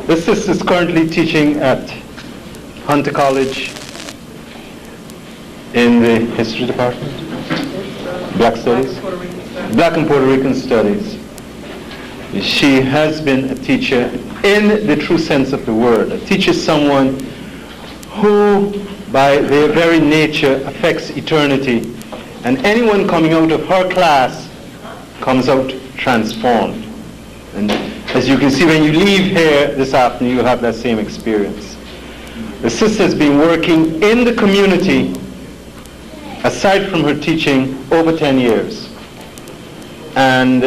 This sister is currently teaching at Hunter College in the History Department, Black Studies, Black and Puerto Rican Studies. She has been a teacher in the true sense of the word. A teacher is someone who, by their very nature, affects eternity. And anyone coming out of her class comes out transformed. And as you can see, when you leave here this afternoon, you'll have that same experience. The sister has been working in the community, aside from her teaching, over 10 years. And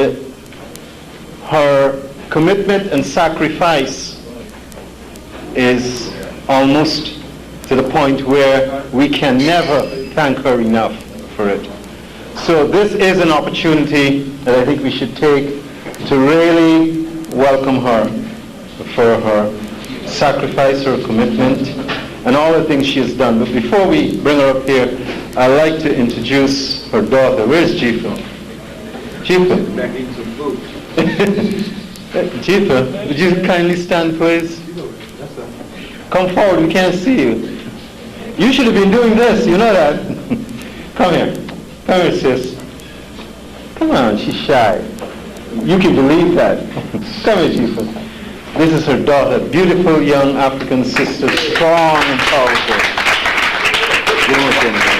her commitment and sacrifice is almost to the point where we can never thank her enough for it. So this is an opportunity that I think we should take to really welcome her for her sacrifice, her commitment, and all the things she has done. But before we bring her up here, I'd like to introduce her daughter. Where's Jifa? Jifa? Back eating some food. Jifa, would you kindly stand, please? Come forward, we can't see you. You should have been doing this, you know that. Come here. Come here, sis. Come on, she's shy. You can believe that. Come here, Jifa. This is her daughter, beautiful young African sister, strong and powerful. You don't say anything.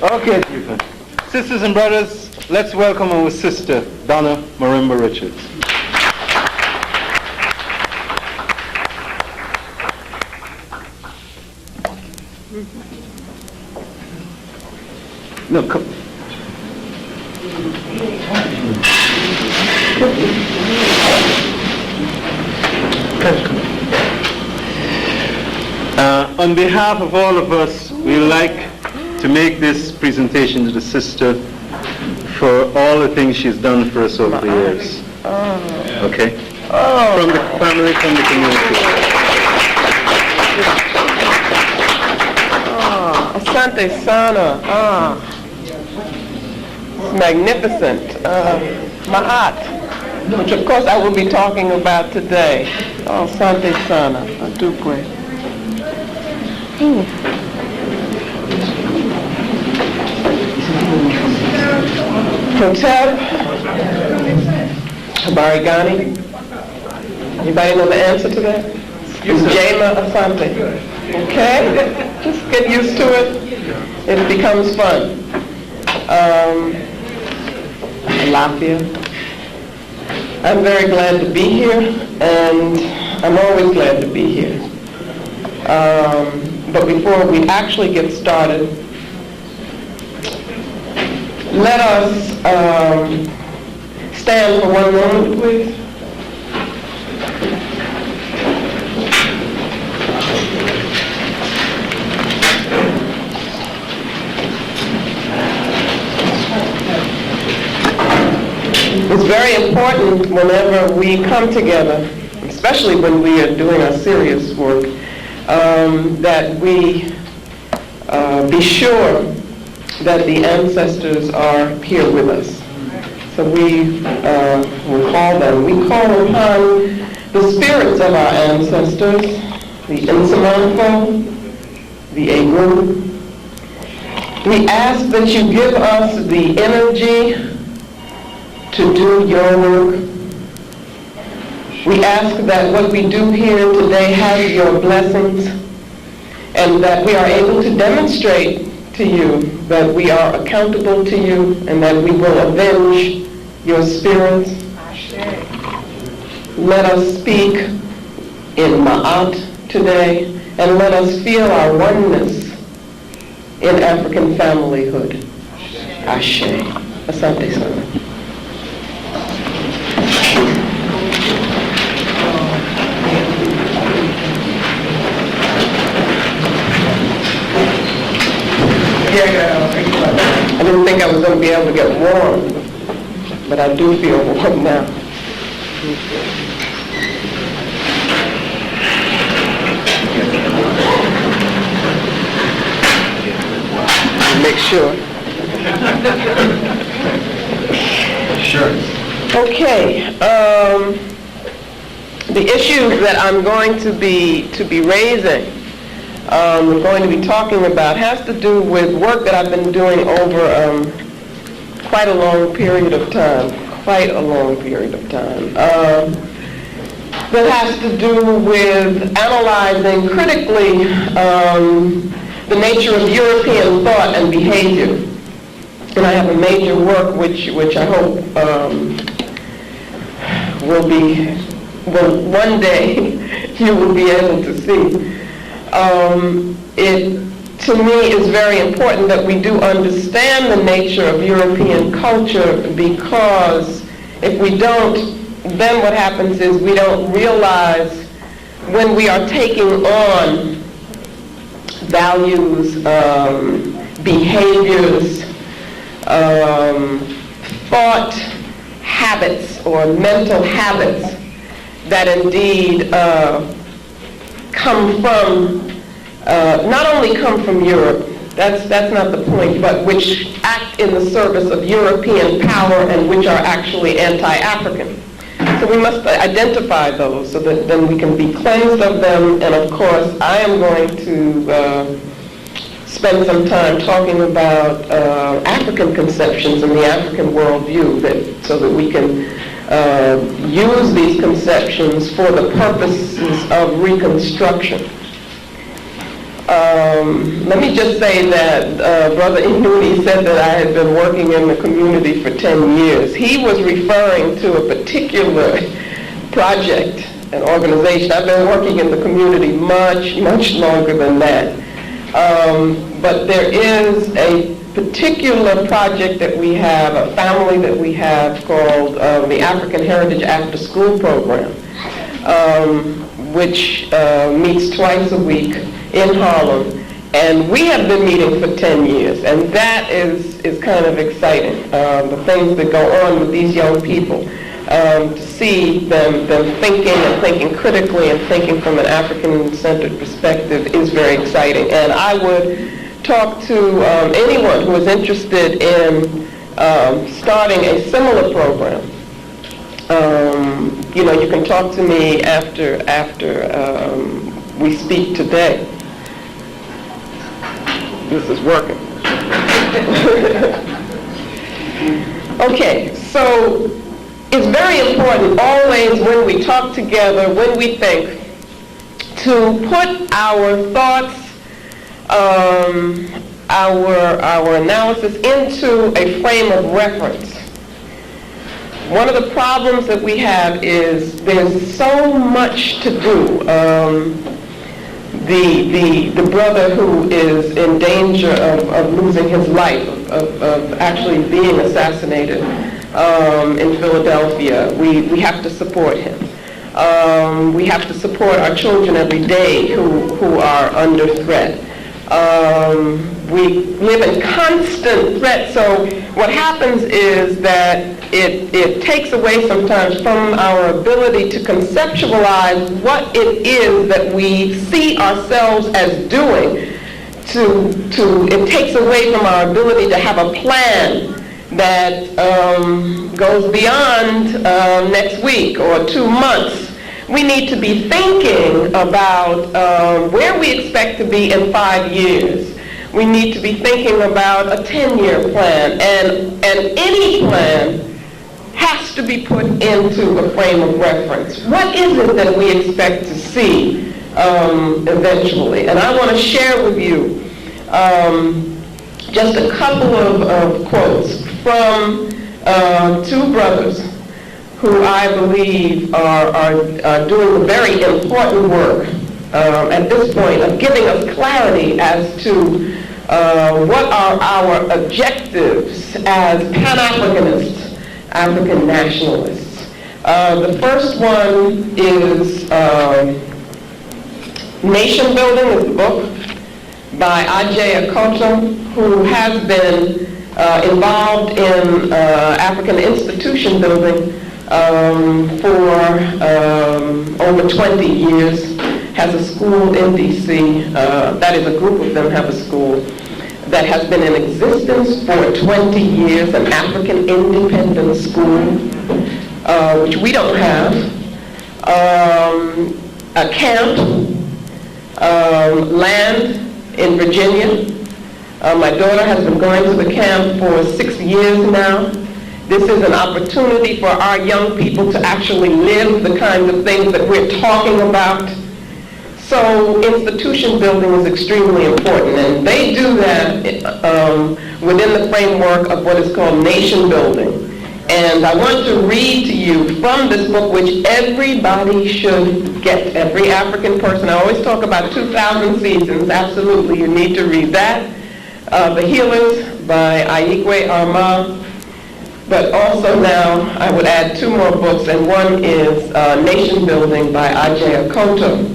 Okay, Jifa. Sisters and brothers, let's welcome our sister, Donna Marimba Richards. No, come. On behalf of all of us, we would like to make this presentation to the sister for all the things she's done for us over the years. Okay? From the family, from the community. Asante Sana. Magnificent. Ma'at, which of course I will be talking about today. Oh, Asante Sana. Adukwe. Hotep, Habari Ghani. Anybody know the answer to that? Jema Asante. Okay? Just get used to it. It becomes fun. Lafia. I'm very glad to be here, and I'm always glad to be here. But before we actually get started, let us stand for one moment, please. It's very important whenever we come together, especially when we are doing our serious work, that we be sure that the ancestors are here with us. So we will call them. We call upon the spirits of our ancestors, the Insamanfo, the Egun. We ask that you give us the energy to do your work. We ask that what we do here today has your blessings, and that we are able to demonstrate to you that we are accountable to you, and that we will avenge your spirits. Let us speak in Ma'at today, and let us feel our oneness in African familyhood. Ashe. Asante Sana. I didn't think I was going to be able to get warm, but I do feel warm now. Make sure. Sure. Okay. The issues that I'm going to be raising, we're going to be talking about, has to do with work that I've been doing over quite a long period of time. That has to do with analyzing critically the nature of European thought and behavior. And I have a major work which I hope will one day you will be able to see. It, to me, is very important that we do understand the nature of European culture, because if we don't, then what happens is we don't realize when we are taking on values, behaviors, thought habits or mental habits that indeed come from, not only come from Europe, that's not the point, but which act in the service of European power and which are actually anti-African. So we must identify those so that then we can be cleansed of them. And of course, I am going to spend some time talking about African conceptions and the African worldview, so that we can use these conceptions for the purposes of reconstruction. Let me just say that Brother Inouye said that I had been working in the community for 10 years. He was referring to a particular project, an organization. I've been working in the community much, much longer than that. But there is a particular project that we have, a family that we have called the African Heritage After School Program, which meets twice a week in Harlem. And we have been meeting for 10 years, and that is kind of exciting, the things that go on with these young people. To see them thinking critically and thinking from an African-centered perspective is very exciting. And I would talk to anyone who is interested in starting a similar program. You can talk to me after we speak today. This is working. Okay, so it's very important always when we talk together, when we think, to put our thoughts, our analysis into a frame of reference. One of the problems that we have is there's so much to do. The brother who is in danger of losing his life, of actually being assassinated in Philadelphia, we have to support him. We have to support our children every day who are under threat. We live in constant threat, so what happens is that it takes away sometimes from our ability to conceptualize what it is that we see ourselves as doing. It takes away from our ability to have a plan that goes beyond next week or 2 months. We need to be thinking about where we expect to be in 5 years. We need to be thinking about a 10-year plan, and any plan has to be put into a frame of reference. What is it that we expect to see eventually? And I want to share with you just a couple of quotes from 2 brothers who I believe are doing a very important work at this point of giving us clarity as to what are our objectives as Pan-Africanists, African nationalists. The first one is Nation Building, is the book by Ajay Akoto, who has been involved in African institution building for over 20 years, has a school in D.C., that is a group of them have a school that has been in existence for 20 years, an African independent school, which we don't have. a camp, land in Virginia. My daughter has been going to the camp for 6 years now. This is an opportunity for our young people to actually live the kinds of things that we're talking about. So institution building is extremely important, and they do that within the framework of what is called nation building. And I want to read to you from this book, which everybody should get, every African person. I always talk about 2,000 Seasons. Absolutely, you need to read that. The Healers by Aikwe Armah. But also now, I would add 2 more books, and one is Nation Building by Ajay Akoto.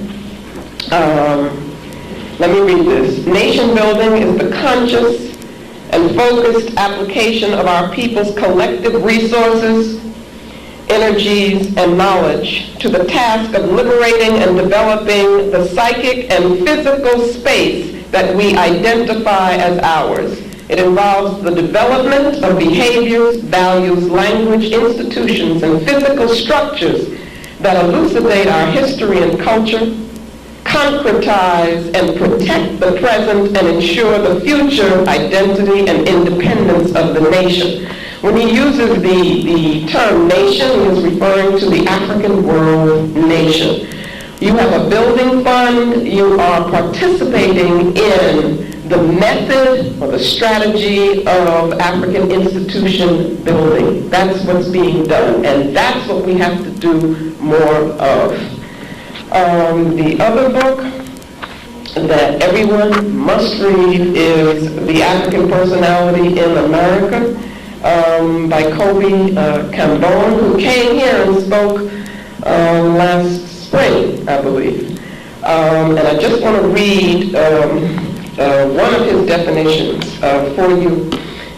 Let me read this. Nation building is the conscious and focused application of our people's collective resources, energies, and knowledge to the task of liberating and developing the psychic and physical space that we identify as ours. It involves the development of behaviors, values, language, institutions, and physical structures that elucidate our history and culture, concretize and protect the present, and ensure the future identity and independence of the nation. When he uses the term nation, he is referring to the African world nation. You have a building fund, you are participating in the method or the strategy of African institution building. That's what's being done, and that's what we have to do more of. The other book that everyone must read is The African Personality in America by Kobe Kambon, who came here and spoke last spring, I believe. And I just want to read one of his definitions for you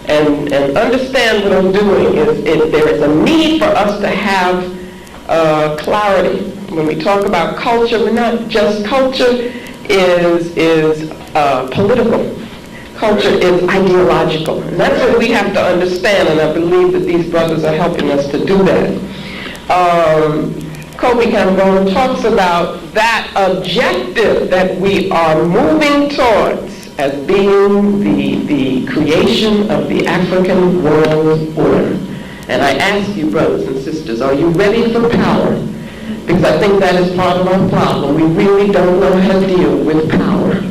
and understand what I'm doing. There is a need for us to have clarity. When we talk about culture, we're not just, culture is political. Culture is ideological. And that's what we have to understand, and I believe that these brothers are helping us to do that. Kobe Kambon talks about that objective that we are moving towards as being the creation of the African world order. And I ask you, brothers and sisters, are you ready for power? Because I think that is part of our problem. We really don't know how to deal with power.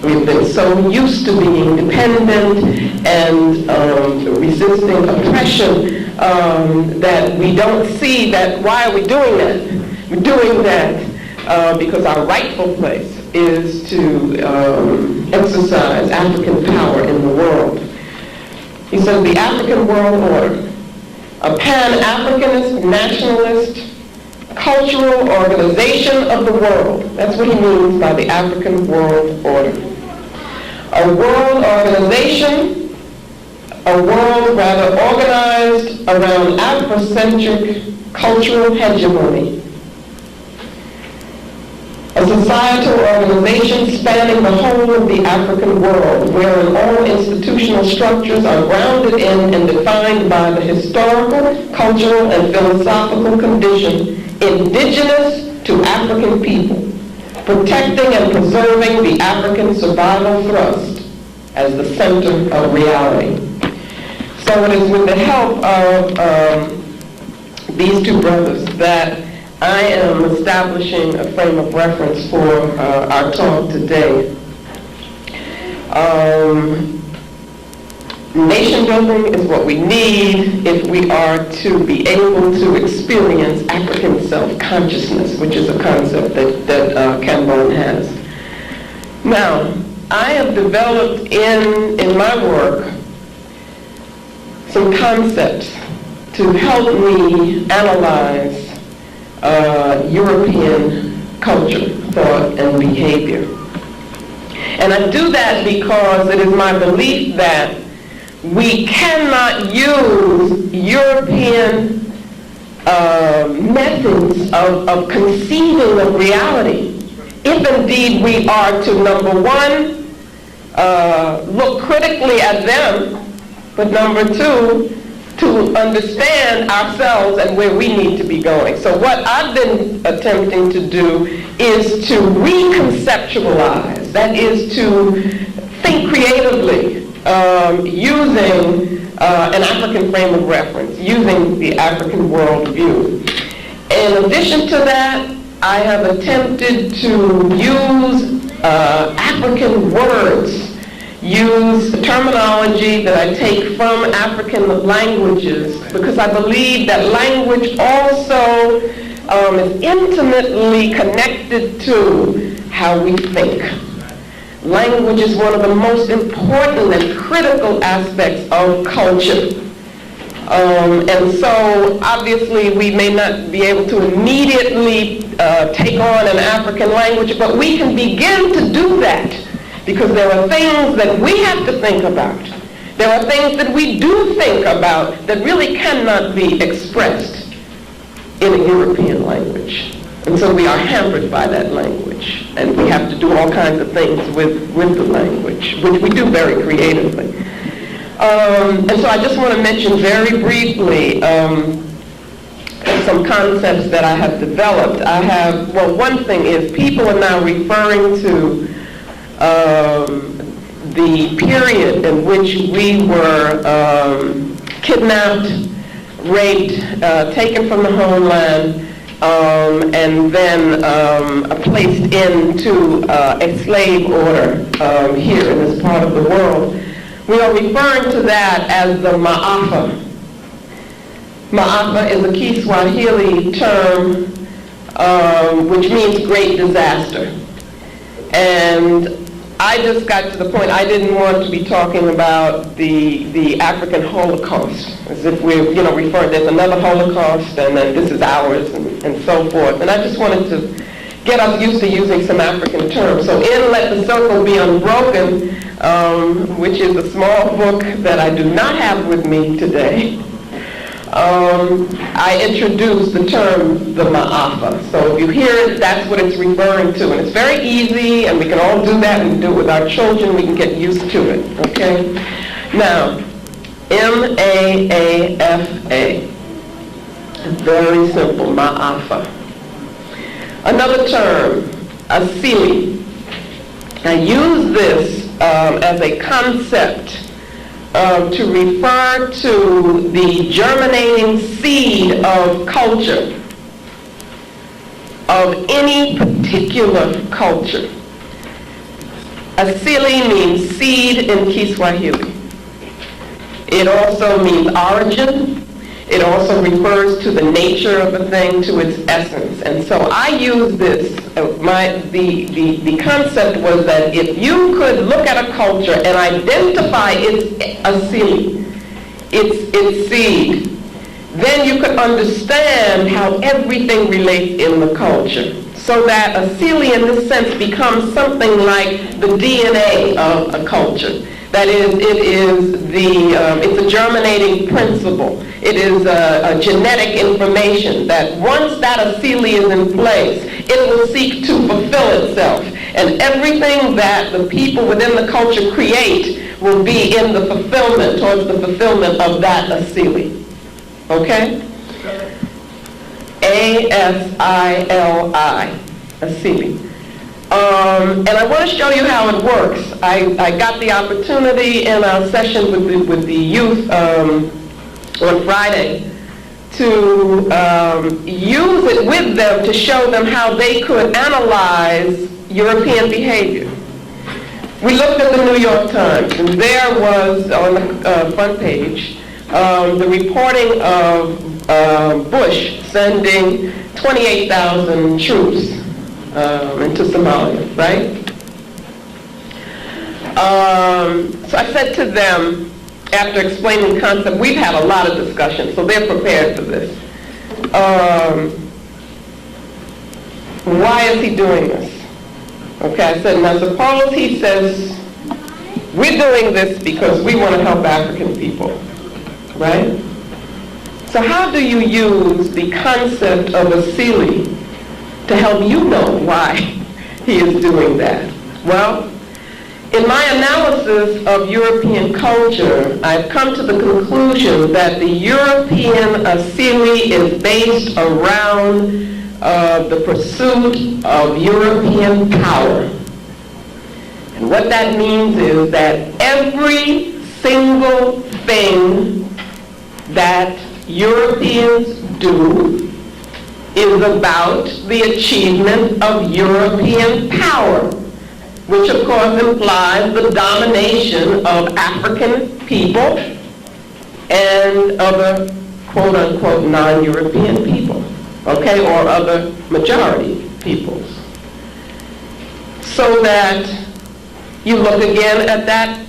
We've been so used to being dependent and resisting oppression that we don't see that. Why are we doing that? We're doing that because our rightful place is to exercise African power in the world. He says the African world order, a pan-Africanist, nationalist, cultural organization of the world. That's what he means by the African world order. A world organization, a world rather organized around Afrocentric cultural hegemony. A societal organization spanning the whole of the African world, wherein all institutional structures are grounded in and defined by the historical, cultural, and philosophical condition indigenous to African people, protecting and preserving the African survival thrust as the center of reality. So it is with the help of these 2 brothers that I am establishing a frame of reference for our talk today. Nation building is what we need if we are to be able to experience African self-consciousness, which is a concept that Kambon has. Now, I have developed in my work some concepts to help me analyze European culture, thought, and behavior. And I do that because it is my belief that we cannot use European methods of conceiving of reality if indeed we are to, number 1, look critically at them, but number 2, to understand ourselves and where we need to be going. So what I've been attempting to do is to reconceptualize, that is to think creatively, using an African frame of reference, using the African worldview. In addition to that, I have attempted to use African words, use terminology that I take from African languages, because I believe that language also is intimately connected to how we think. Language is one of the most important and critical aspects of culture. And so, obviously, we may not be able to immediately take on an African language, but we can begin to do that, because there are things that we have to think about. There are things that we do think about that really cannot be expressed in a European language. And so we are hampered by that language, and we have to do all kinds of things with the language, which we do very creatively. And so I just want to mention very briefly some concepts that I have developed. One thing is, people are now referring to the period in which we were kidnapped, raped, taken from the homeland, and then placed into a slave order here in this part of the world. We are referring to that as the Maafa. Maafa is a Kiswahili term which means great disaster. And I just got to the point, I didn't want to be talking about the African Holocaust, as if we're, referring, there's another Holocaust, and then this is ours, and so forth. And I just wanted to get us used to using some African terms. So in Let the Circle Be Unbroken, which is a small book that I do not have with me today, I introduced the term the Maafa. So if you hear it, that's what it's referring to. And it's very easy, and we can all do that. We can do it with our children. We can get used to it, okay? Now, M-A-A-F-A. Very simple, Maafa. Another term, Asili. I use this as a concept to refer to the germinating seed of culture, of any particular culture. Asili means seed in Kiswahili. It also means origin. It also refers to the nature of a thing, to its essence. And so I use this, the concept was that if you could look at a culture and identify its asili, its seed, then you could understand how everything relates in the culture. So that asili in this sense becomes something like the DNA of a culture. That is, it's a germinating principle. It is a genetic information that once that asili is in place, it will seek to fulfill itself. And everything that the people within the culture create will be in the fulfillment, towards the fulfillment of that asili. Okay? A-S-I-L-I, asili. And I want to show you how it works. I got the opportunity in our session with the youth on Friday to use it with them to show them how they could analyze European behavior. We looked at the New York Times, and there was on the front page the reporting of Bush sending 28,000 troops into Somalia, right? So I said to them, after explaining the concept, we've had a lot of discussion, so they're prepared for this. Why is he doing this? Okay, I said, now suppose he says, we're doing this because we want to help African people, right? So how do you use the concept of asili to help you know why he is doing that? Well, In my analysis of European culture, I've come to the conclusion that the European Asili is based around the pursuit of European power. And what that means is that every single thing that Europeans do is about the achievement of European power, which of course implies the domination of African people and other quote-unquote non-European people, okay, or other majority peoples. So that you look again at that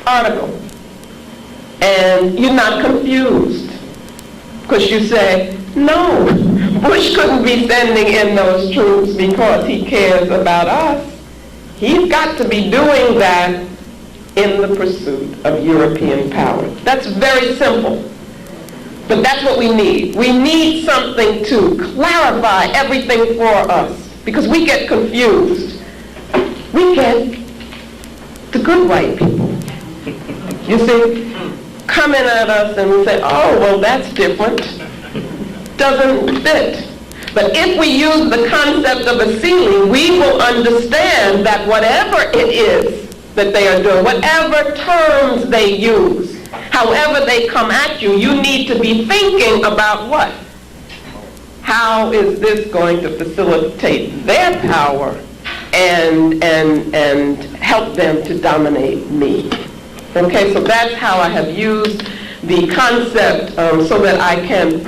article and you're not confused, because you say, no, Bush couldn't be sending in those troops because he cares about us. He's got to be doing that in the pursuit of European power. That's very simple. But that's what we need. We need something to clarify everything for us, because we get confused. We get the good white people, you see, coming at us and we say, oh, well, that's different. Doesn't fit. But if we use the concept of Asili, we will understand that whatever it is that they are doing, whatever terms they use, however they come at you, you need to be thinking about what? How is this going to facilitate their power and help them to dominate me? Okay, so that's how I have used the concept so that I can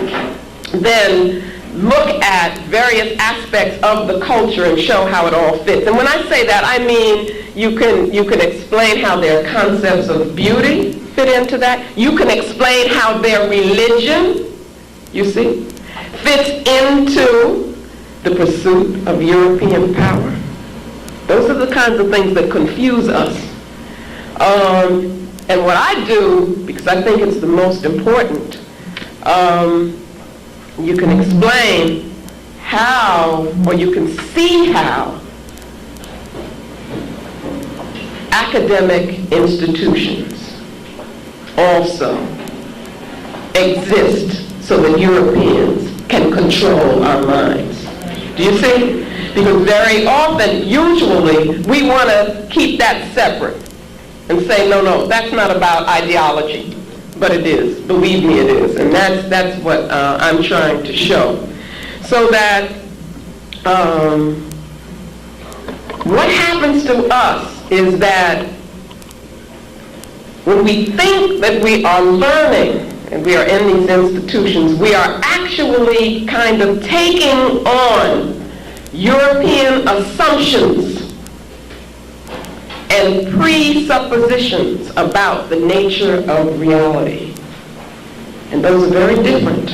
then look at various aspects of the culture and show how it all fits. And when I say that, I mean you can explain how their concepts of beauty fit into that. You can explain how their religion, you see, fits into the pursuit of European power. Those are the kinds of things that confuse us. And what I do, because I think it's the most important, you can explain how, or you can see how, academic institutions also exist so that Europeans can control our minds. Do you see? Because very often, usually, we want to keep that separate and say, no, that's not about ideology. But it is. Believe me, it is. And that's what I'm trying to show. So that what happens to us is that when we think that we are learning and we are in these institutions, we are actually kind of taking on European assumptions and presuppositions about the nature of reality. And those are very different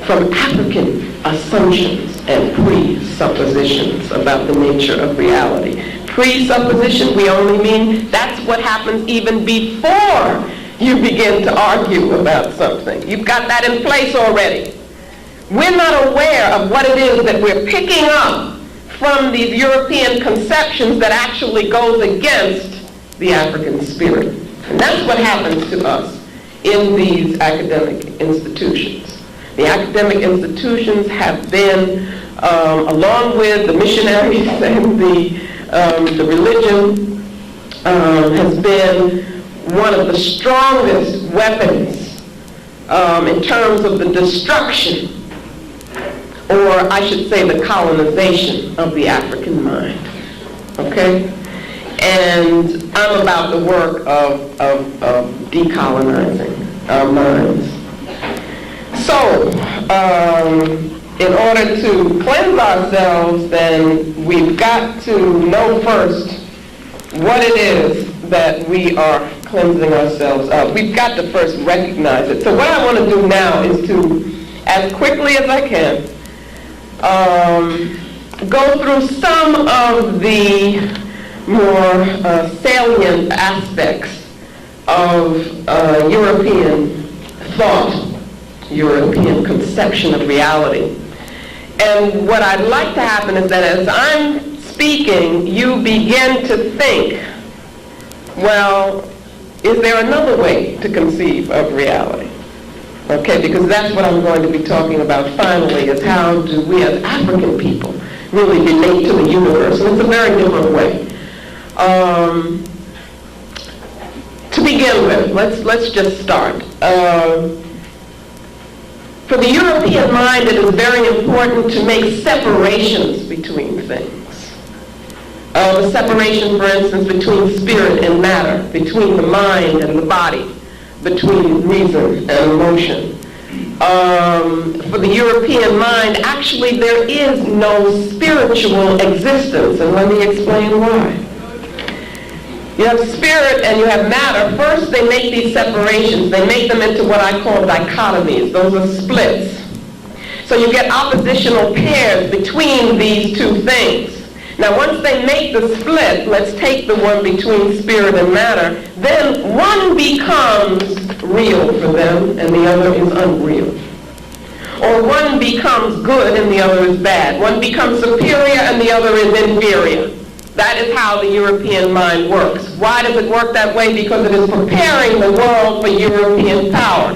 from African assumptions and presuppositions about the nature of reality. Presupposition, we only mean that's what happens even before you begin to argue about something. You've got that in place already. We're not aware of what it is that we're picking up from these European conceptions that actually goes against the African spirit. And that's what happens to us in these academic institutions. The academic institutions have been, along with the missionaries and the religion, has been one of the strongest weapons in terms of the destruction, or I should say the colonization of the African mind, okay? And I'm about the work of decolonizing our minds. So, in order to cleanse ourselves, then we've got to know first what it is that we are cleansing ourselves of. We've got to first recognize it. So what I want to do now is to, as quickly as I can, go through some of the more salient aspects of European thought, European conception of reality. And what I'd like to happen is that as I'm speaking, you begin to think Well, is there another way to conceive of reality? Okay, because that's what I'm going to be talking about finally, is how do we as African people really relate to the universe, and it's a very different way. To begin with, let's just start. For the European mind, it is very important to make separations between things. A separation, for instance, between spirit and matter, between the mind and the body, between reason and emotion. For the European mind, actually there is no spiritual existence, and let me explain why. You have spirit and you have matter. First, they make these separations. They make them into what I call dichotomies. Those are splits. So you get oppositional pairs between these two things. Now, once they make the split, let's take the one between spirit and matter, then one becomes real for them and the other is unreal. Or one becomes good and the other is bad. One becomes superior and the other is inferior. That is how the European mind works. Why does it work that way? Because it is preparing the world for European power.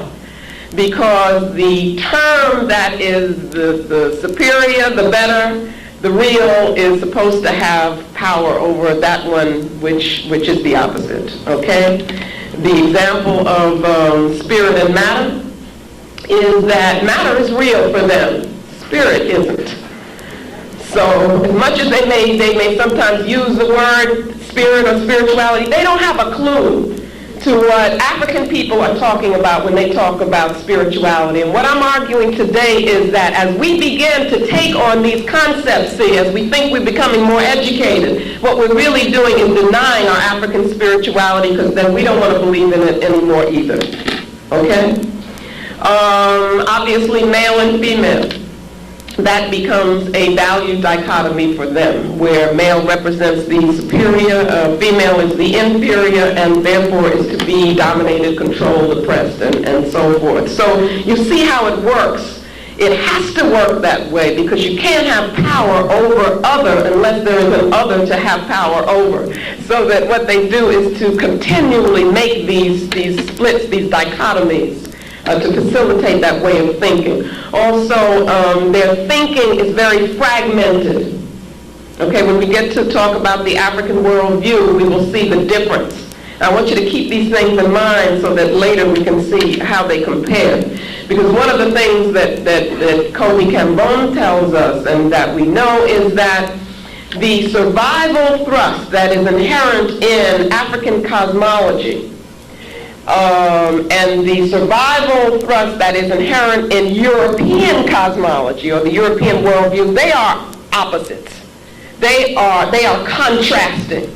Because the term that is the superior, the better, the real is supposed to have power over that one which is the opposite, okay? The example of spirit and matter is that matter is real for them. Spirit isn't. So as much as they may sometimes use the word spirit or spirituality, they don't have a clue to what African people are talking about when they talk about spirituality. And what I'm arguing today is that as we begin to take on these concepts, as we think we're becoming more educated, what we're really doing is denying our African spirituality, because then we don't want to believe in it anymore either. Okay? Obviously, male and female. That becomes a value dichotomy for them, where male represents the superior, female is the inferior, and therefore is to be dominated, controlled, oppressed, and so forth. So you see how it works. It has to work that way, because you can't have power over other unless there is an other to have power over. So that what they do is to continually make these splits, these dichotomies, to facilitate that way of thinking. Also, their thinking is very fragmented. Okay, when we get to talk about the African worldview, we will see the difference. I want you to keep these things in mind so that later we can see how they compare. Because one of the things that Kobe Cambone tells us, and that we know, is that the survival thrust that is inherent in African cosmology and the survival thrust that is inherent in European cosmology or the European worldview, they are opposites. They are contrasting.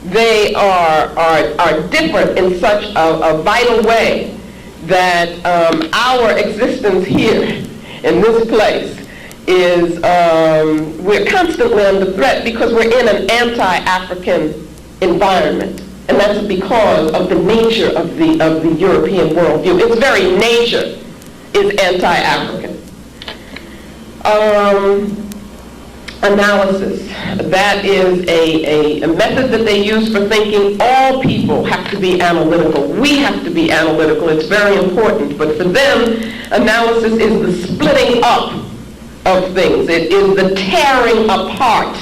They are different in such a vital way that our existence here in this place is, we're constantly under threat because we're in an anti-African environment. And that's because of the nature of the European worldview. Its very nature is anti-African. Analysis. That is a method that they use for thinking. All people have to be analytical. We have to be analytical. It's very important. But for them, analysis is the splitting up of things. It is the tearing apart.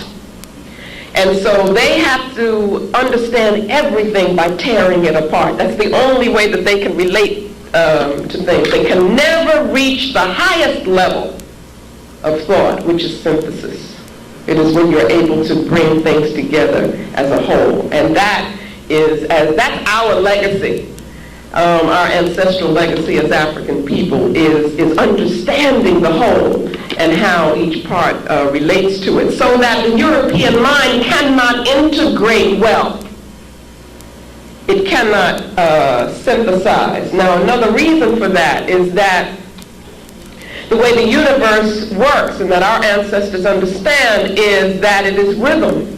And so they have to understand everything by tearing it apart. That's the only way that they can relate to things. They can never reach the highest level of thought, which is synthesis. It is when you're able to bring things together as a whole. And that's our legacy. Our ancestral legacy as African people is understanding the whole and how each part relates to it, so that the European mind cannot integrate well. It cannot synthesize. Now, another reason for that is that the way the universe works and that our ancestors understand is that it is rhythm.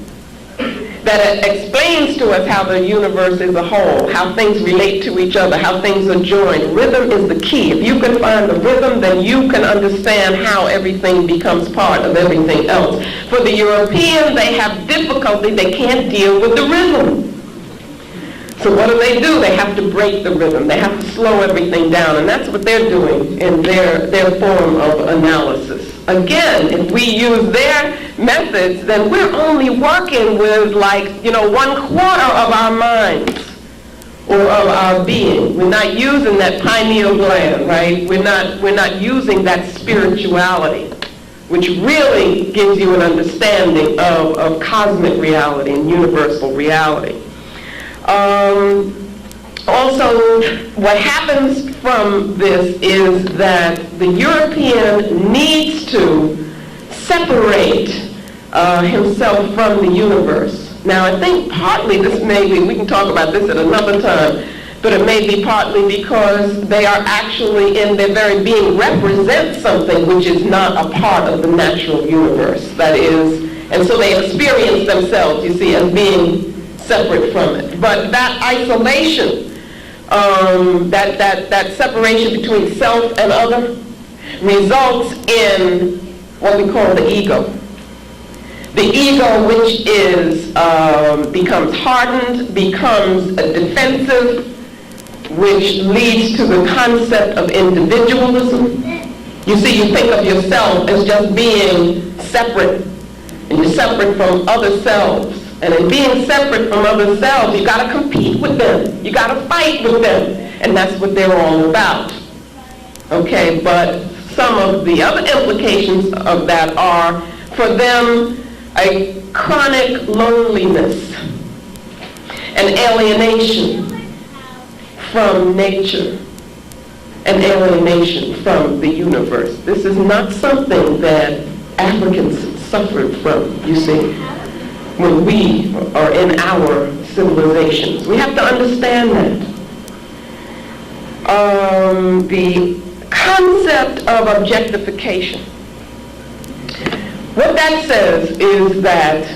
That it explains to us how the universe is a whole, how things relate to each other, how things are joined. Rhythm is the key. If you can find the rhythm, then you can understand how everything becomes part of everything else. For the Europeans, they have difficulty. They can't deal with the rhythm. So what do? They have to break the rhythm. They have to slow everything down, and that's what they're doing in their form of analysis. Again, if we use their methods, then we're only working with 1/4 of our minds or of our being. We're not using that pineal gland, right? We're not using that spirituality, which really gives you an understanding of cosmic reality and universal reality. Also, what happens from this is that the European needs to separate himself from the universe. Now, I think partly this may be, we can talk about this at another time, but it may be partly because they are actually, in their very being, represent something which is not a part of the natural universe. That is, and so they experience themselves, you see, as being separate from it. But that isolation, that separation between self and other, results in what we call the ego. The ego, which becomes hardened, becomes defensive, which leads to the concept of individualism. You see, you think of yourself as just being separate, and you're separate from other selves. And in being separate from other selves, you got to compete with them. You got to fight with them. And that's what they're all about. Okay, but some of the other implications of that are, for them, a chronic loneliness and alienation from nature and alienation from the universe. This is not something that Africans suffered from, you see, when we are in our civilizations. We have to understand that. The concept of objectification. What that says is that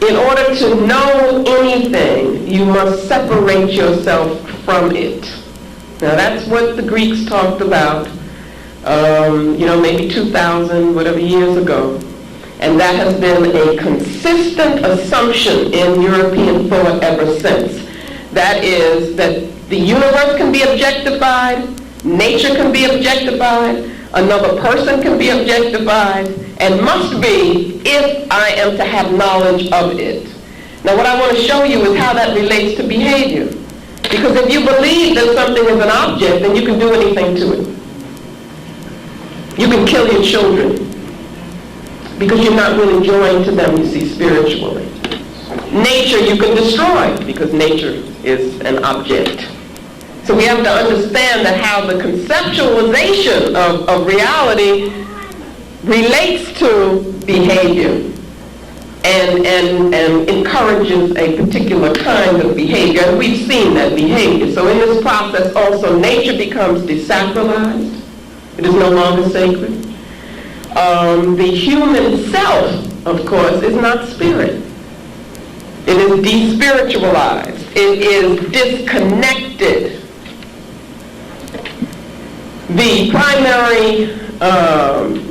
in order to know anything, you must separate yourself from it. Now that's what the Greeks talked about, maybe 2,000, whatever years ago. And that has been a consistent assumption in European thought ever since. That is that the universe can be objectified, nature can be objectified, another person can be objectified, and must be if I am to have knowledge of it. Now what I want to show you is how that relates to behavior. Because if you believe that something is an object, then you can do anything to it. You can kill your children, because you're not really joined to them, you see, spiritually. Nature you can destroy, because nature is an object. So we have to understand that how the conceptualization of reality relates to behavior and encourages a particular kind of behavior. And we've seen that behavior. So in this process also, nature becomes desacralized. It is no longer sacred. The human self, of course, is not spirit. It is despiritualized. It is disconnected. The primary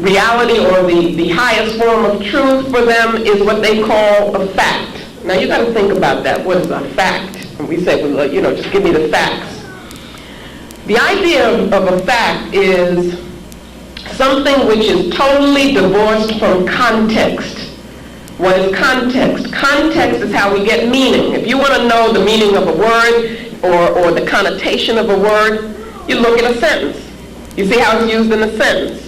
reality, or the highest form of truth for them, is what they call a fact. Now you got to think about that. What is a fact? And we say, well, just give me the facts. The idea of a fact is something which is totally divorced from context. What is context? Context is how we get meaning. If you want to know the meaning of a word or the connotation of a word, you look at a sentence. You see how it's used in a sentence.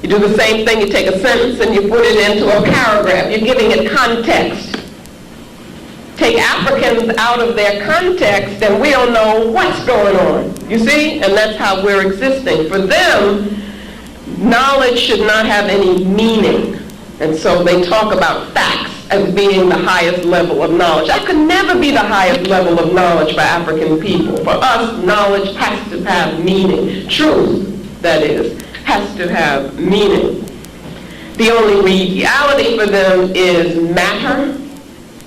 You do the same thing. You take a sentence and you put it into a paragraph. You're giving it context. Take Africans out of their context and we don't know what's going on. You see? And that's how we're existing. For them, knowledge should not have any meaning. And so they talk about facts as being the highest level of knowledge. That could never be the highest level of knowledge for African people. For us, knowledge has to have meaning. Truth, that is, has to have meaning. The only reality for them is matter.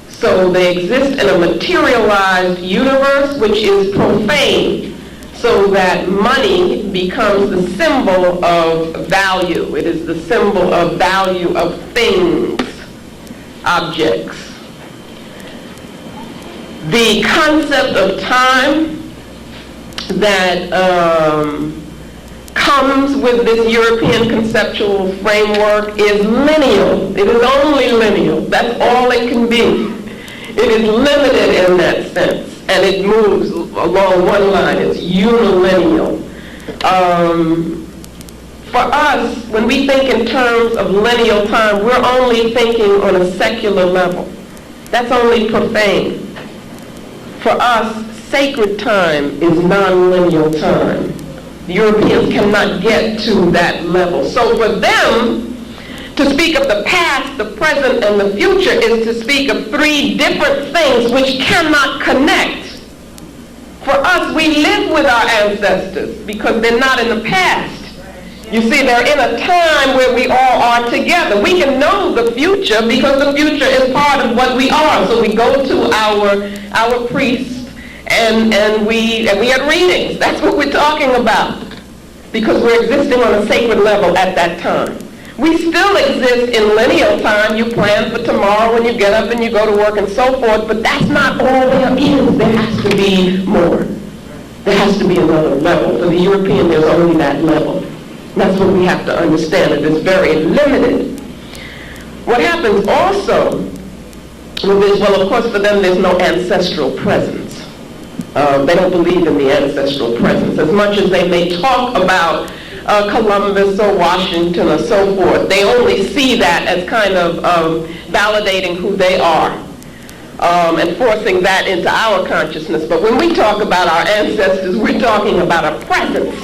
So they exist in a materialized universe which is profane, so that money becomes the symbol of value. It is the symbol of value of things, objects. The concept of time that comes with this European conceptual framework is lineal. It is only lineal. That's all it can be. It is limited in that sense, and it moves along one line. It's unilineal. For us, when we think in terms of lineal time, we're only thinking on a secular level. That's only profane. For us, sacred time is non-lineal time. The Europeans cannot get to that level. So for them, to speak of the past, the present, and the future is to speak of three different things which cannot connect. For us, we live with our ancestors because they're not in the past. You see, they're in a time where we all are together. We can know the future because the future is part of what we are. So we go to our priests and we had readings. That's what we're talking about because we're existing on a sacred level at that time. We still exist in lineal time. You plan for tomorrow when you get up and you go to work and so forth, but that's not all there is. There has to be more. There has to be another level. For the European, there's only that level. That's what we have to understand. It is very limited. What happens also with this, well, of course, for them, there's no ancestral presence. They don't believe in the ancestral presence. As much as they may talk about Columbus or Washington or so forth, they only see that as kind of validating who they are and forcing that into our consciousness. But when we talk about our ancestors, we're talking about a presence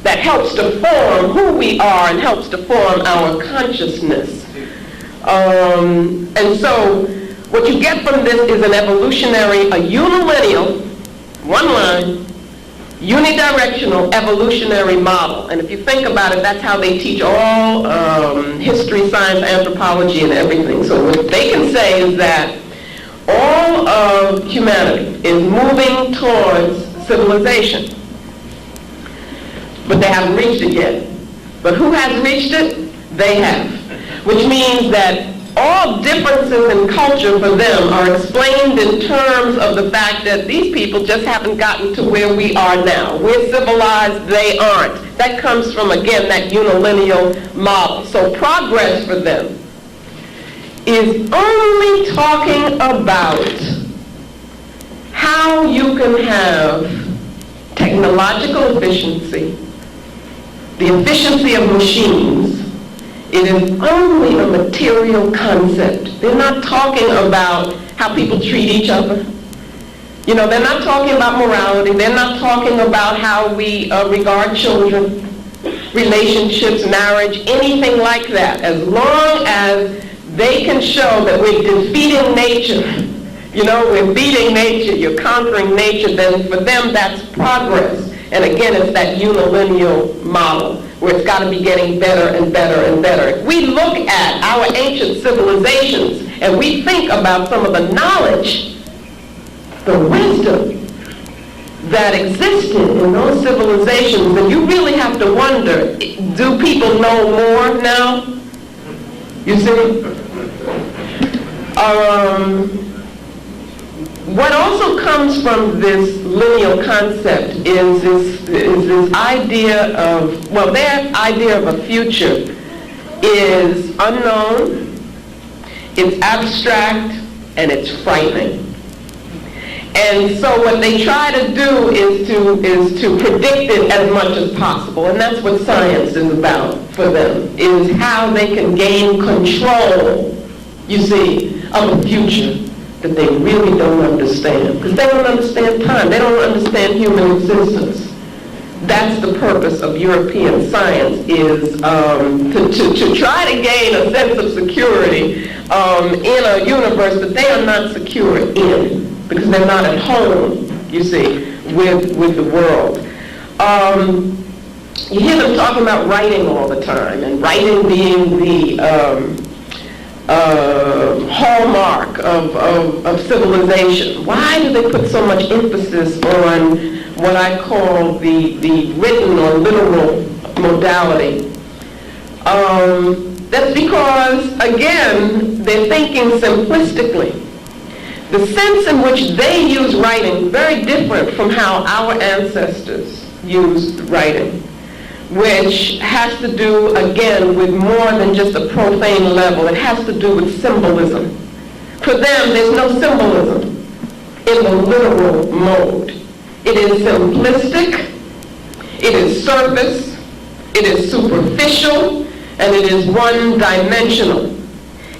that helps to form who we are and helps to form our consciousness. And so what you get from this is an evolutionary, a unilineal, one line, unidirectional evolutionary model. And if you think about it, that's how they teach all history, science, anthropology, and everything. So what they can say is that all of humanity is moving towards civilization. But they haven't reached it yet. But who has reached it? They have. Which means that all differences in culture for them are explained in terms of the fact that these people just haven't gotten to where we are now. We're civilized, they aren't. That comes from, again, that unilineal model. So progress for them is only talking about how you can have technological efficiency, the efficiency of machines. It is only a material concept. They're not talking about how people treat each other. You know, they're not talking about morality. They're not talking about how we regard children, relationships, marriage, anything like that. As long as they can show that we're defeating nature, you know, we're beating nature, you're conquering nature, then for them that's progress. And again, it's that unilineal model where it's got to be getting better and better and better. If we look at our ancient civilizations and we think about some of the knowledge, the wisdom that existed in those civilizations, then you really have to wonder, do people know more now? You see? What also comes from this lineal concept is this idea of, well, their idea of a future is unknown, it's abstract, and it's frightening. And so what they try to do is to predict it as much as possible, and that's what science is about for them, is how they can gain control, you see, of a future that they really don't understand. Because they don't understand time. They don't understand human existence. That's the purpose of European science, is to try to gain a sense of security in a universe that they are not secure in, because they're not at home, you see, with the world. You hear them talking about writing all the time, and writing being the hallmark of civilization. Why do they put so much emphasis on what I call the written or literal modality? That's because, again, they're thinking simplistically. The sense in which they use writing, very different from how our ancestors used writing, which has to do, again, with more than just a profane level. It has to do with symbolism. For them, there's no symbolism in the literal mode. It is simplistic, it is surface, it is superficial, and it is one-dimensional.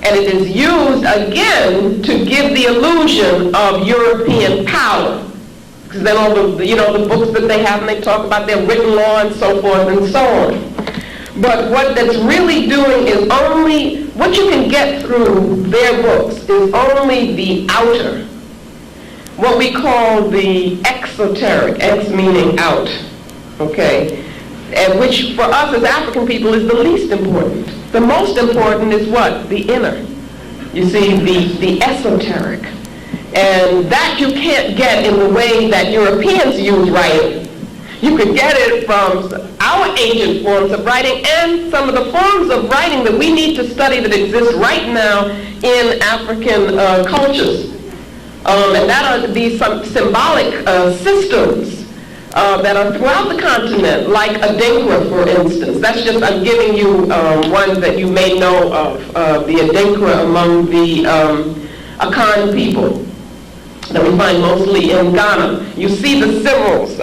And it is used, again, to give the illusion of European power. Because then all the books that they have, and they talk about their written law and so forth and so on. But what that's really doing is only, what you can get through their books is only the outer, what we call the exoteric, ex meaning out, okay? And which for us as African people is the least important. The most important is what? The inner. You see, the esoteric. And that you can't get in the way that Europeans use writing. You could get it from our ancient forms of writing and some of the forms of writing that we need to study that exist right now in African cultures. And that are these some symbolic systems that are throughout the continent, like Adinkra, for instance. That's just, I'm giving you one that you may know of, the Adinkra among the Akan people that we find mostly in Ghana. You see the symbols.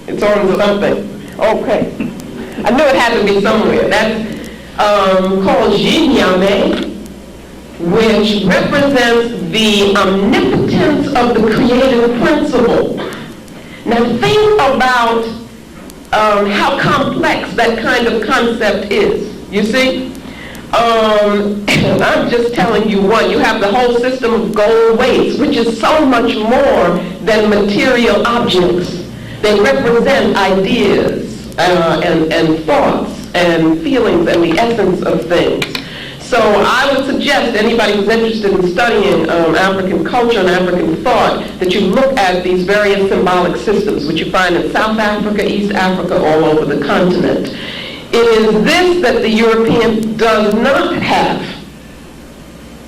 It's on something. Okay. I knew it had to be somewhere. That's called Jinyame, which represents the omnipotence of the creative principle. Now think about how complex that kind of concept is, you see? I'm just telling you one. You have the whole system of gold weights, which is so much more than material objects. They represent ideas and thoughts and feelings and the essence of things. So I would suggest anybody who's interested in studying African culture and African thought that you look at these various symbolic systems, which you find in South Africa, East Africa, all over the continent. It is this that the European does not have.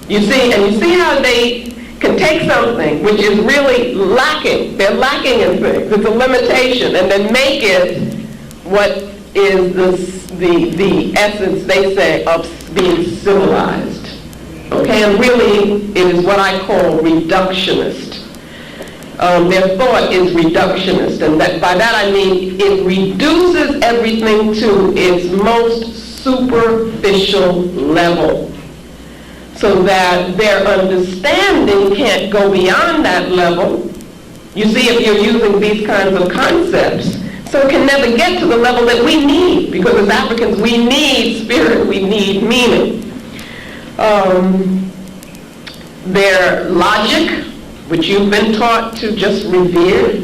You see, and you see how they can take something which is really lacking. They're lacking in things. It's a limitation, and then make it what is the essence, they say, of being civilized. Okay, and really it is what I call reductionist. Their thought is reductionist, and by that I mean it reduces everything to its most superficial level, so that their understanding can't go beyond that level. You see, if you're using these kinds of concepts, so it can never get to the level that we need, because as Africans we need spirit, we need meaning. Their logic, which you've been taught to just revere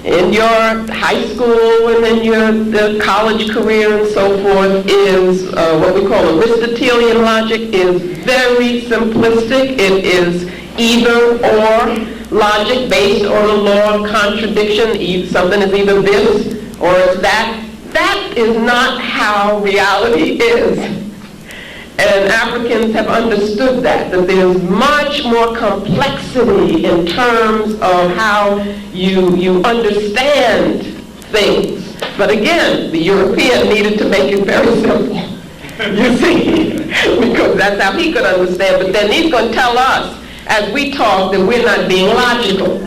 in your high school and in your college career and so forth, is what we call Aristotelian logic, is very simplistic. It is either or logic based on a law of contradiction. Something is either this or it's that. That is not how reality is. And Africans have understood that there's much more complexity in terms of how you understand things. But again, the European needed to make it very simple, you see, because that's how he could understand. But then he's going to tell us, as we talk, that we're not being logical,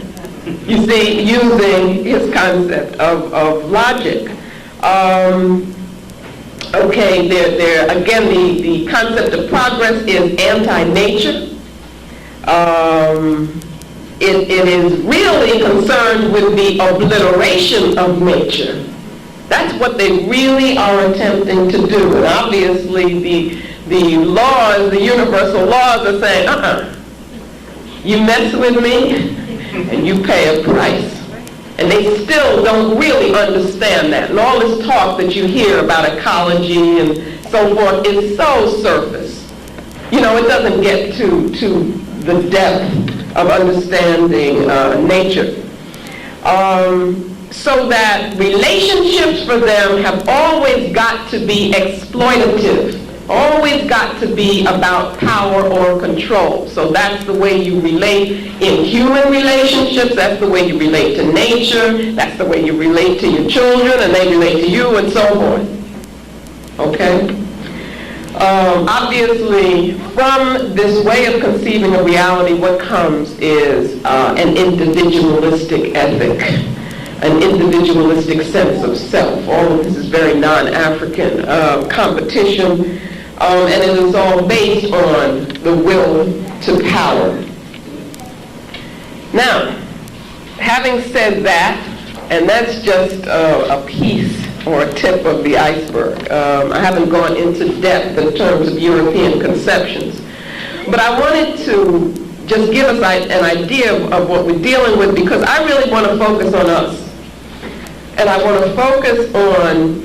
you see, using his concept of logic. Okay, again, the concept of progress is anti-nature. It is really concerned with the obliteration of nature. That's what they really are attempting to do. And obviously the laws, the universal laws are saying, you mess with me and you pay a price. And they still don't really understand that. And all this talk that you hear about ecology and so forth is so surface. You know, it doesn't get to the depth of understanding nature. So that relationships for them have always got to be exploitative. always got to be about power or control. So that's the way you relate in human relationships, that's the way you relate to nature, that's the way you relate to your children, and they relate to you, and so forth. Okay? Obviously, from this way of conceiving of reality, what comes is an individualistic ethic, an individualistic sense of self. All of this is very non-African competition, and it is all based on the will to power. Now, having said that, and that's just a piece or a tip of the iceberg. I haven't gone into depth in terms of European conceptions. But I wanted to just give us an idea of what we're dealing with, because I really want to focus on us. And I want to focus on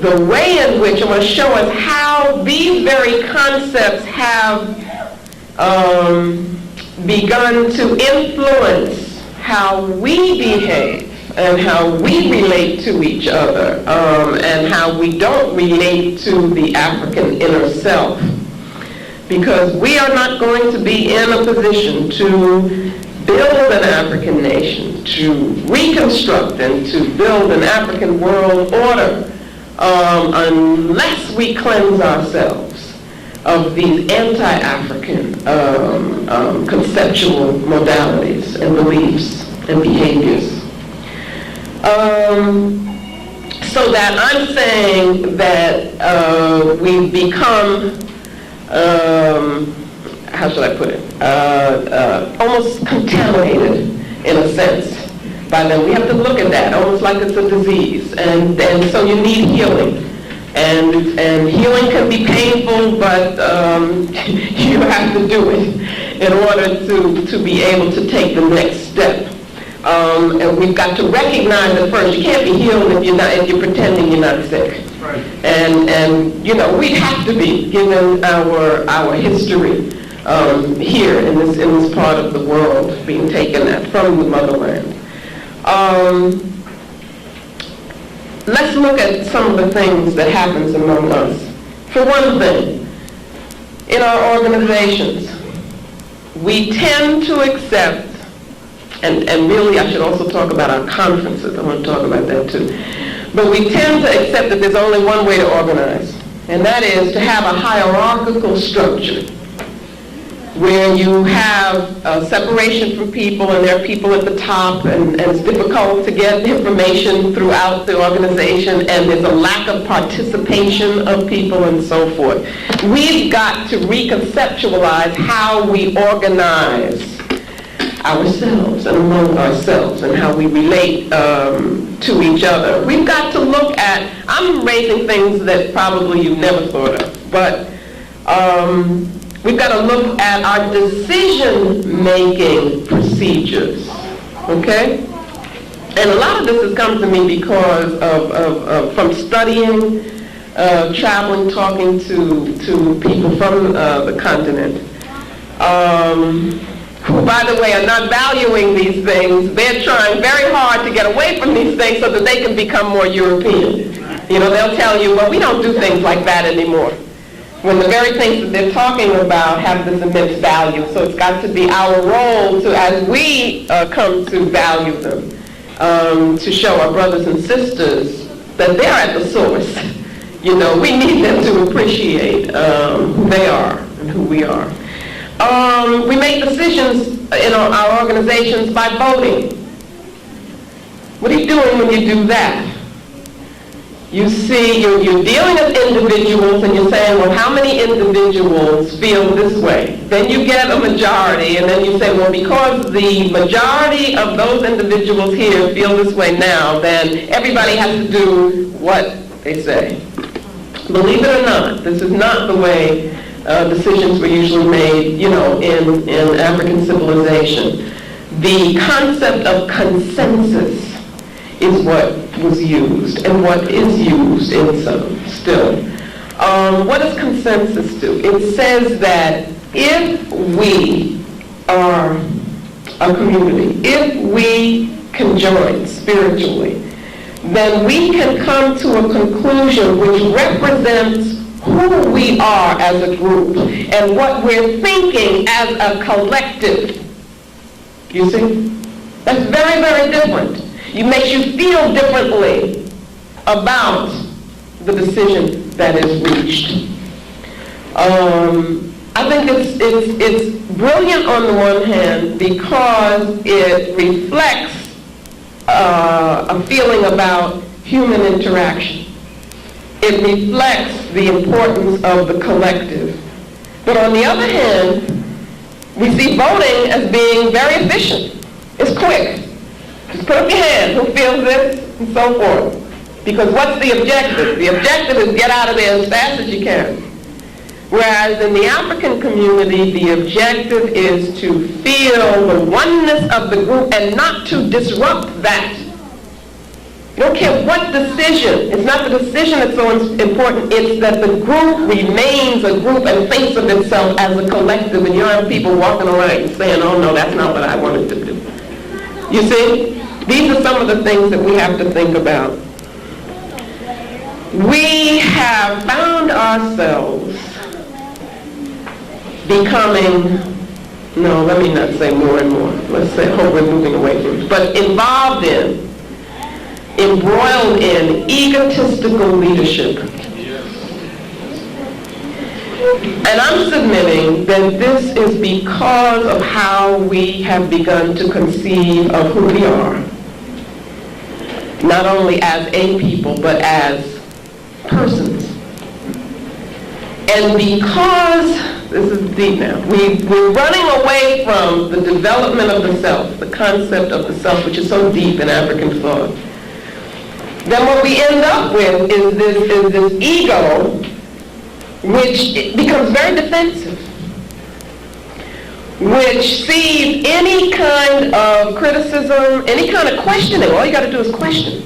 the way in which I want to show us how these very concepts have begun to influence how we behave and how we relate to each other, and how we don't relate to the African inner self. Because we are not going to be in a position to build an African nation, to reconstruct and to build an African world order, unless we cleanse ourselves of these anti-African conceptual modalities and beliefs and behaviors. So that I'm saying that we've become, how should I put it, almost contaminated in a sense by them. We have to look at that almost like it's a disease, and so you need healing. And healing can be painful, but you have to do it in order to be able to take the next step. And we've got to recognize that first. You can't be healed if you're pretending you're not sick. Right. And you know, we have to be, given our history here in this part of the world, being taken from the motherland. Let's look at some of the things that happens among us. For one thing, in our organizations, we tend to accept, and really I should also talk about our conferences, I want to talk about that too, but we tend to accept that there's only one way to organize, and that is to have a hierarchical structure where you have a separation from people, and there are people at the top, and it's difficult to get information throughout the organization, and there's a lack of participation of people and so forth. We've got to reconceptualize how we organize ourselves and among ourselves and how we relate to each other. We've got to look at, I'm raising things that probably you've never thought of, but we've got to look at our decision-making procedures, okay? And a lot of this has come to me because of from studying, traveling, talking to people from the continent, who, by the way, are not valuing these things. They're trying very hard to get away from these things so that they can become more European. You know, they'll tell you, well, we don't do things like that anymore, when the very things that they're talking about have this immense value. So it's got to be our role to, as we come to value them, to show our brothers and sisters that they're at the source. You know, we need them to appreciate who they are and who we are. We make decisions in our organizations by voting. What are you doing when you do that? You see, you're dealing with individuals, and you're saying, well, how many individuals feel this way? Then you get a majority, and then you say, well, because the majority of those individuals here feel this way now, then everybody has to do what they say. Believe it or not, this is not the way decisions were usually made, you know, in African civilization. The concept of consensus is what was used and what is used in some still. What does consensus do? It says that if we are a community, if we conjoin spiritually, then we can come to a conclusion which represents who we are as a group and what we're thinking as a collective. You see? That's very, very different. It makes you feel differently about the decision that is reached. I think it's brilliant on the one hand because it reflects a feeling about human interaction. It reflects the importance of the collective. But on the other hand, we see voting as being very efficient. It's quick. Just put up your hand, who feels this, and so forth. Because what's the objective? The objective is get out of there as fast as you can. Whereas in the African community, the objective is to feel the oneness of the group and not to disrupt that. You don't care what decision. It's not the decision that's so important. It's that the group remains a group and thinks of itself as a collective. And you have people walking around and saying, oh no, that's not what I wanted to do. You see? These are some of the things that we have to think about. We have found ourselves becoming, no, let me not say more and more. Let's say, hope we're moving away from it. But involved in, embroiled in egotistical leadership. And I'm submitting that this is because of how we have begun to conceive of who we are. Not only as a people, but as persons. And because, this is deep now, we're running away from the development of the self, the concept of the self, which is so deep in African thought. Then what we end up with is this ego, which becomes very defensive, which sees any kind of criticism, any kind of questioning. All you got to do is question.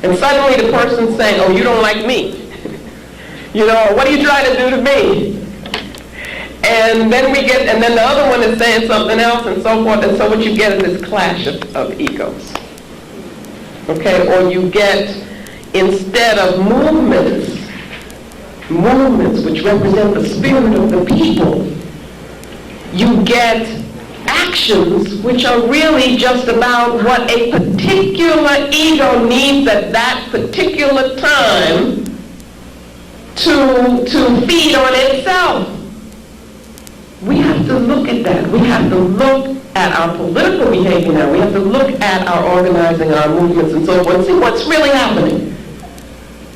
And suddenly the person's saying, oh, you don't like me. You know, what are you trying to do to me? And then and then the other one is saying something else and so forth. And so what you get is this clash of egos. Okay, or you get, instead of movements which represent the spirit of the people, you get actions which are really just about what a particular ego needs at that particular time to feed on itself. We have to look at that. We have to look at our political behavior now. We have to look at our organizing, our movements, and so forth, and see what's really happening.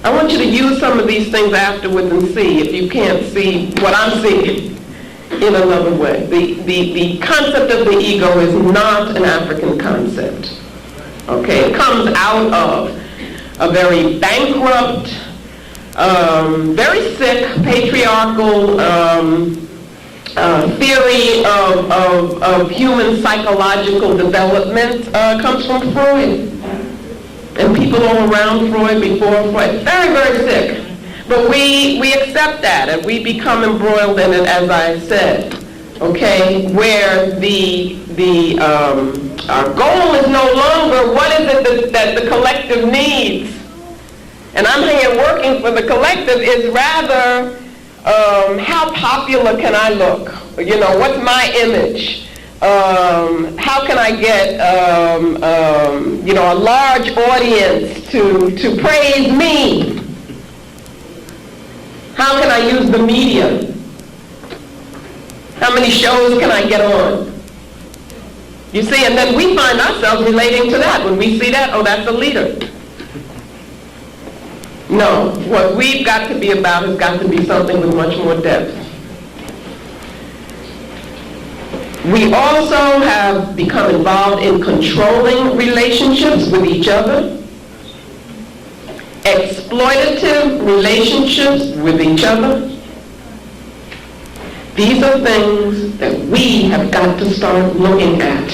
I want you to use some of these things afterwards and see if you can't see what I'm seeing in another way. The concept of the ego is not an African concept. Okay, it comes out of a very bankrupt, very sick, patriarchal theory of human psychological development. Comes from Freud. And people all around Freud, before Freud, very, very sick. But we accept that, and we become embroiled in it, as I said, okay, where our goal is no longer what is it that the collective needs. And I'm here working for the collective is rather how popular can I look? You know, what's my image? How can I get a large audience to praise me? How can I use the media? How many shows can I get on? You see, and then we find ourselves relating to that. When we see that, oh, that's a leader. No, what we've got to be about has got to be something with much more depth. We also have become involved in controlling relationships with each other, exploitative relationships with each other. These are things that we have got to start looking at.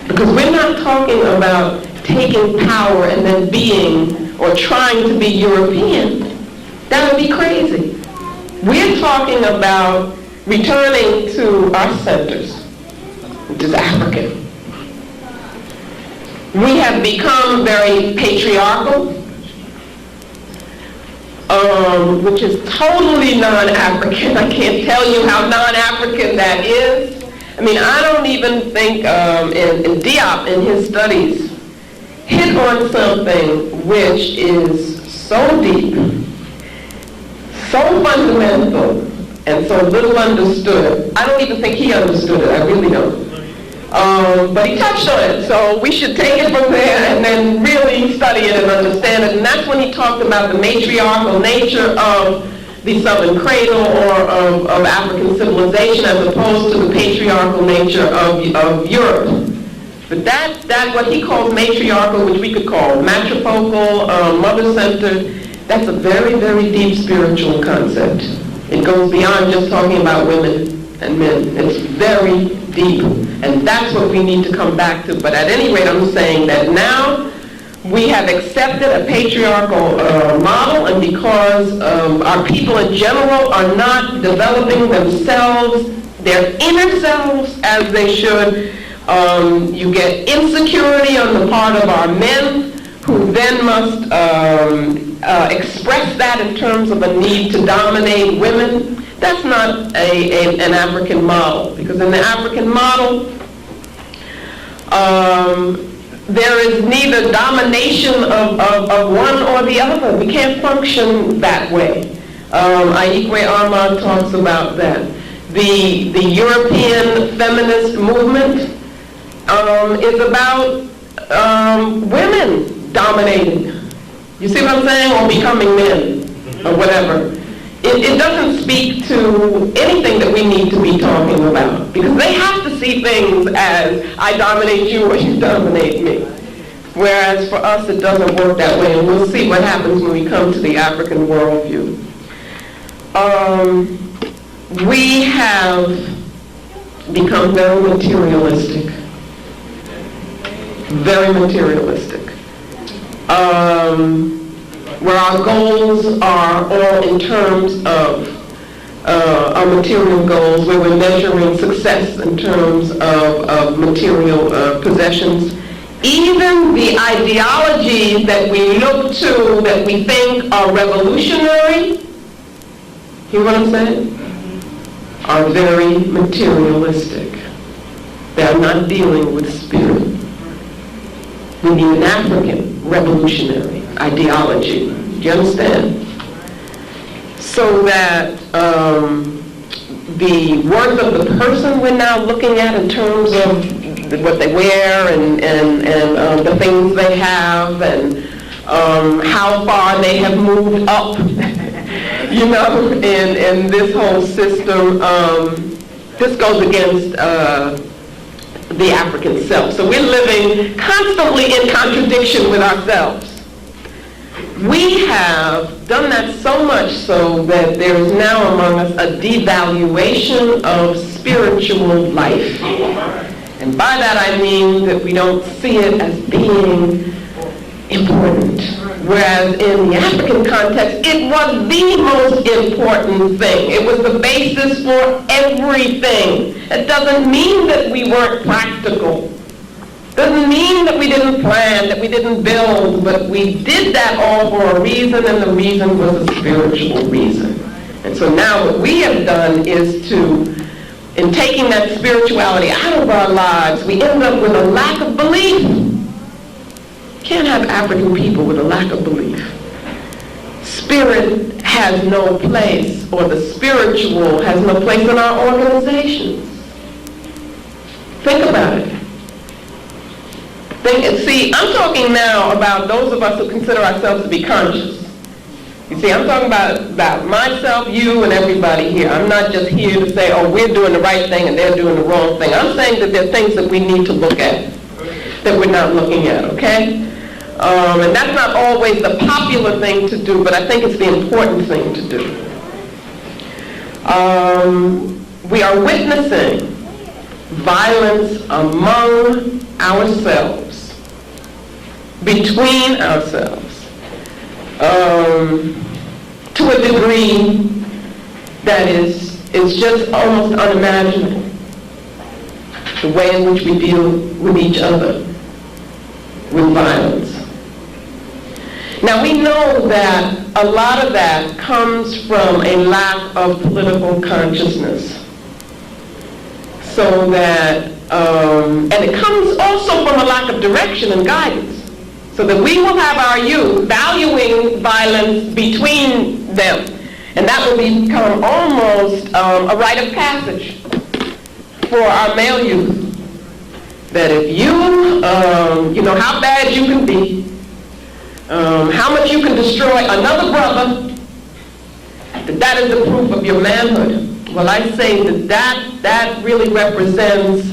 Because we're not talking about taking power and then being or trying to be European. That would be crazy. We're talking about returning to our centers, which is African. We have become very patriarchal. which is totally non-African. I can't tell you how non-African that is. I mean, I don't even think, in Diop, in his studies, hit on something which is so deep, so fundamental, and so little understood. I don't even think he understood it. I really don't. But he touched on it, so we should take it from there and then really study it and understand it. And that's when he talked about the matriarchal nature of the Southern cradle or of African civilization as opposed to the patriarchal nature of Europe. But that what he calls matriarchal, which we could call matrifocal, mother-centered, that's a very, very deep spiritual concept. It goes beyond just talking about women and men. It's very deep, and that's what we need to come back to. But at any rate, I'm saying that now we have accepted a patriarchal model, and because our people in general are not developing themselves, their inner selves, as they should, you get insecurity on the part of our men, who then must express that in terms of a need to dominate women. That's not an African model, because in the African model, there is neither domination of one or the other. We can't function that way. Aikwe Armand talks about that. The European feminist movement is about women dominating. You see what I'm saying? Or becoming men, or whatever. It doesn't speak to anything that we need to be talking about, because they have to see things as I dominate you or you dominate me. Whereas for us it doesn't work that way, and we'll see what happens when we come to the African worldview. We have become very materialistic. Very materialistic. Where our goals are all in terms of our material goals, where we're measuring success in terms of material possessions. Even the ideologies that we look to, that we think are revolutionary, hear what I'm saying? Are very materialistic. They are not dealing with spirit. We need an African revolutionary ideology. Do you understand? So that the worth of the person we're now looking at in terms of what they wear and the things they have and how far they have moved up, you know, in this whole system, this goes against the African self. So we're living constantly in contradiction with ourselves. We have done that so much so that there is now among us a devaluation of spiritual life. And by that I mean that we don't see it as being important. Whereas in the African context, it was the most important thing. It was the basis for everything. It doesn't mean that we weren't practical. Doesn't mean that we didn't plan, that we didn't build, but we did that all for a reason, and the reason was a spiritual reason. And so now what we have done is to, in taking that spirituality out of our lives, we end up with a lack of belief. Can't have African people with a lack of belief. Spirit has no place, or the spiritual has no place in our organizations. Think about it. See, I'm talking now about those of us who consider ourselves to be conscious. You see, I'm talking about myself, you, and everybody here. I'm not just here to say, oh, we're doing the right thing and they're doing the wrong thing. I'm saying that there are things that we need to look at that we're not looking at, okay? And that's not always the popular thing to do, but I think it's the important thing to do. We are witnessing violence among ourselves, between ourselves, to a degree that is just almost unimaginable. The way in which we deal with each other with violence. Now, we know that a lot of that comes from a lack of political consciousness. So that, and it comes also from a lack of direction and guidance. So that we will have our youth valuing violence between them. And that will become almost a rite of passage for our male youth. That if you know how bad you can be, how much you can destroy another brother, that is the proof of your manhood. Well, I say that really represents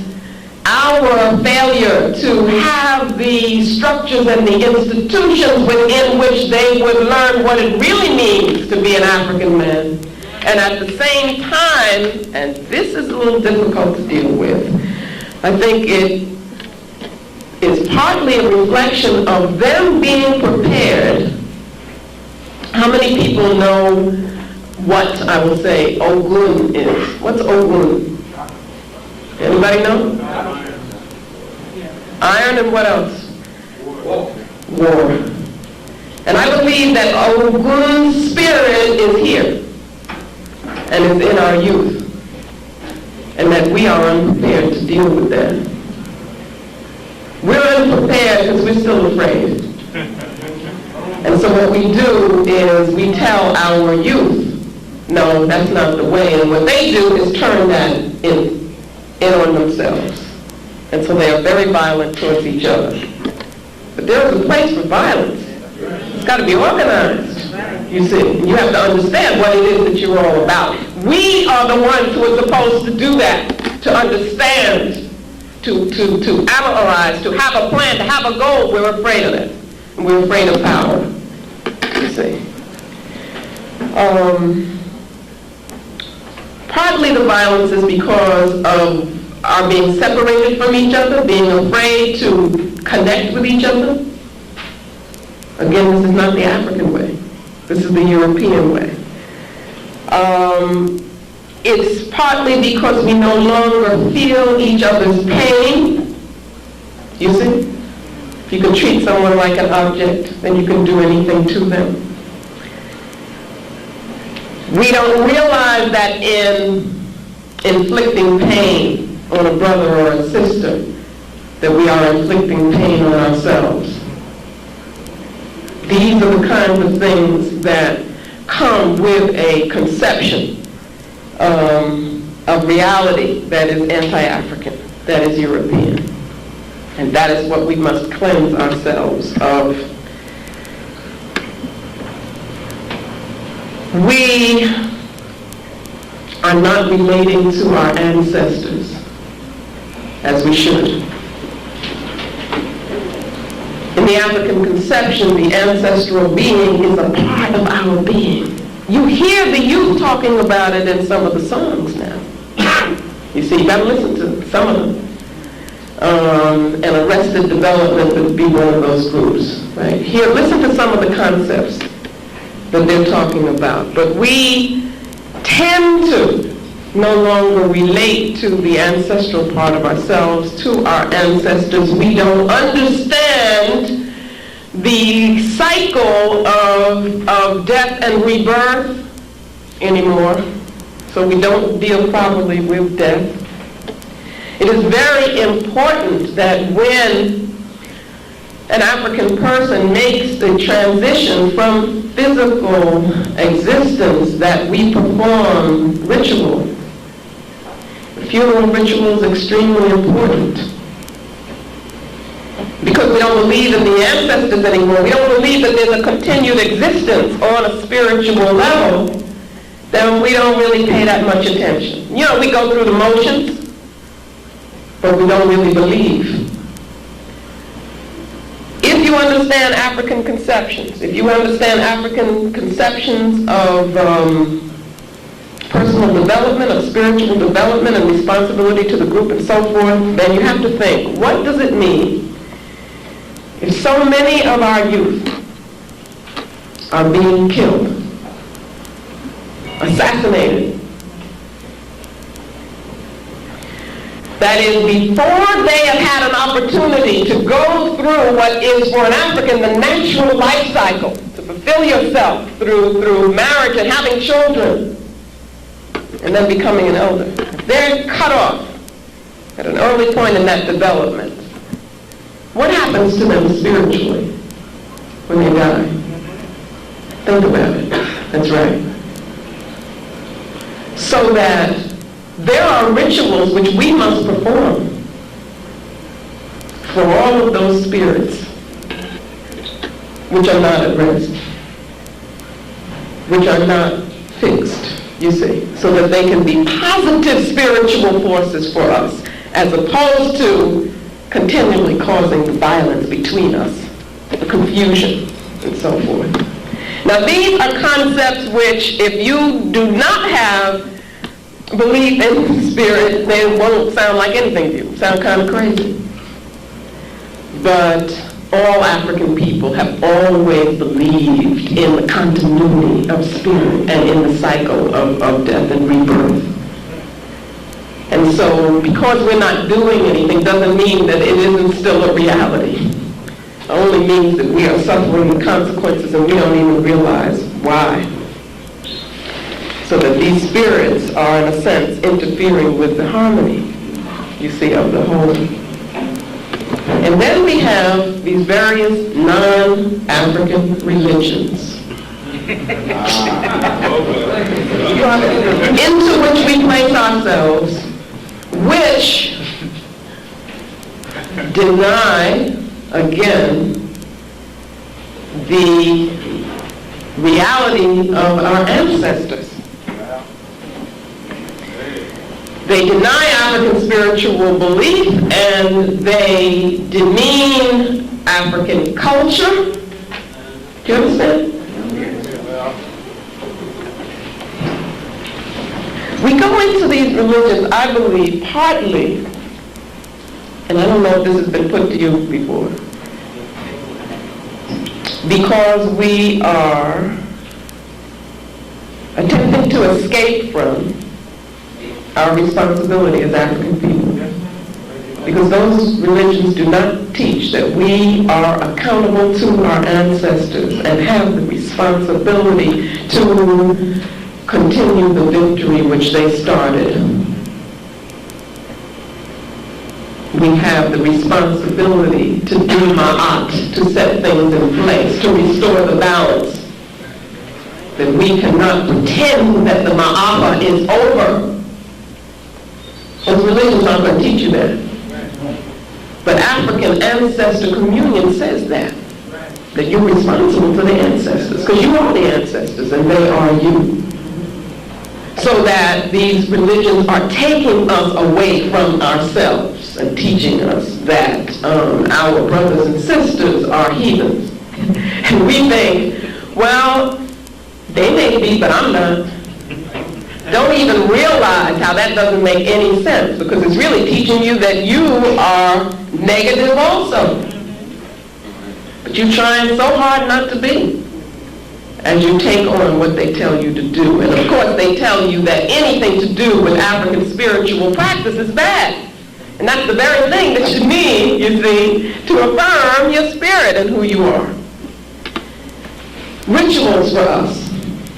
our failure to have the structures and the institutions within which they would learn what it really means to be an African man. And at the same time, and this is a little difficult to deal with, I think it is partly a reflection of them being prepared. How many people know what, I will say, Ogun is? What's Ogun? Anybody know? Iron and what else? War. And I believe that Ogun's spirit is here and is in our youth, and that we are unprepared to deal with that. We're unprepared because we're still afraid. And so what we do is we tell our youth, no, that's not the way. And what they do is turn that in on themselves. And so they are very violent towards each other. But there's a place for violence. It's got to be organized. You see, you have to understand what it is that you're all about. We are the ones who are supposed to do that, to understand, to analyze, to have a plan, to have a goal. We're afraid of it. And we're afraid of power. You see. Partly the violence is because of our being separated from each other, being afraid to connect with each other. Again, this is not the African way. This is the European way. It's partly because we no longer feel each other's pain. You see? If you can treat someone like an object, then you can do anything to them. We don't realize that in inflicting pain on a brother or a sister, that we are inflicting pain on ourselves. These are the kinds of things that come with a conception of reality that is anti-African, that is European. And that is what we must cleanse ourselves of. We are not relating to our ancestors as we should. In the African conception, the ancestral being is a part of our being. You hear the youth talking about it in some of the songs now. You see, you got to listen to some of them. And Arrested Development would be one of those groups, right? Here, listen to some of the concepts that they're talking about. But we tend to no longer relate to the ancestral part of ourselves, to our ancestors. We don't understand the cycle of death and rebirth anymore. So we don't deal properly with death. It is very important that when an African person makes the transition from physical existence, that we perform ritual. Funeral ritual is extremely important. Because we don't believe in the ancestors anymore. We don't believe that there's a continued existence on a spiritual level. Then we don't really pay that much attention. You know, we go through the motions, but we don't really believe. If you understand African conceptions, if you understand African conceptions of personal development, of spiritual development and responsibility to the group and so forth, then you have to think, what does it mean if so many of our youth are being killed, assassinated? That is, before they have had an opportunity to go through what is for an African the natural life cycle, to fulfill yourself through marriage and having children, and then becoming an elder. They're cut off at an early point in that development. What happens to them spiritually when they die? Think about it. That's right. So that there are rituals which we must perform for all of those spirits which are not at rest, which are not fixed, you see, so that they can be positive spiritual forces for us, as opposed to continually causing the violence between us, the confusion, and so forth. Now, these are concepts which, if you do not have belief in spirit, they won't sound like anything to you. Sound kind of crazy. But all African people have always believed in the continuity of spirit and in the cycle of death and rebirth. And so, because we're not doing anything doesn't mean that it isn't still a reality. It only means that we are suffering the consequences and we don't even realize why. So that these spirits are, in a sense, interfering with the harmony, you see, of the whole. And then we have these various non-African religions into which we place ourselves, which deny, again, the reality of our ancestors. They deny African spiritual belief, and they demean African culture. Do you understand? We go into these religions, I believe, partly, and I don't know if this has been put to you before, because we are attempting to escape from our responsibility as African people. Because those religions do not teach that we are accountable to our ancestors and have the responsibility to continue the victory which they started. We have the responsibility to do ma'at, to set things in place, to restore the balance. That we cannot pretend that the ma'apa is over. Those religions aren't going to teach you that. But African Ancestor Communion says that you're responsible to the ancestors, because you are the ancestors and they are you. So that these religions are taking us away from ourselves and teaching us that our brothers and sisters are heathens. And we think, well, they may be, but I'm not. Don't even realize how that doesn't make any sense, because it's really teaching you that you are negative also. But you're trying so hard not to be as you take on what they tell you to do. And of course they tell you that anything to do with African spiritual practice is bad. And that's the very thing that you need, you see, to affirm your spirit and who you are. Rituals for us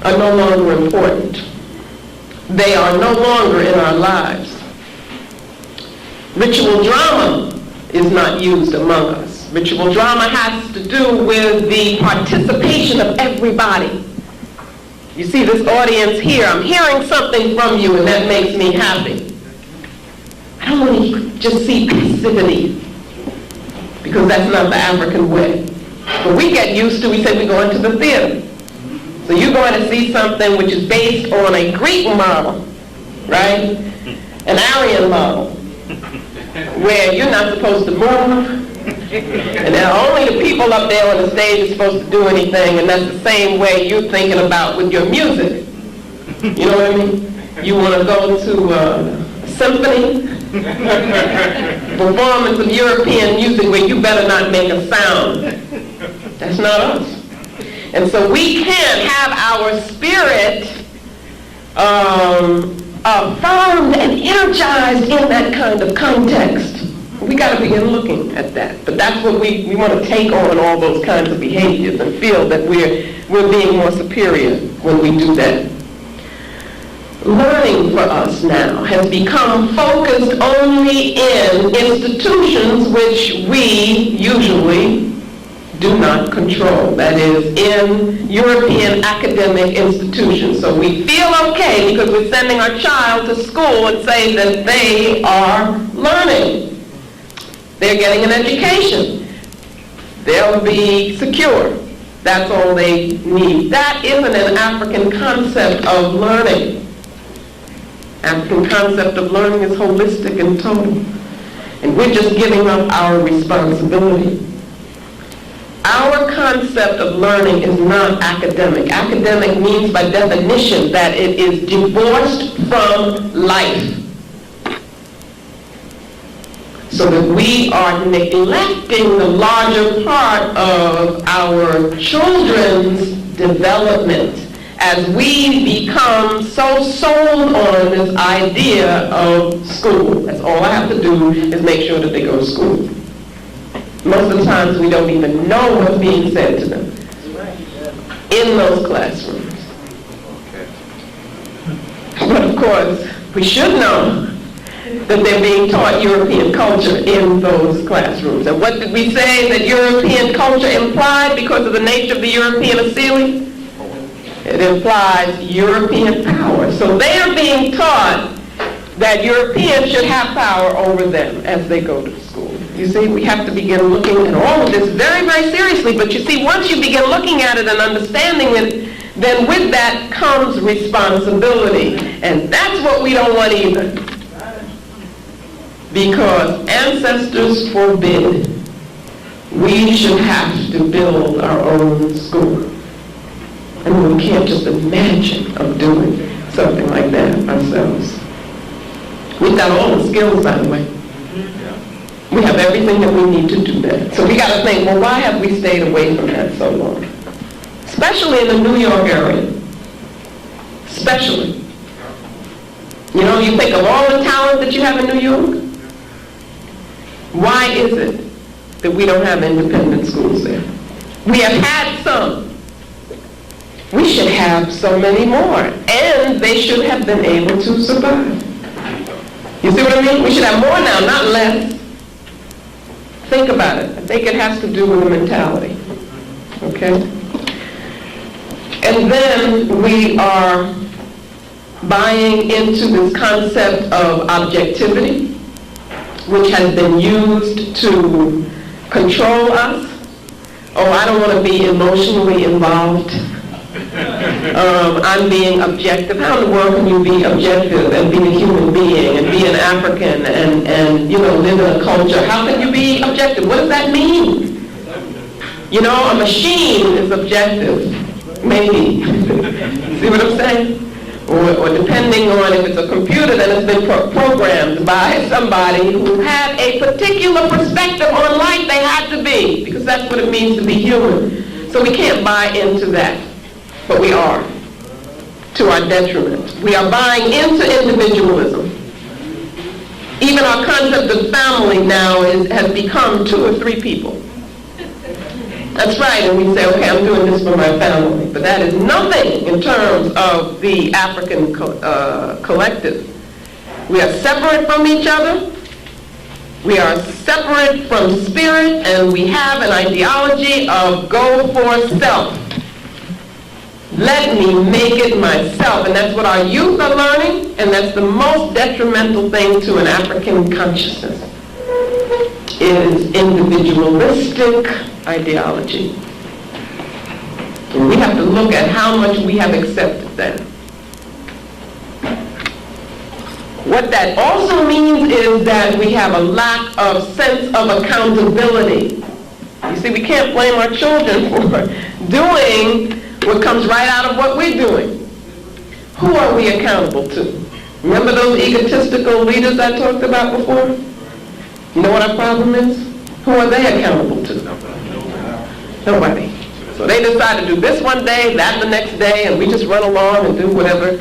are no longer important. They are no longer in our lives. Ritual drama is not used among us. Ritual drama has to do with the participation of everybody. You see this audience here, I'm hearing something from you and that makes me happy. I don't want to just see passivity, because that's not the African way. But we get used to, we say we go into the theater. So you're going to see something which is based on a Greek model, right? An Aryan model, where you're not supposed to move, and only the people up there on the stage are supposed to do anything, and that's the same way you're thinking about with your music. You know what I mean? You want to go to a symphony, performance of European music where you better not make a sound. That's not us. And so we can't have our spirit affirmed and energized in that kind of context. We got to begin looking at that. But that's what we want to take on all those kinds of behaviors and feel that we're being more superior when we do that. Learning for us now has become focused only in institutions which we usually do not control. That is, in European academic institutions. So we feel okay because we're sending our child to school and say that they are learning. They're getting an education. They'll be secure. That's all they need. That isn't an African concept of learning. African concept of learning is holistic and total. And we're just giving up our responsibility. Our concept of learning is not academic. Academic means by definition that it is divorced from life. So that we are neglecting the larger part of our children's development as we become so sold on this idea of school. That's all I have to do is make sure that they go to school. Most of the times we don't even know what's being said to them in those classrooms. But of course, we should know that they're being taught European culture in those classrooms. And what did we say that European culture implied because of the nature of the European assembly? It implies European power. So they are being taught that Europeans should have power over them as they go to school. You see, we have to begin looking at all of this very, very seriously. But you see, once you begin looking at it and understanding it, then with that comes responsibility. And that's what we don't want either. Because ancestors forbid we should have to build our own school. And we can't just imagine of doing something like that ourselves. We've got all the skills, by the way. We have everything that we need to do that. So we got to think, well, why have we stayed away from that so long? Especially in the New York area. Especially. You know, you think of all the talent that you have in New York. Why is it that we don't have independent schools there? We have had some. We should have so many more. And they should have been able to survive. You see what I mean? We should have more now, not less. Think about it. I think it has to do with the mentality. Okay? And then we are buying into this concept of objectivity, which has been used to control us. Oh, I don't want to be emotionally involved. I'm being objective. How in the world can you be objective and be a human being and be an African and you know, live in a culture? How can you be objective? What does that mean? You know, a machine is objective. Maybe. See what I'm saying? Or depending on if it's a computer, then it's been programmed by somebody who had a particular perspective on life they had to be, because that's what it means to be human. So we can't buy into that, but we are, to our detriment. We are buying into individualism. Even our concept of family now has become 2 or 3 people. That's right, and we say, okay, I'm doing this for my family. But that is nothing in terms of the African collective. We are separate from each other. We are separate from spirit, and we have an ideology of go for self. Let me make it myself. And that's what our youth are learning, and that's the most detrimental thing to an African consciousness. Is individualistic ideology. And we have to look at how much we have accepted that. What that also means is that we have a lack of sense of accountability. You see, we can't blame our children for doing what comes right out of what we're doing. Who are we accountable to? Remember those egotistical leaders I talked about before? You know what our problem is? Who are they accountable to? Nobody. So they decide to do this one day, that the next day, and we just run along and do whatever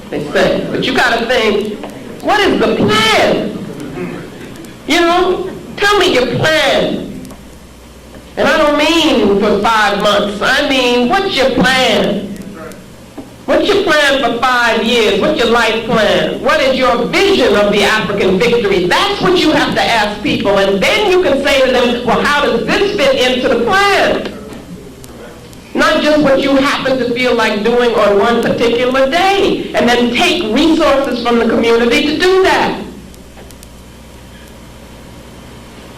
they say. But you got to think, what is the plan? You know, tell me your plan. And I don't mean for 5 months. I mean, what's your plan? What's your plan for 5 years? What's your life plan? What is your vision of the African victory? That's what you have to ask people. And then you can say to them, well, how does this fit into the plan? Not just what you happen to feel like doing on one particular day. And then take resources from the community to do that.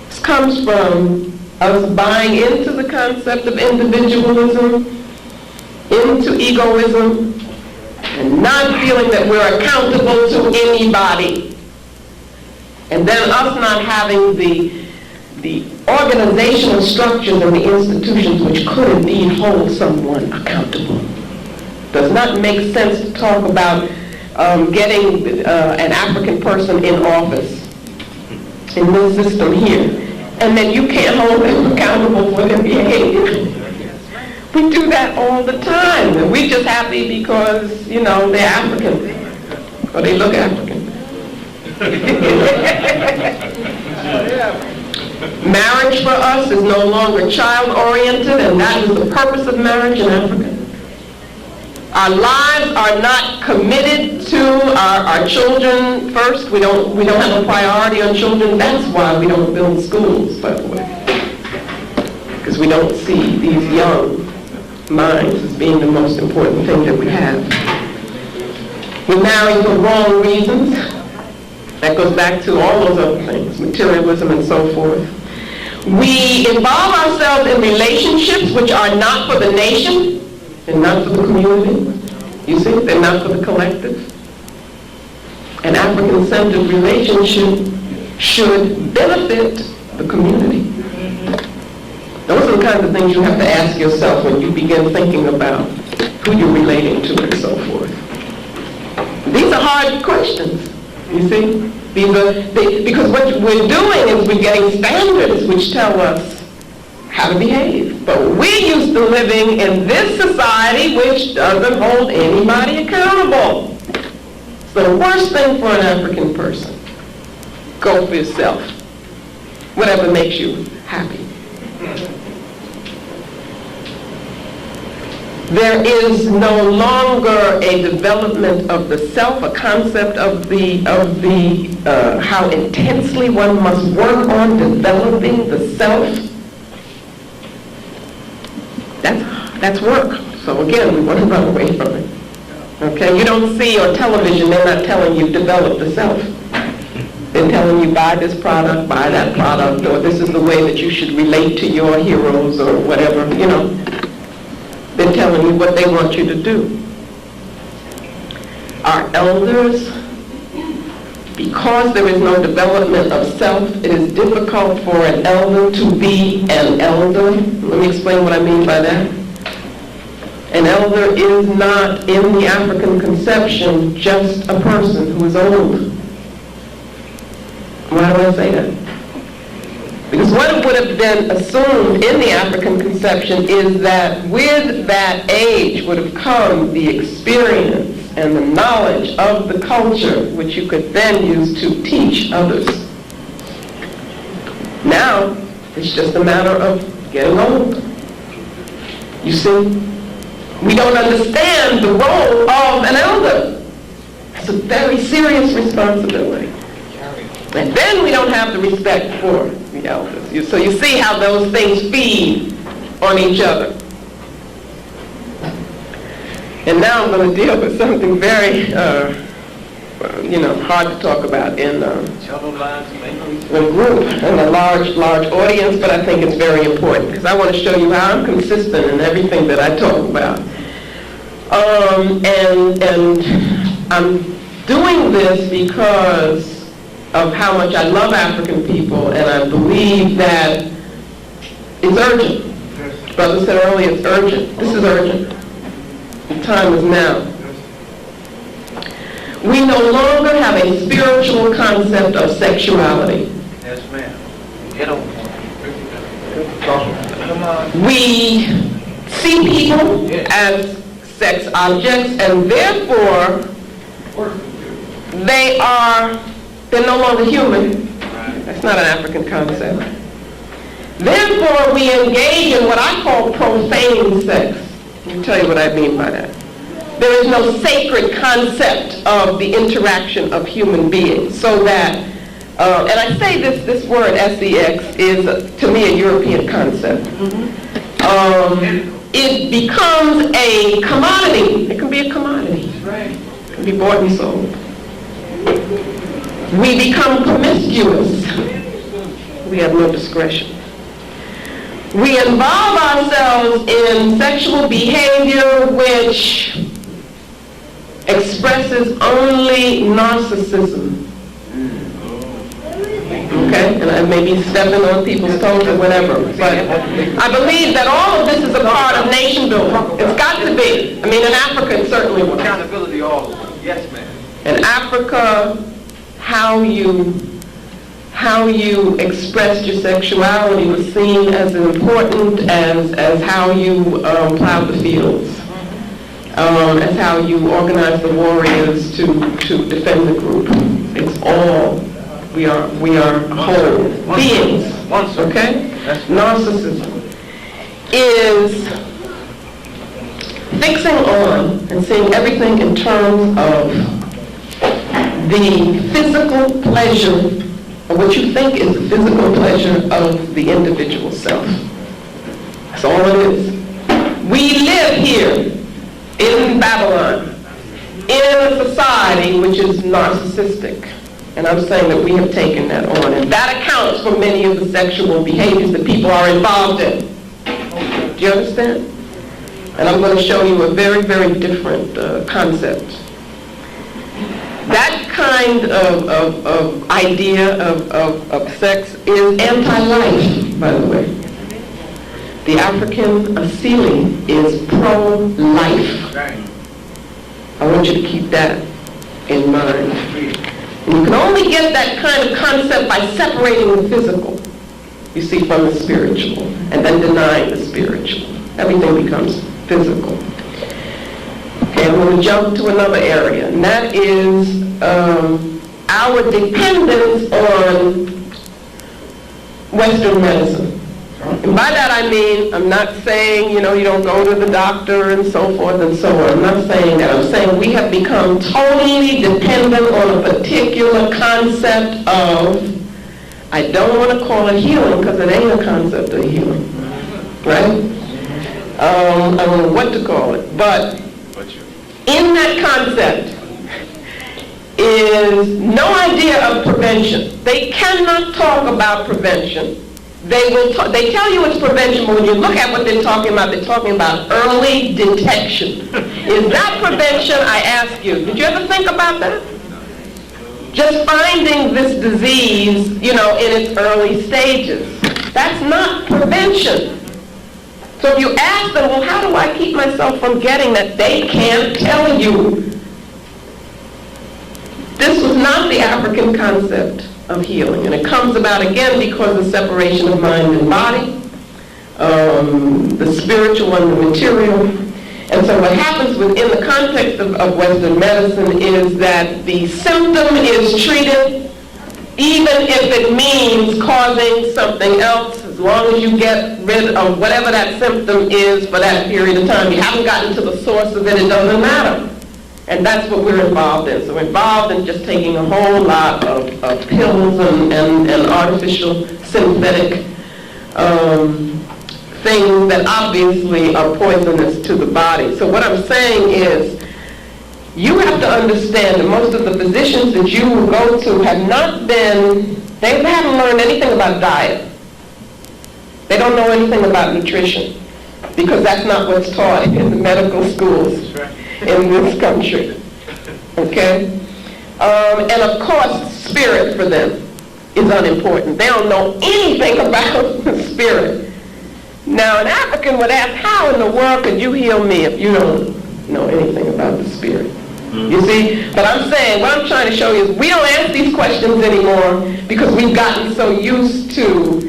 This comes from us buying into the concept of individualism, into egoism, and not feeling that we're accountable to anybody. And then us not having the organizational structures and the institutions which could indeed hold someone accountable. Does not make sense to talk about getting an African person in office in this system here, and then you can't hold them accountable for their behavior. We do that all the time, and we're just happy because, you know, they're African, or they look African. Marriage for us is no longer child-oriented, and that is the purpose of marriage in Africa. Our lives are not committed to our children first. We don't have a priority on children. That's why we don't build schools, by the way. Because we don't see these young minds as being the most important thing that we have. We marry for wrong reasons. That goes back to all those other things, materialism and so forth. We involve ourselves in relationships which are not for the nation and not for the community. You see, they're not for the collective. An African-centered relationship should benefit the community. Those are the kinds of things you have to ask yourself when you begin thinking about who you're relating to and so forth. These are hard questions, you see? Because what we're doing is we're getting standards which tell us how to behave. But we're used to living in this society which doesn't hold anybody accountable. It's the worst thing for an African person. Go for yourself. Whatever makes you happy. There is no longer a development of the self, a concept of how intensely one must work on developing the self. That's work. So again, we want to run away from it. Okay, you don't see on television, they're not telling you develop the self. They're telling you buy this product, buy that product, or this is the way that you should relate to your heroes or whatever, you know. They're telling you what they want you to do. Our elders, because there is no development of self, it is difficult for an elder to be an elder. Let me explain what I mean by that. An elder is not, in the African conception, just a person who is old. Why do I say that? Because what would have been assumed in the African conception is that with that age would have come the experience and the knowledge of the culture, which you could then use to teach others. Now, it's just a matter of getting old. You see, we don't understand the role of an elder. It's a very serious responsibility. And then we don't have the respect for the elders. So you see how those things feed on each other. And now I'm going to deal with something very, hard to talk about in a group and a large audience, but I think it's very important because I want to show you how I'm consistent in everything that I talk about. And I'm doing this because of how much I love African people, and I believe that it's urgent. Brother said earlier, it's urgent. This is urgent. The time is now. We no longer have a spiritual concept of sexuality. Yes, ma'am. Get on. We see people as sex objects, and therefore they're no longer human. That's not an African concept. Therefore, we engage in what I call profane sex. Let me tell you what I mean by that. There is no sacred concept of the interaction of human beings, so that, and I say this word sex is, to me, a European concept. It becomes a commodity. It can be a commodity. It can be bought and sold. We become promiscuous. We have no discretion. We involve ourselves in sexual behavior which expresses only narcissism. Okay? And I may be stepping on people's toes or whatever, but I believe that all of this is a part of nation building. It's got to be. I mean, in Africa, it certainly was. Accountability all. Yes, ma'am. In Africa, how you expressed your sexuality was seen as important as how you plowed the fields, as how you organized the warriors to defend the group. It's all, we are whole beings, okay? Narcissism is fixing on and seeing everything in terms of the physical pleasure, or what you think is the physical pleasure of the individual self. That's all it is. We live here in Babylon, in a society which is narcissistic. And I'm saying that we have taken that on. And that accounts for many of the sexual behaviors that people are involved in. Do you understand? And I'm going to show you a very, very different concept. That kind of idea of sex is anti-life, by the way. The African Asili is pro-life. I want you to keep that in mind. And you can only get that kind of concept by separating the physical, you see, from the spiritual, and then denying the spiritual. Everything becomes physical. Okay, I'm going to jump to another area, and that is our dependence on Western medicine. And by that I mean, I'm not saying, you don't go to the doctor and so forth and so on. I'm not saying that. I'm saying we have become totally dependent on a particular concept of, I don't want to call it healing because it ain't a concept of healing, right? I don't know what to call it, but in that concept is no idea of prevention. They cannot talk about prevention. They tell you it's prevention, but when you look at what they're talking about early detection. Is that prevention, I ask you? Did you ever think about that? Just finding this disease, in its early stages. That's not prevention. So if you ask them, well, how do I keep myself from getting that? They can't tell you. This was not the African concept of healing. And it comes about again because of separation of mind and body, the spiritual and the material. And so what happens within the context of Western medicine is that the symptom is treated, even if it means causing something else, as long as you get rid of whatever that symptom is for that period of time. You haven't gotten to the source of it, it doesn't matter. And that's what we're involved in. So involved in just taking a whole lot of pills and artificial synthetic things that obviously are poisonous to the body. So what I'm saying is, you have to understand that most of the physicians that you will go to they haven't learned anything about diet. They don't know anything about nutrition, because that's not what's taught in the medical schools in this country. Okay? And of course, spirit for them is unimportant. They don't know anything about the spirit. Now, an African would ask, how in the world could you heal me if you don't know anything about the spirit? You see? But I'm saying, what I'm trying to show you is we don't ask these questions anymore because we've gotten so used to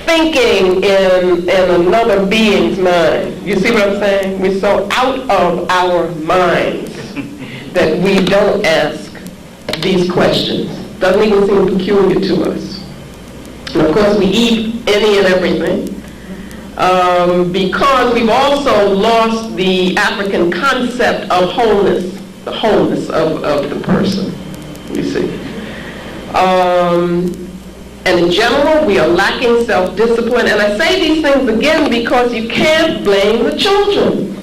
thinking in another being's mind. You see what I'm saying? We're so out of our minds that we don't ask these questions. Doesn't even seem peculiar to us. And of course, we eat any and everything because we've also lost the African concept of wholeness, the wholeness of the person, you see. And in general, we are lacking self-discipline. And I say these things again because you can't blame the children.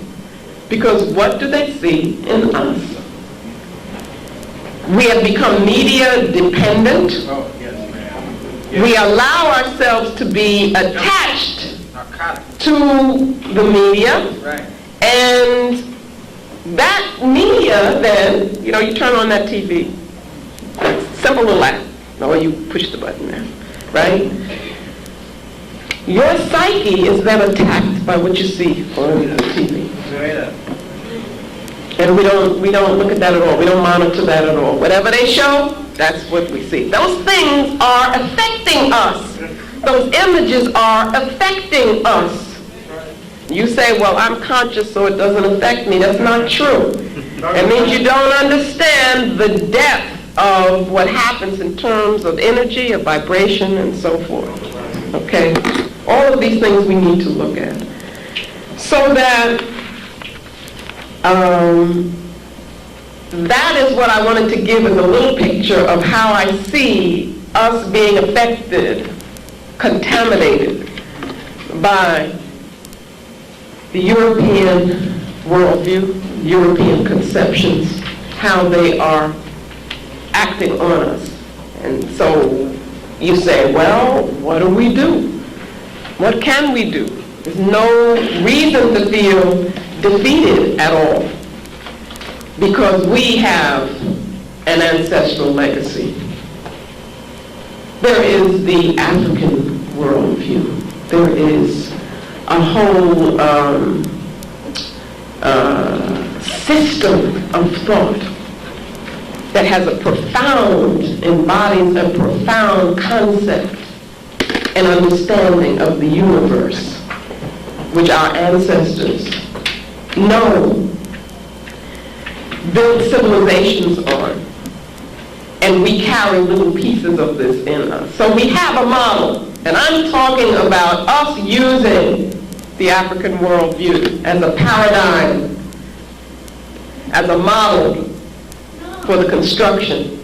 Because what do they see in us? We have become media dependent. Oh, yes, ma'am. We allow ourselves to be attached Narcotics. to the media. Right. And that media then, you know, you turn on that TV. Simple little app. Or you push the button there, right? Your psyche is then attacked by what you see on the TV. And we don't look at that at all. We don't monitor that at all. Whatever they show, that's what we see. Those things are affecting us. Those images are affecting us. You say, well, I'm conscious, so it doesn't affect me. That's not true. It means you don't understand the depth of what happens in terms of energy, of vibration, and so forth. Okay? All of these things we need to look at. So that that is what I wanted to give as a little picture of how I see us being affected, contaminated by the European worldview, European conceptions, how they are acting on us. And so you say, well, what do we do? What can we do? There's no reason to feel defeated at all because we have an ancestral legacy. There is the African worldview. There is a whole system of thought that has a profound, embodies a profound concept and understanding of the universe, which our ancestors know, built civilizations on, and we carry little pieces of this in us. So we have a model, and I'm talking about us using the African worldview as a paradigm, as a model for the construction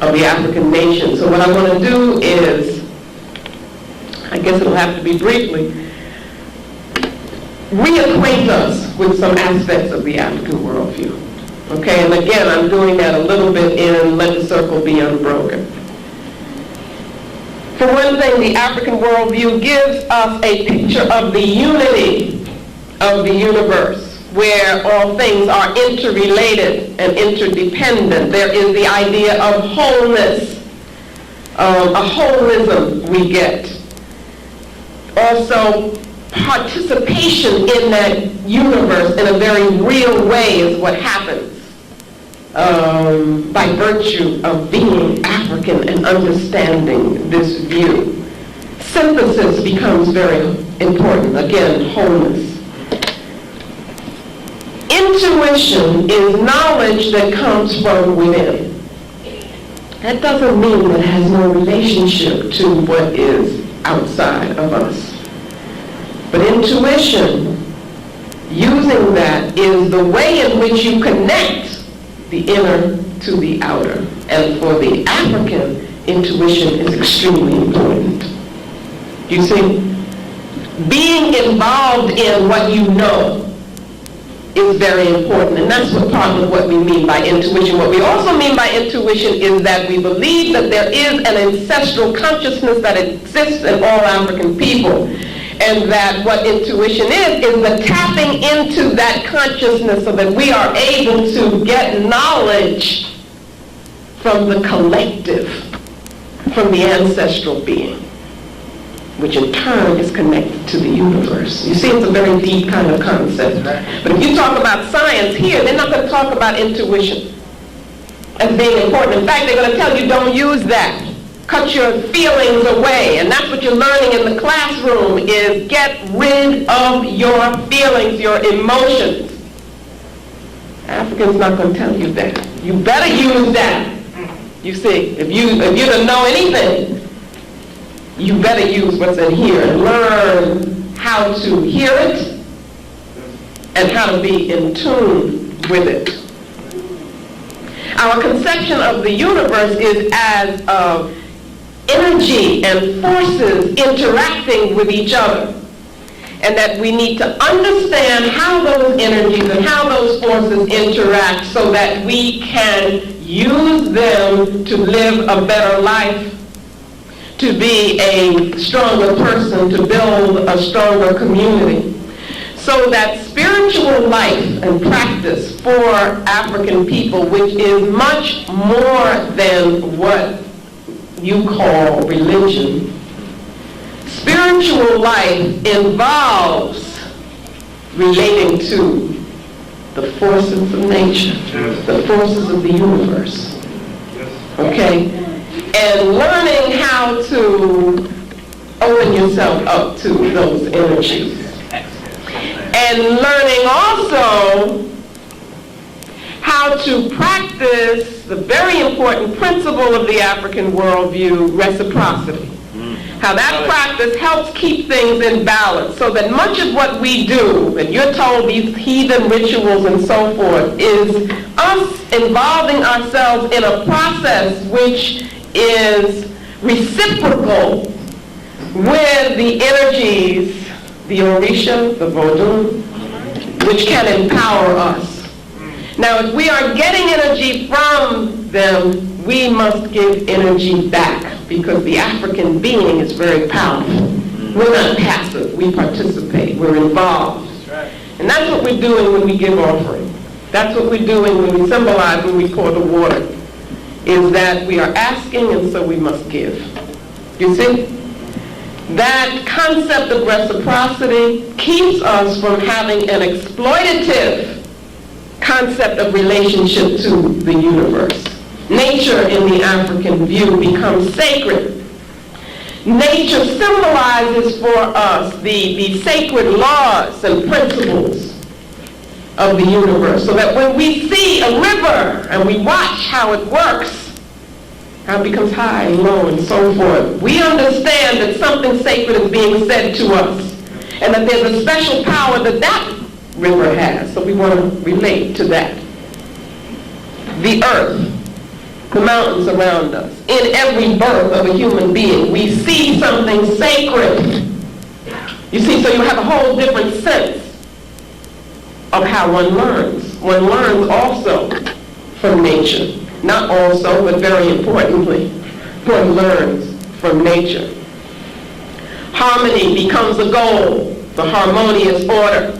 of the African nation. So what I want to do is, I guess it'll have to be briefly, reacquaint us with some aspects of the African worldview. Okay, and again, I'm doing that a little bit in Let the Circle Be Unbroken. For one thing, the African worldview gives us a picture of the unity of the universe, where all things are interrelated and interdependent. There is the idea of wholeness, a holism we get. Also, participation in that universe in a very real way is what happens by virtue of being African and understanding this view. Synthesis becomes very important. Again, wholeness. Intuition is knowledge that comes from within. That doesn't mean that it has no relationship to what is outside of us. But intuition, using that, is the way in which you connect the inner to the outer. And for the African, intuition is extremely important. You see, being involved in what you know is very important, and that's what part of what we mean by intuition. What we also mean by intuition is that we believe that there is an ancestral consciousness that exists in all African people, and that what intuition is the tapping into that consciousness so that we are able to get knowledge from the collective, from the ancestral being, which in turn is connected to the universe. You see, it's a very deep kind of concept. But if you talk about science here, they're not going to talk about intuition as being important. In fact, they're going to tell you don't use that. Cut your feelings away. And that's what you're learning in the classroom, is get rid of your feelings, your emotions. African's not going to tell you that. You better use that. You see, if you don't know anything, you better use what's in here and learn how to hear it and how to be in tune with it. Our conception of the universe is as of energy and forces interacting with each other, and that we need to understand how those energies and how those forces interact so that we can use them to live a better life, to be a stronger person, to build a stronger community. So that spiritual life and practice for African people, which is much more than what you call religion, spiritual life involves relating to the forces of nature, the forces of the universe, okay? And learning how to open yourself up to those energies. And learning also how to practice the very important principle of the African worldview, reciprocity. How that practice helps keep things in balance, so that much of what we do, and you're told these heathen rituals and so forth, is us involving ourselves in a process which is reciprocal with the energies, the Orisha, the Vodun, which can empower us. Now, if we are getting energy from them, we must give energy back, because the African being is very powerful. We're not passive, we participate, we're involved. And that's what we're doing when we give offering. That's what we're doing when we symbolize, when we pour the water, is that we are asking and so we must give. You see? That concept of reciprocity keeps us from having an exploitative concept of relationship to the universe. Nature in the African view becomes sacred. Nature symbolizes for us the sacred laws and principles of the universe, so that when we see a river and we watch how it works, how it becomes high and low and so forth, we understand that something sacred is being said to us, and that there's a special power that that river has, so we want to relate to that. The earth, the mountains around us, in every birth of a human being, we see something sacred. You see, so you have a whole different sense of how one learns. One learns also from nature. Not also, but very importantly, one learns from nature. Harmony becomes a goal, the harmonious order.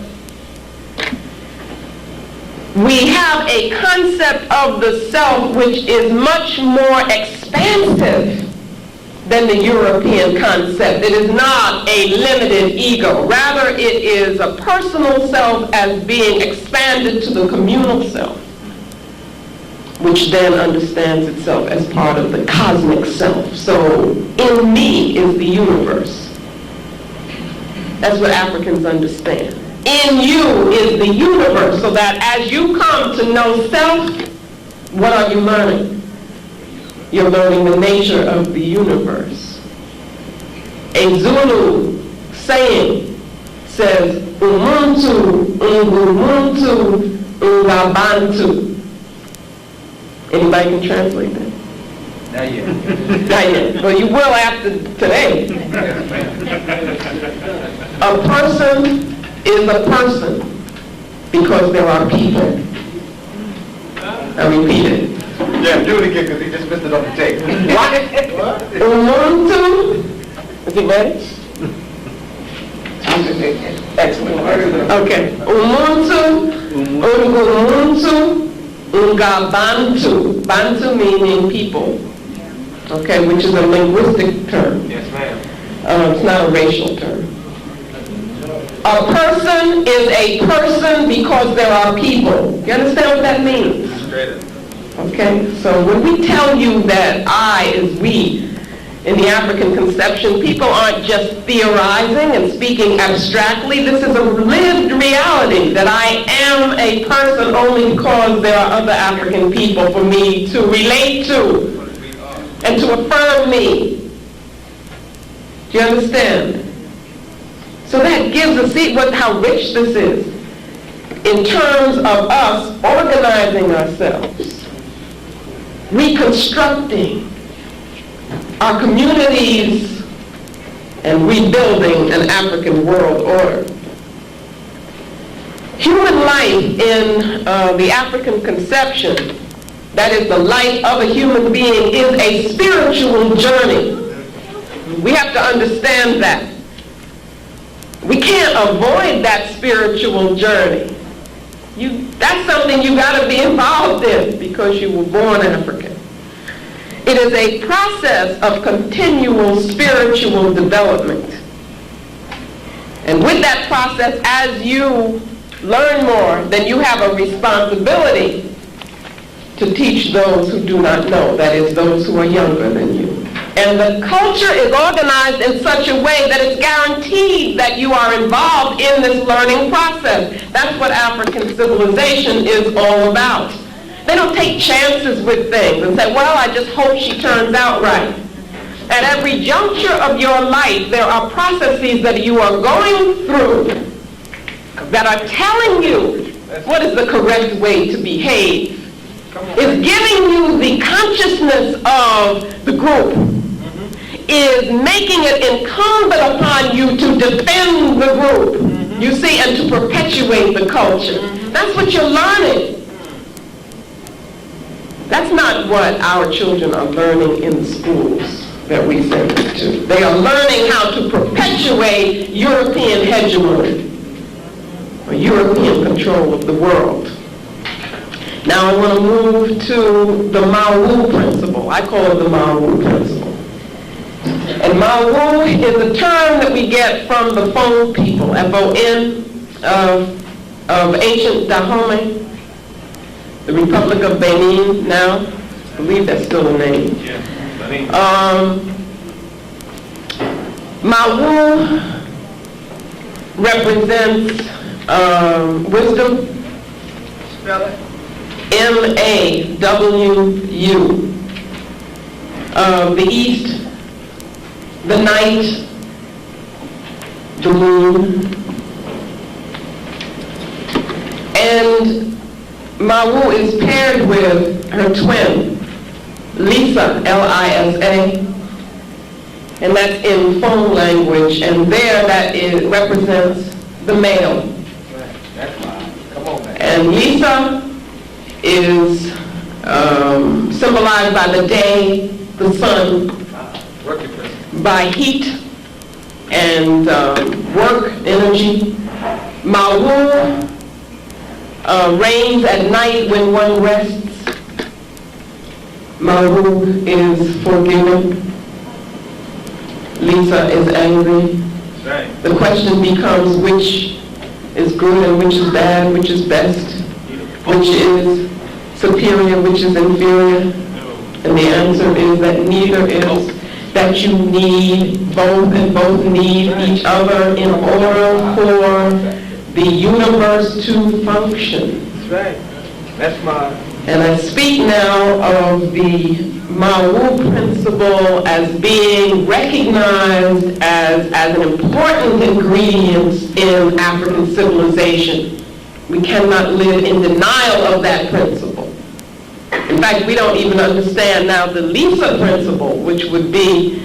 We have a concept of the self which is much more expansive than the European concept. It is not a limited ego. Rather, it is a personal self as being expanded to the communal self, which then understands itself as part of the cosmic self. So, in me is the universe. That's what Africans understand. In you is the universe, so that as you come to know self, what are you learning? You're learning the nature of the universe. A Zulu saying says, Umuntu, Ungumuntu, Ungabantu. Anybody can translate that? Not yet. Not yet. Well, you will after today. A person is a person because there are people. I repeat it. Yeah, do it again, because he just missed it on the tape. What? Umuntu. Is he ready? Excellent. Okay. Umuntu, Ungumuntu, Ungabantu. Bantu meaning people. Okay, which is a linguistic term. Yes, ma'am. It's not a racial term. A person is a person because there are people. You understand what that means? Straight up. Okay, so when we tell you that I is we in the African conception, people aren't just theorizing and speaking abstractly. This is a lived reality, that I am a person only because there are other African people for me to relate to and to affirm me. Do you understand? So that gives us, see how rich this is in terms of us organizing ourselves, reconstructing our communities, and rebuilding an African world order. Human life in the African conception, that is the life of a human being, is a spiritual journey. We have to understand that. We can't avoid that spiritual journey. That's something you got to be involved in because you were born African. It is a process of continual spiritual development. And with that process, as you learn more, then you have a responsibility to teach those who do not know, that is, those who are younger than you. And the culture is organized in such a way that it's guaranteed that you are involved in this learning process. That's what African civilization is all about. They don't take chances with things and say, well, I just hope she turns out right. At every juncture of your life, there are processes that you are going through that are telling you what is the correct way to behave. It's giving you the consciousness of the group. Is making it incumbent upon you to defend the group, you see, and to perpetuate the culture. That's what you're learning. That's not what our children are learning in the schools that we send them to. They are learning how to perpetuate European hegemony, or European control of the world. Now I want to move to the Mawu principle. I call it the Mawu principle. And Mawu is a term that we get from the Fon people, F-O-N, of ancient Dahomey, the Republic of Benin now. I believe that's still the name. Mawu represents wisdom. Spell it. M-A-W-U. The East, the night, the moon. And Mawu is paired with her twin, Lisa, L-I-S-A. And that's in Fon language. And there that represents the male. That's fine. Come on, man. And Lisa is symbolized by the day, the sun, Work your principle. by heat and work, energy. Mawu reigns at night when one rests. Mawu is forgiving. Lisa is angry. That's right. The question becomes which is good and which is bad, which is best, which is superior, which is inferior. And the answer is that neither is, that you need both, and both need each other in order for the universe to function. That's right. That's my... And I speak now of the Mawu principle as being recognized as an important ingredient in African civilization. We cannot live in denial of that principle. In fact, we don't even understand now the Lisa principle, which would be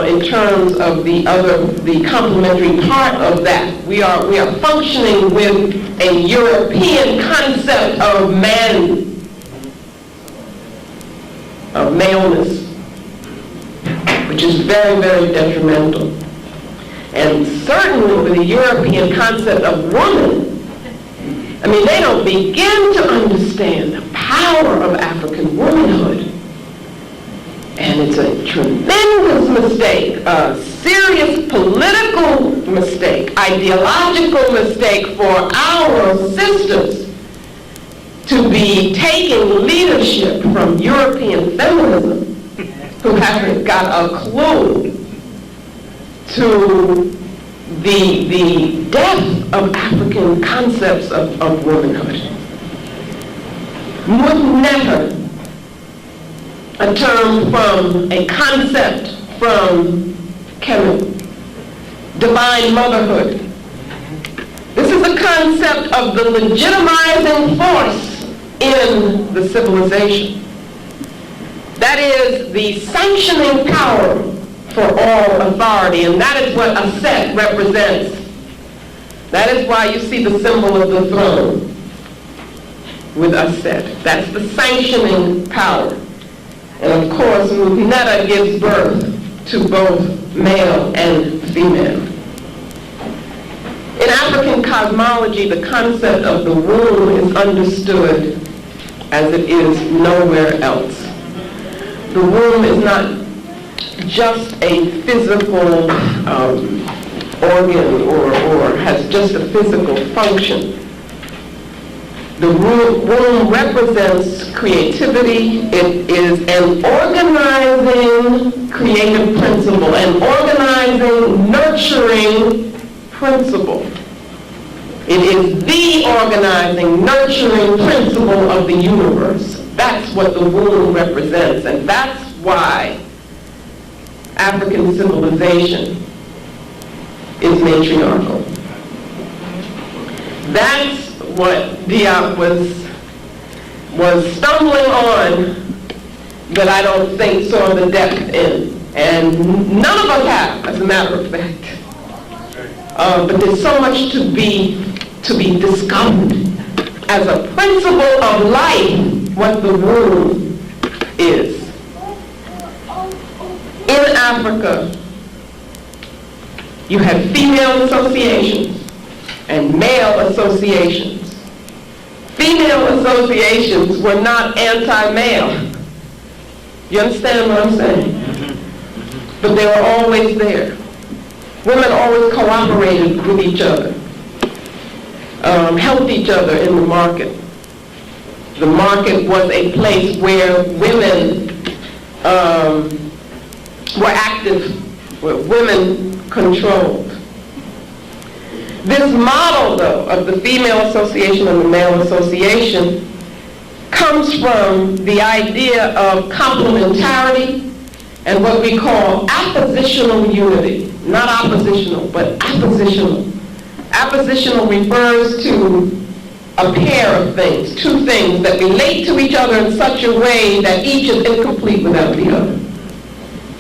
in terms of the complementary part of that. We are functioning with a European concept of man, of maleness, which is very, very detrimental. And certainly with the European concept of woman, I mean, they don't begin to understand the power of African womanhood. And it's a tremendous mistake, a serious political mistake, ideological mistake for our sisters to be taking leadership from European feminism who hasn't got a clue to the depth of African concepts of womanhood. Mutneta, a term from a concept from Kemet, divine motherhood. This is a concept of the legitimizing force in the civilization. That is the sanctioning power for all authority, and that is what Aset represents. That is why you see the symbol of the throne with Aset. That's the sanctioning power. And of course, Mutneta gives birth to both male and female. In African cosmology, the concept of the womb is understood as it is nowhere else. The womb is not just a physical organ or has just a physical function. The womb represents creativity. It is an organizing creative principle, an organizing, nurturing principle. It is the organizing, nurturing principle of the universe. That's what the womb represents, and that's why African civilization is matriarchal. That's what Diop was stumbling on, that I don't think saw the depth in. And none of us have, as a matter of fact. But there's so much to be discovered as a principle of life, what the womb is. In Africa, you have female associations and male associations. Female associations were not anti-male. You understand what I'm saying? But they were always there. Women always cooperated with each other, helped each other in the market. The market was a place where women were active, where women controlled. This model, though, of the female association and the male association comes from the idea of complementarity and what we call appositional unity. Not oppositional, but appositional. Appositional refers to a pair of things, two things that relate to each other in such a way that each is incomplete without the other,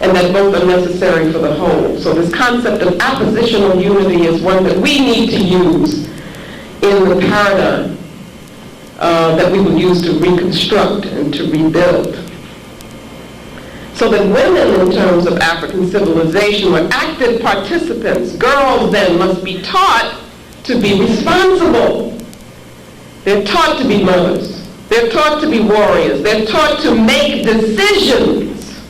and that both are necessary for the whole. So this concept of appositional unity is one that we need to use in the paradigm that we would use to reconstruct and to rebuild. So that women, in terms of African civilization, were active participants. Girls then must be taught to be responsible. They're taught to be mothers. They're taught to be warriors. They're taught to make decisions.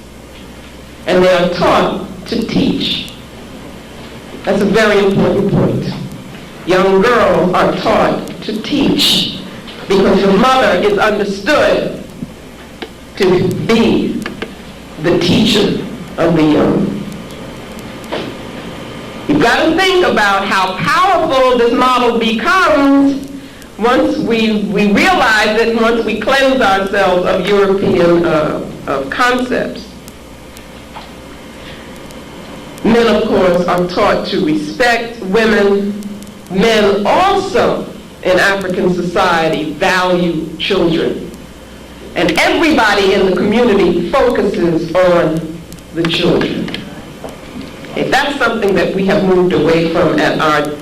And they are taught to teach. That's a very important point. Young girls are taught to teach because the mother is understood to be the teacher of the young. You've got to think about how powerful this model becomes once we realize it, once we cleanse ourselves of European of concepts. Men, of course, are taught to respect women. Men also, in African society, value children. And everybody in the community focuses on the children. If that's something that we have moved away from at our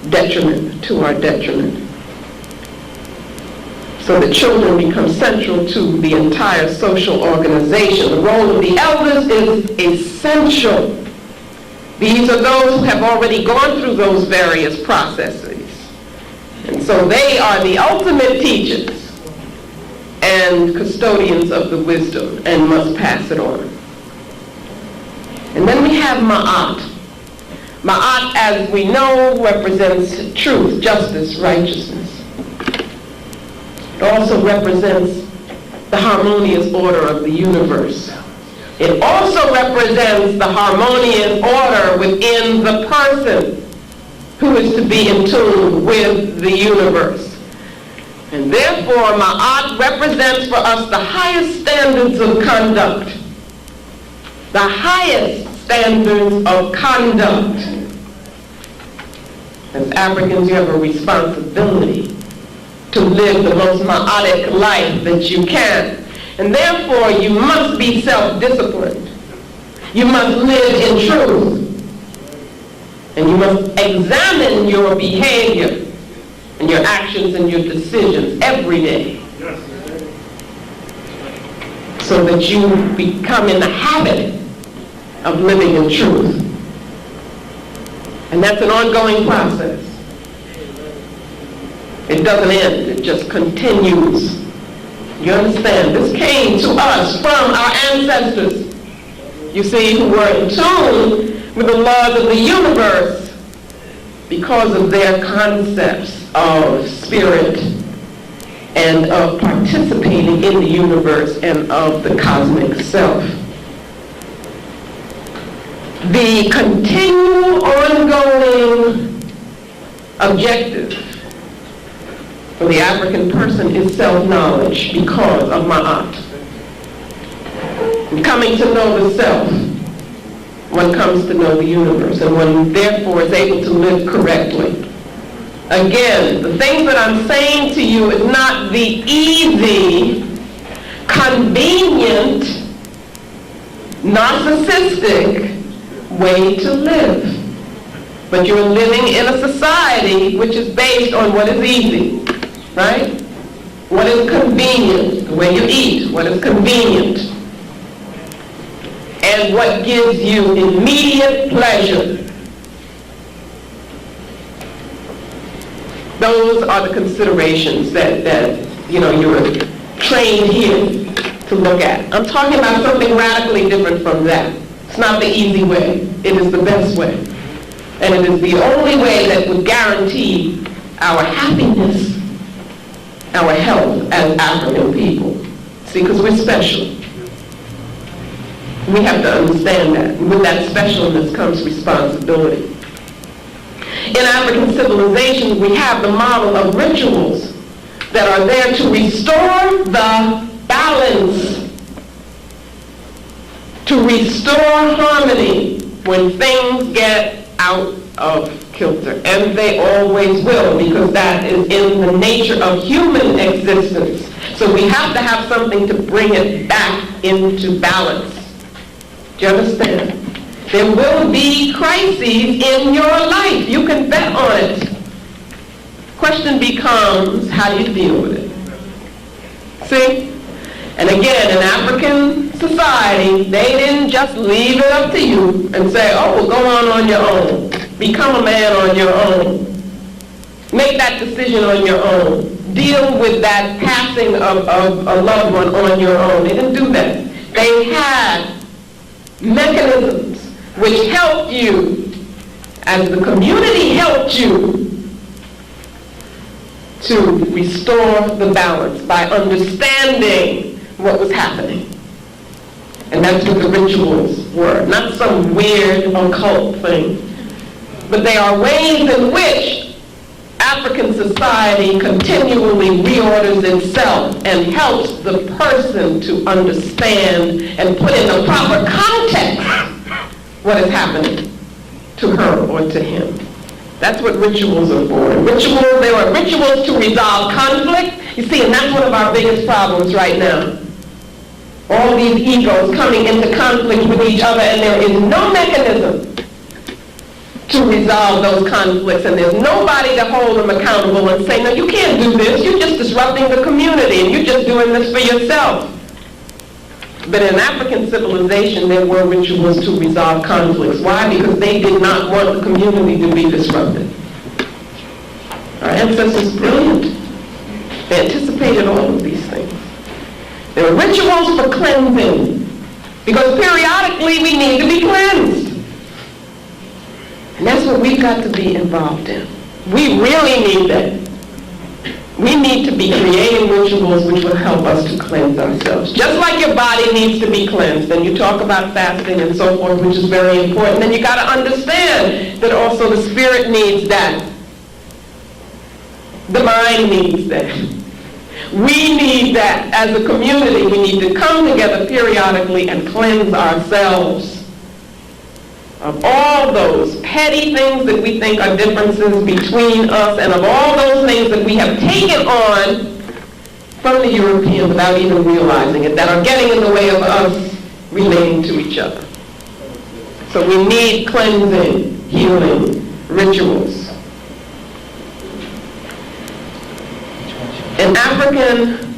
detriment, to our detriment. So the children become central to the entire social organization. The role of the elders is essential. These are those who have already gone through those various processes. And so they are the ultimate teachers and custodians of the wisdom and must pass it on. And then we have Ma'at. Ma'at, as we know, represents truth, justice, righteousness. It also represents the harmonious order of the universe. It also represents the harmonious order within the person who is to be in tune with the universe. And therefore, Ma'at represents for us the highest standards of conduct. The highest standards of conduct. As Africans, you have a responsibility to live the most Ma'atic life that you can. And therefore, you must be self-disciplined. You must live in truth. And you must examine your behavior and your actions and your decisions every day, so that you become in the habit of living in truth. And that's an ongoing process. It doesn't end, it just continues. You understand? This came to us from our ancestors, you see, who were in tune with the laws of the universe because of their concepts of spirit and of participating in the universe and of the cosmic self. The continual, ongoing objective for the African person is self-knowledge because of Ma'at. And coming to know the self, one comes to know the universe, and one therefore is able to live correctly. Again, the things that I'm saying to you is not the easy, convenient, narcissistic way to live. But you're living in a society which is based on what is easy, right? What is convenient, the way you eat, what is convenient, and what gives you immediate pleasure. Those are the considerations that you're trained here to look at. I'm talking about something radically different from that. It's not the easy way. It is the best way. And it is the only way that would guarantee our happiness, our health as African people. See, because we're special. We have to understand that. And with that specialness comes responsibility. In African civilization, we have the model of rituals that are there to restore the balance, to restore harmony when things get out of kilter. And they always will, because that is in the nature of human existence. So we have to have something to bring it back into balance. Do you understand? There will be crises in your life. You can bet on it. Question becomes, how do you deal with it? See? And again, in African society, they didn't just leave it up to you and say, oh, well, go on your own. Become a man on your own. Make that decision on your own. Deal with that passing of a loved one on your own. They didn't do that. They had mechanisms which helped you, as the community helped you, to restore the balance by understanding what was happening. And that's what the rituals were. Not some weird occult thing, but they are ways in which African society continually reorders itself and helps the person to understand and put in the proper context what is happening to her or to him. That's what rituals are for. There are rituals to resolve conflict. You see, and that's one of our biggest problems right now. All these egos coming into conflict with each other, and there is no mechanism to resolve those conflicts, and there's nobody to hold them accountable and say, no, you can't do this. You're just disrupting the community, and you're just doing this for yourself. But in African civilization, there were rituals to resolve conflicts. Why? Because they did not want the community to be disrupted. Our ancestors were brilliant. They anticipated all of these things. There were rituals for cleansing, because periodically we need to be cleansed. And that's what we've got to be involved in. We really need that. We need to be creating rituals which will help us to cleanse ourselves. Just like your body needs to be cleansed, and you talk about fasting and so forth, which is very important, then you got to understand that also the spirit needs that. The mind needs that. We need that. As a community, we need to come together periodically and cleanse ourselves of all those petty things that we think are differences between us, and of all those things that we have taken on from the European without even realizing it, that are getting in the way of us relating to each other. So we need cleansing, healing, rituals. In African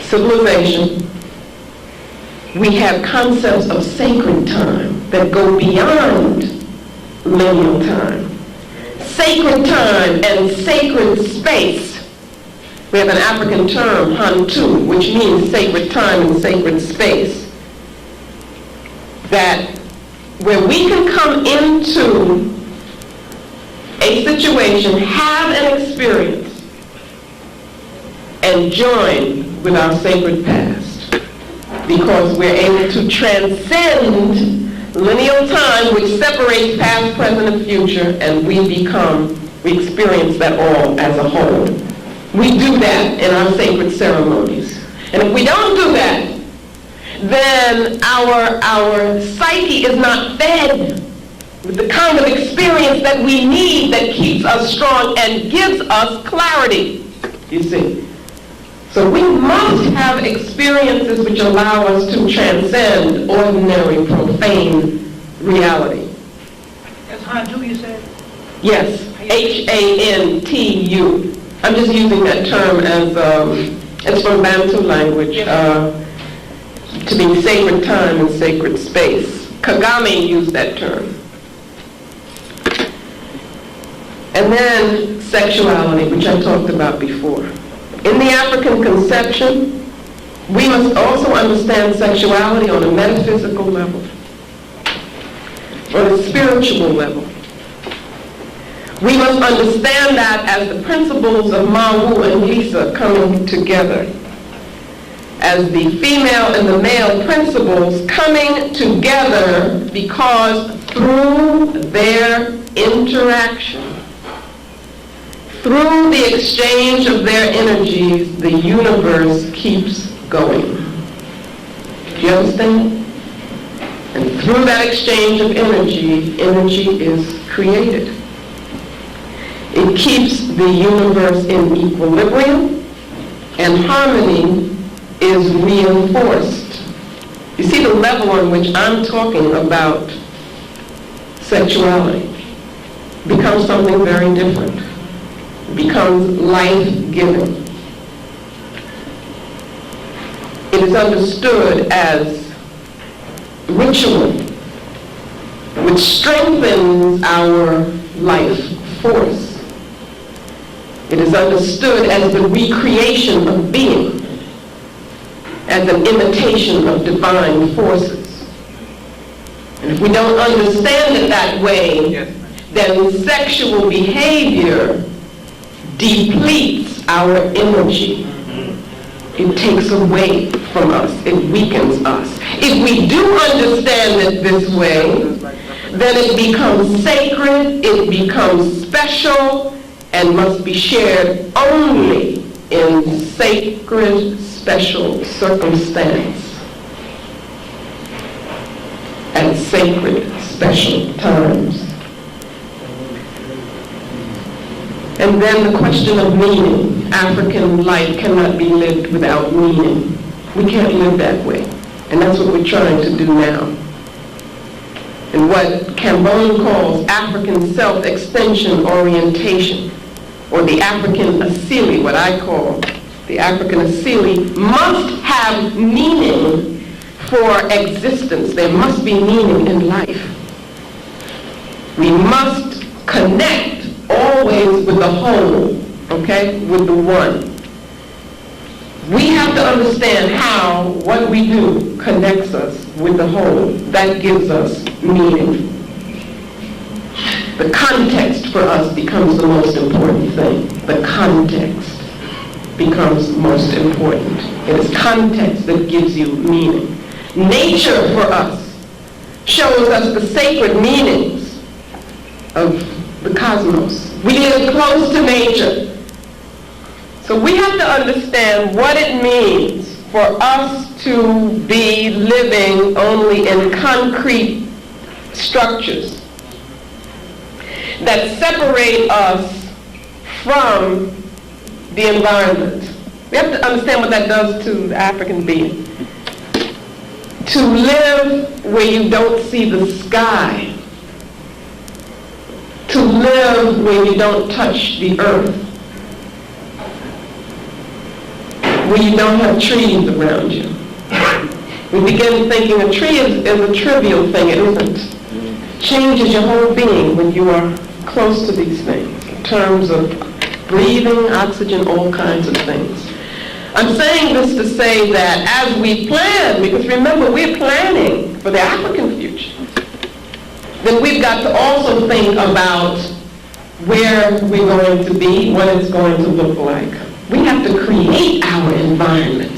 civilization, we have concepts of sacred time that go beyond lineal time. Sacred time and sacred space. We have an African term, Hantu, which means sacred time and sacred space. That where we can come into a situation, have an experience, and join with our sacred past. Because we're able to transcend lineal time, which separates past, present, and future, and we experience that all as a whole. We do that in our sacred ceremonies. And if we don't do that, then our psyche is not fed with the kind of experience that we need that keeps us strong and gives us clarity, you see. So we must have experiences which allow us to transcend ordinary, profane reality. That's Hantu, you said? Yes, Hantu. I'm just using that term as, it's from Bantu language, to mean sacred time and sacred space. Kagame used that term. And then sexuality, which I talked about before. In the African conception, we must also understand sexuality on a metaphysical level, on a spiritual level. We must understand that as the principles of Mawu and Lisa coming together, as the female and the male principles coming together, because through their interaction, through the exchange of their energies, the universe keeps going. Do you understand? And through that exchange of energy, energy is created. It keeps the universe in equilibrium, and harmony is reinforced. You see the level on which I'm talking about sexuality becomes something very different. Becomes life-giving. It is understood as ritual, which strengthens our life force. It is understood as the recreation of being, as an imitation of divine forces. And if we don't understand it that way, then sexual behavior depletes our energy. It takes away from us. It weakens us. If we do understand it this way, then it becomes sacred, it becomes special, and must be shared only in sacred, special circumstance, at sacred, special times. And then the question of meaning. African life cannot be lived without meaning. We can't live that way. And that's what we're trying to do now. And what Cambone calls African self-extension orientation, or the African Asili, what I call the African Asili, must have meaning for existence. There must be meaning in life. We must connect always with the whole, okay, with the one. We have to understand how what we do connects us with the whole. That gives us meaning. the context for us becomes the most important thing. The context becomes most important. It is context that gives you meaning. Nature for us shows us the sacred meanings of the cosmos. We live close to nature. So we have to understand what it means for us to be living only in concrete structures that separate us from the environment. We have to understand what that does to the African being. To live where you don't see the sky. To live where you don't touch the earth. Where you don't have trees around you. We begin thinking a tree is a trivial thing. It isn't. Changes your whole being when you are close to these things in terms of breathing, oxygen, all kinds of things. I'm saying this to say that as we plan, because remember we're planning for the African future, then we've got to also think about where we're going to be, what it's going to look like. We have to create our environment.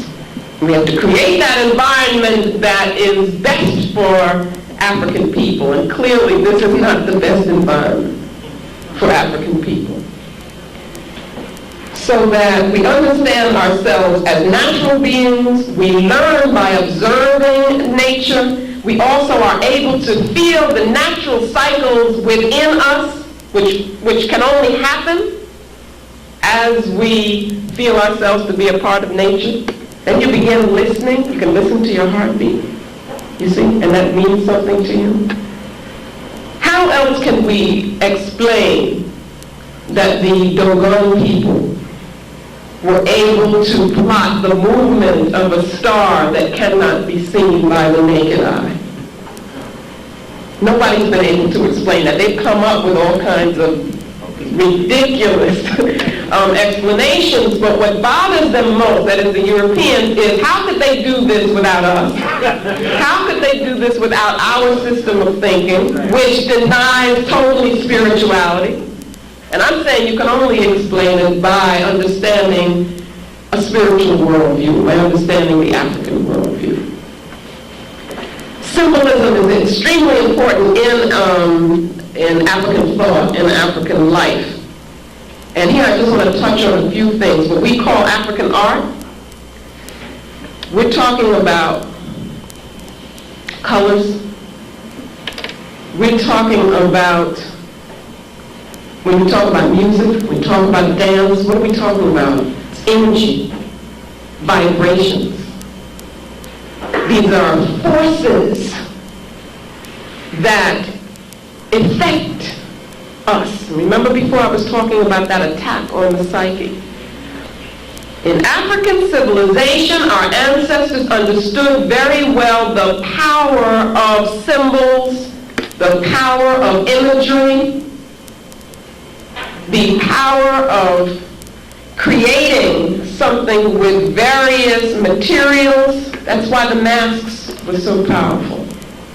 We have to create that environment that is best for African people, and clearly this is not the best environment for African people. So that we understand ourselves as natural beings, we learn by observing nature, we also are able to feel the natural cycles within us, which can only happen as we feel ourselves to be a part of nature. Then you begin listening, you can listen to your heartbeat, you see, and that means something to you. How else can we explain that the Dogon people were able to plot the movement of a star that cannot be seen by the naked eye? Nobody's been able to explain that. They've come up with all kinds of ridiculous explanations, but what bothers them most, that is the Europeans, is how could they do this without us? How could they do this without our system of thinking, which denies totally spirituality? And I'm saying you can only explain it by understanding a spiritual worldview, by understanding the African worldview. Symbolism is extremely important in African thought, in African life. And here I just want to touch on a few things. What we call African art, we're talking about colors. We're talking about, when we talk about music, we talk about dance, what are we talking about? It's energy, vibrations. These are forces that affect us. Remember before I was talking about that attack on the psyche. In African civilization, our ancestors understood very well the power of symbols, the power of imagery, the power of creating something with various materials. That's why the masks were so powerful,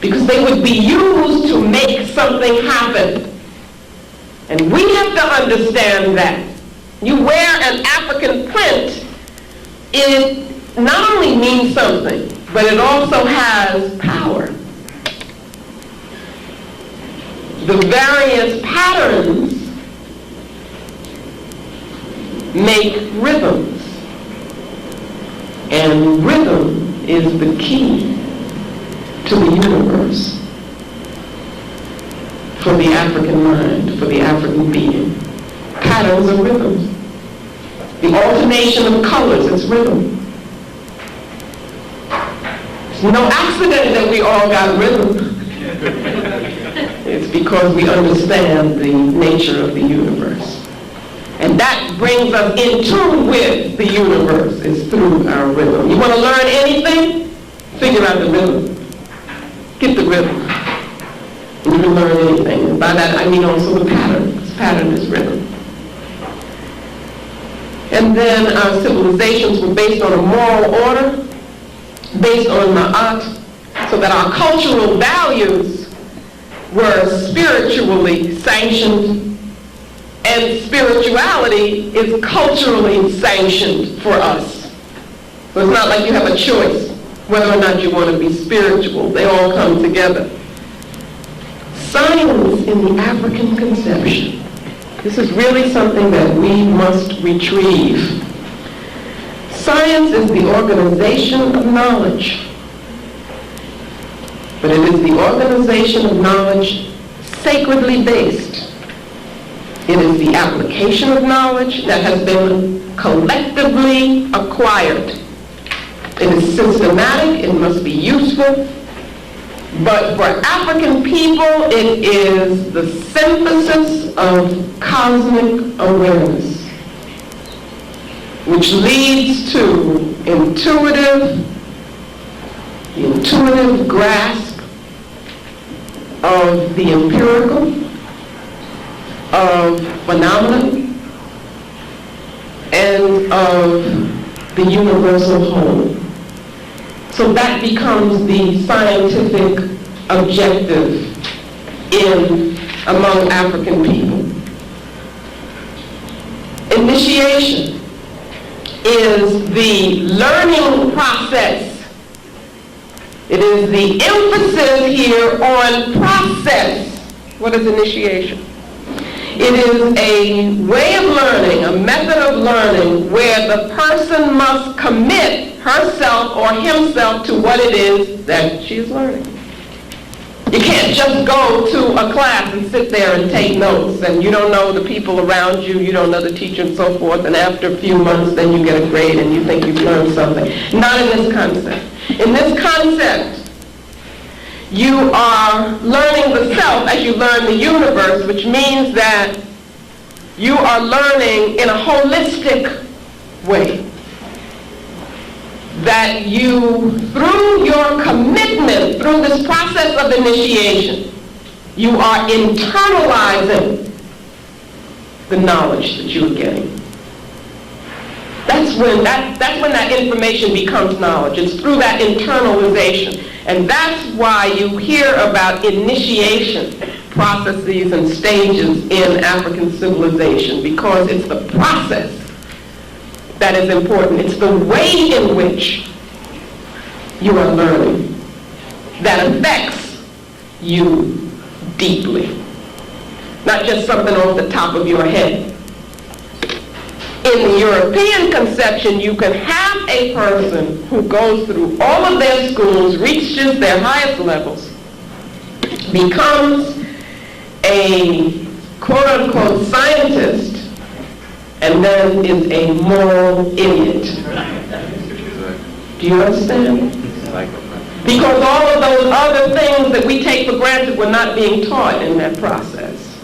because they would be used to make something happen. And we have to understand that. You wear an African print, it not only means something, but it also has power. The various patterns make rhythms. And rhythm is the key to the universe for the African mind, for the African being. Patterns are rhythms. The alternation of colors is rhythm. It's no accident that we all got rhythm. It's because we understand the nature of the universe. And that brings us in tune with the universe, is through our rhythm. You want to learn anything? Figure out the rhythm. Get the rhythm. And you can learn anything. And by that I mean also the pattern. This pattern is rhythm. And then our civilizations were based on a moral order, based on ma'at, so that our cultural values were spiritually sanctioned, and spirituality is culturally sanctioned for us. So it's not like you have a choice whether or not you want to be spiritual. They all come together. Science in the African conception. This is really something that we must retrieve. Science is the organization of knowledge, but it is the organization of knowledge sacredly based. It is the application of knowledge that has been collectively acquired. It is systematic, it must be useful, but for African people, it is the synthesis of cosmic awareness, which leads to intuitive grasp of the empirical, of phenomena, and of the universal whole. So that becomes the scientific objective among African people. Initiation is the learning process. It is the emphasis here on process. What is initiation? It is a way of learning, a method of learning, where the person must commit herself or himself to what it is that she is learning. You can't just go to a class and sit there and take notes, and you don't know the people around you, you don't know the teacher and so forth, and after a few months then you get a grade and you think you've learned something. Not in this concept. In this concept, you are learning the self as you learn the universe, which means that you are learning in a holistic way. That you, through your commitment, through this process of initiation, you are internalizing the knowledge that you are getting. That's when that information becomes knowledge. It's through that internalization. And that's why you hear about initiation processes and stages in African civilization, because it's the process that is important. It's the way in which you are learning that affects you deeply. Not just something off the top of your head. In the European conception, you can have a person who goes through all of their schools, reaches their highest levels, becomes a quote-unquote scientist, and then is a moral idiot. Do you understand? Because all of those other things that we take for granted were not being taught in that process.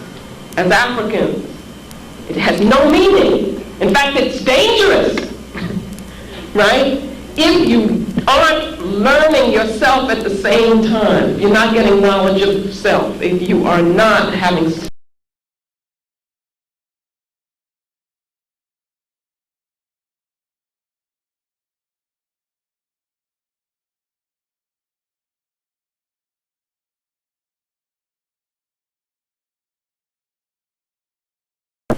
As Africans, it has no meaning. In fact, it's dangerous, right? If you aren't learning yourself at the same time, if you're not getting knowledge of self, if you are not having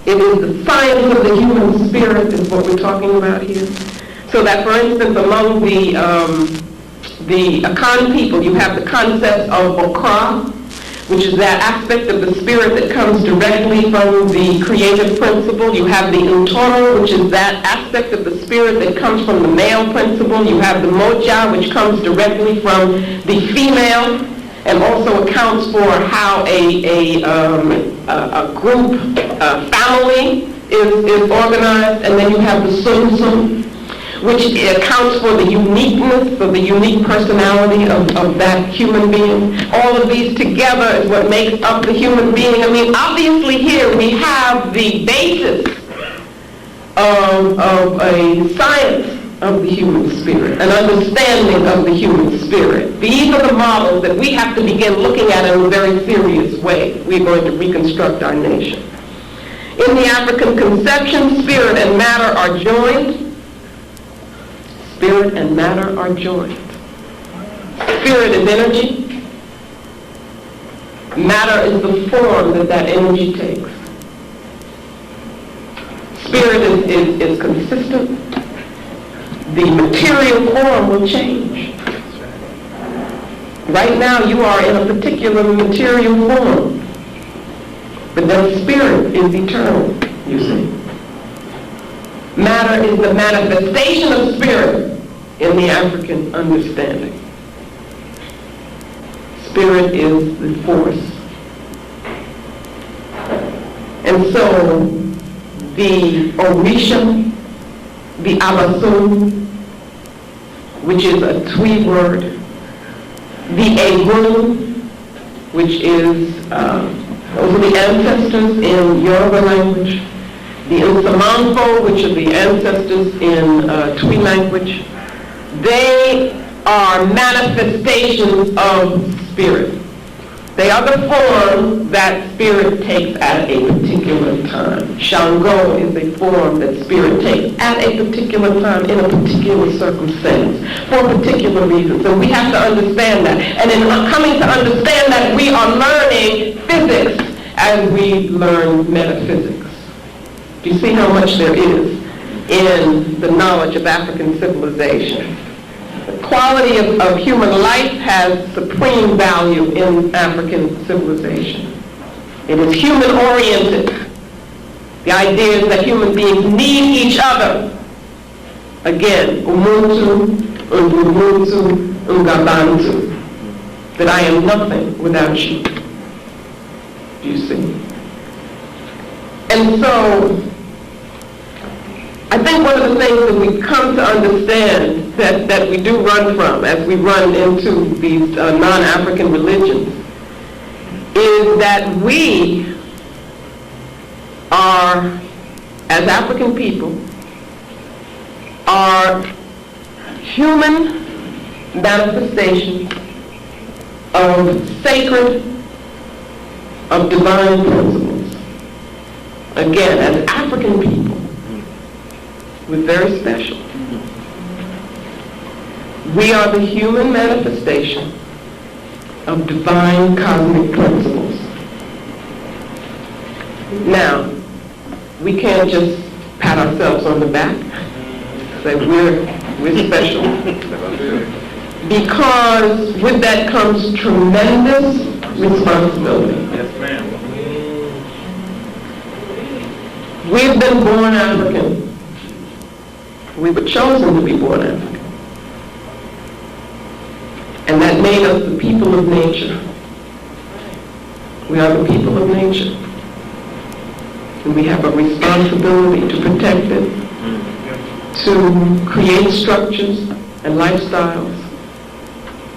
it is the science of the human spirit is what we're talking about here. So that, for instance, among the Akan people, you have the concept of Okra, which is that aspect of the spirit that comes directly from the creative principle. You have the Utoro, which is that aspect of the spirit that comes from the male principle. You have the Moja, which comes directly from the female, and also accounts for how a group, a family is organized. And then you have the Sum Sum, which accounts for the uniqueness, for the unique personality of that human being. All of these together is what makes up the human being. I mean, obviously here we have the basis of a science of the human spirit, an understanding of the human spirit. These are the models that we have to begin looking at in a very serious way. We're going to reconstruct our nation. In the African conception, spirit and matter are joined. Spirit and matter are joined. Spirit is energy. Matter is the form that that energy takes. Spirit is consistent. The material form will change. Right now you are in a particular material form, but then spirit is eternal, you see. Matter is the manifestation of spirit in the African understanding. Spirit is the force. And so the Orisha, the Abasun, which is a Twi word, the Egun, which is, those are the ancestors in Yoruba language, the Nsamanfo, which are the ancestors in Twi language, they are manifestations of spirit. They are the form that spirit takes at a particular time. Shango is a form that spirit takes at a particular time in a particular circumstance for a particular reason. So we have to understand that. And in coming to understand that, we are learning physics as we learn metaphysics. Do you see how much there is in the knowledge of African civilization? The quality of human life has supreme value in African civilization. It is human-oriented. The idea is that human beings need each other. Again, umuntu, ungumuntu, ungabantu. That I am nothing without you. Do you see? And so, I think one of the things that we come to understand that we do run from as we run into these non-African religions is that we are, as African people, are human manifestations of sacred, of divine principles. Again, as African people, we're very special. We are the human manifestation of divine cosmic principles. Now, we can't just pat ourselves on the back, say we're special, because with that comes tremendous responsibility. Yes, ma'am. We've been born African. We were chosen to be born African. And that made us the people of nature. We are the people of nature. And we have a responsibility to protect it, to create structures and lifestyles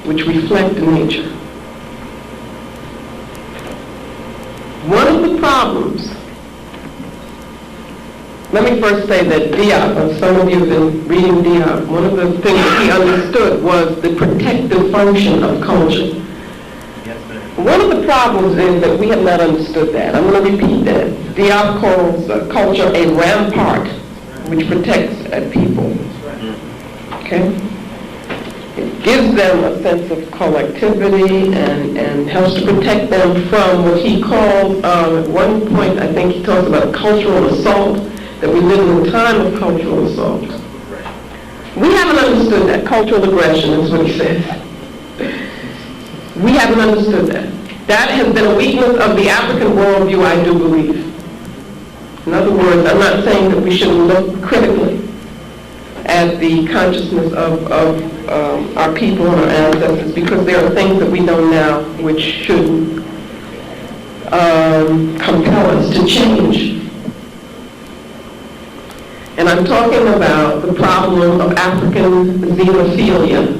which reflect nature. One of the problems, let me first say that Diop, some of you have been reading Diop, one of the things that he understood was the protective function of culture. One of the problems is that we have not understood that. I'm going to repeat that. Diop calls culture a rampart which protects people. Okay? It gives them a sense of collectivity and helps to protect them from what he called, at one point I think he talks about cultural assault, that we live in a time of cultural assault. We haven't understood that. Cultural aggression is what he says. We haven't understood that. That has been a weakness of the African worldview, I do believe. In other words, I'm not saying that we shouldn't look critically at the consciousness of our people and our ancestors, because there are things that we know now which should compel us to change. And I'm talking about the problem of African xenophilia.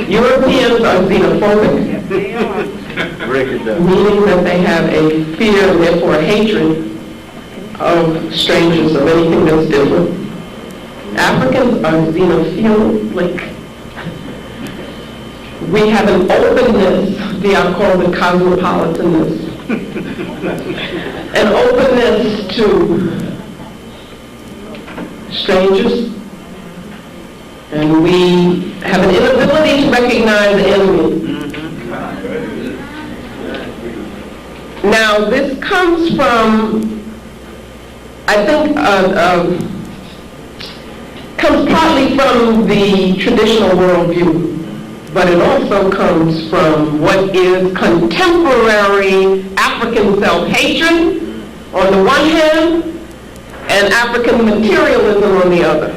Europeans are xenophobic, meaning that they have a fear and therefore a hatred of strangers, of anything that's different. Africans are xenophilic. We have an openness, I call it cosmopolitanness, an openness to strangers, and we have an inability ready to recognize the enemy. Now, this comes from, I think, comes partly from the traditional worldview, but it also comes from what is contemporary African self-hatred on the one hand, and African materialism on the other.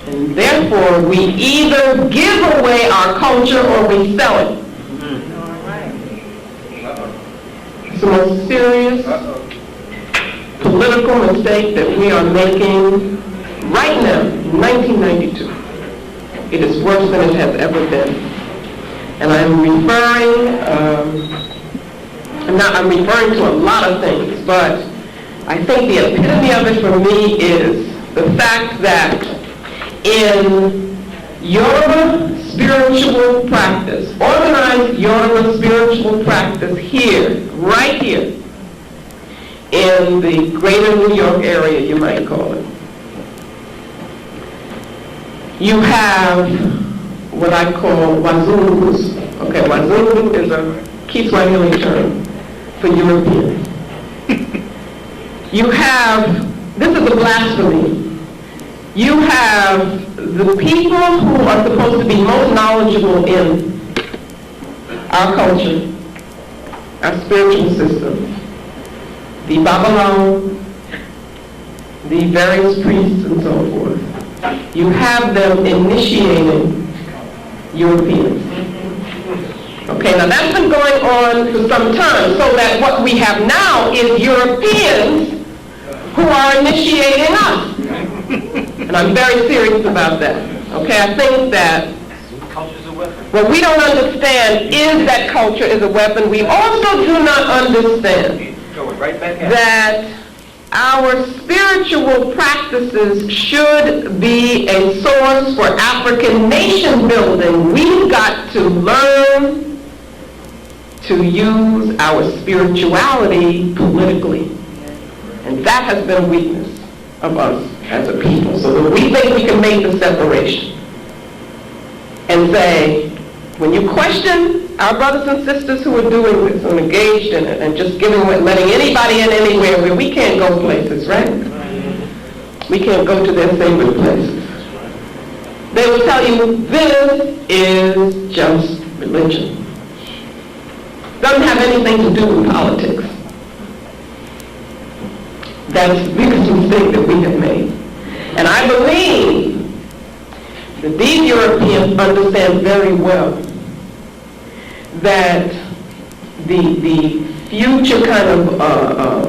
And therefore, we either give away our culture or we sell it. It's the most serious political mistake that we are making right now, in 1992. It is worse than it has ever been. And I'm referring to a lot of things, but I think the epitome of it for me is the fact that in Yoruba spiritual practice, organized Yoruba spiritual practice here, right here, in the greater New York area, you might call it, you have what I call wazungus. Okay, wazungu is a Kiswahili term for European. You have, this is a blasphemy. You have the people who are supposed to be most knowledgeable in our culture, our spiritual system, the Babalawo, the various priests and so forth. You have them initiating Europeans. Okay, now that's been going on for some time, so that what we have now is Europeans who are initiating us. And I'm very serious about that. Okay, I think that what we don't understand is that culture is a weapon. We also do not understand that our spiritual practices should be a source for African nation building. We've got to learn to use our spirituality politically. And that has been a weakness of us as a people. So that we think we can make the separation and say, when you question our brothers and sisters who are doing this and engaged in it and just letting anybody in anywhere where we can't go places, right? We can't go to their favorite places. They will tell you, this is just religion. Doesn't have anything to do with politics. That's the biggest mistake that we have made. And I believe that these Europeans understand very well that the future kind of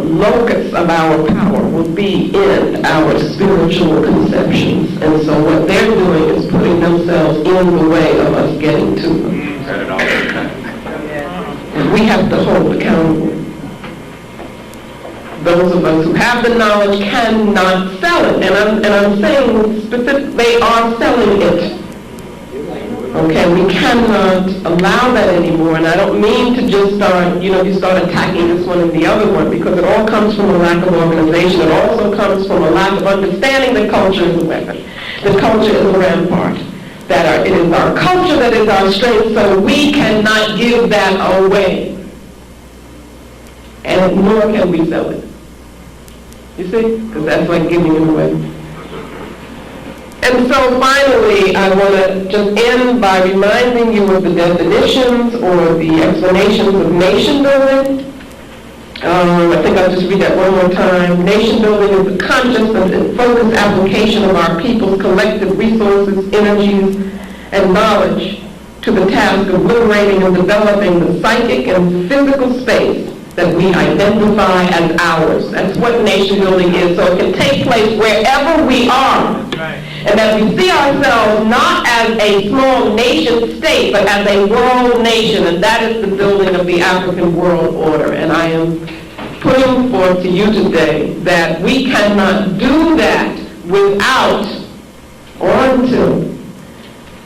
locus of our power will be in our spiritual conceptions. And so what they're doing is putting themselves in the way of us getting to them. And we have to hold accountable. Those of us who have the knowledge cannot sell it. And I'm saying specifically, they are selling it. Okay, we cannot allow that anymore. And I don't mean to just start, you start attacking this one and the other one, because it all comes from a lack of organization. It also comes from a lack of understanding that culture is a weapon. That culture is a rampart. That it is our culture that is our strength, so we cannot give that away. And nor can we sell it. You see? Because that's like giving it away. And so finally, I want to just end by reminding you of the definitions or the explanations of nation building. I think I'll just read that one more time. Nation building is the conscious and focused application of our people's collective resources, energies, and knowledge to the task of liberating and developing the psychic and physical space that we identify as ours. That's what nation building is. So it can take place wherever we are. And that we see ourselves not as a small nation state, but as a world nation. And that is the building of the African world order. And I am putting forth to you today that we cannot do that without or until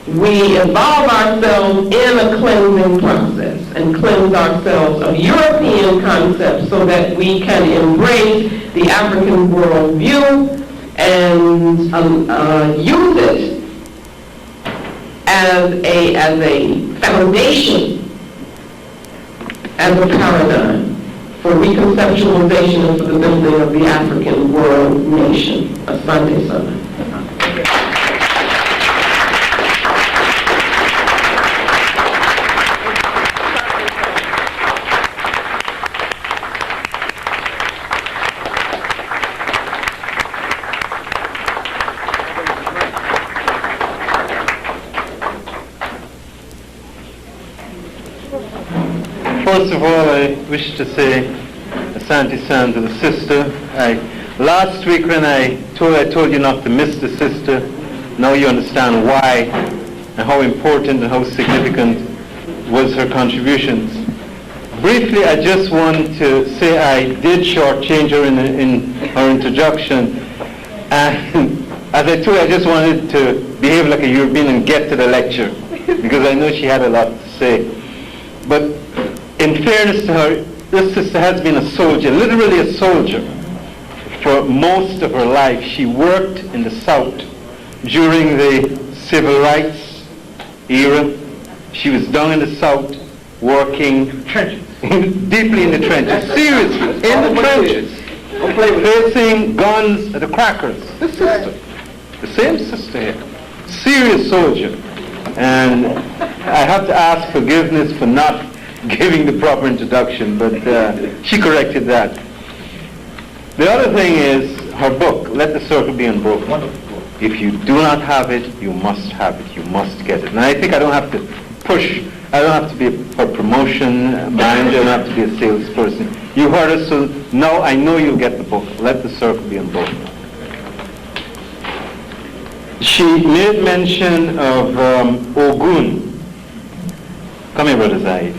we involve ourselves in a cleansing process and cleanse ourselves of European concepts so that we can embrace the African worldview and use it as a foundation, as a paradigm for reconceptualization and for the building of the African world nation. Asante Sana. First of all, I wish to say Asante San to the sister. Last week when I told you not to miss the sister, now you understand why and how important and how significant was her contributions. Briefly, I just want to say I did shortchange her in her introduction. And as I told you, I just wanted to behave like a European and get to the lecture because I know she had a lot to say. But in fairness to her, this sister has been a soldier, literally a soldier, for most of her life. She worked in the South during the civil rights era. She was down in the South working deeply in the trenches, seriously, in the trenches, facing guns at the crackers. This sister, the same sister here, serious soldier. And I have to ask forgiveness for not giving the proper introduction, but she corrected that. The other thing is her book, Let the Circle Be Unbroken. If you do not have it, you must have it. You must get it. And I think I don't have to push. I don't have to be a promotion manager. I don't have to be a salesperson. You heard us, so now I know you'll get the book. Let the Circle Be Unbroken. She made mention of Ogun. Come here, Brother Zaid.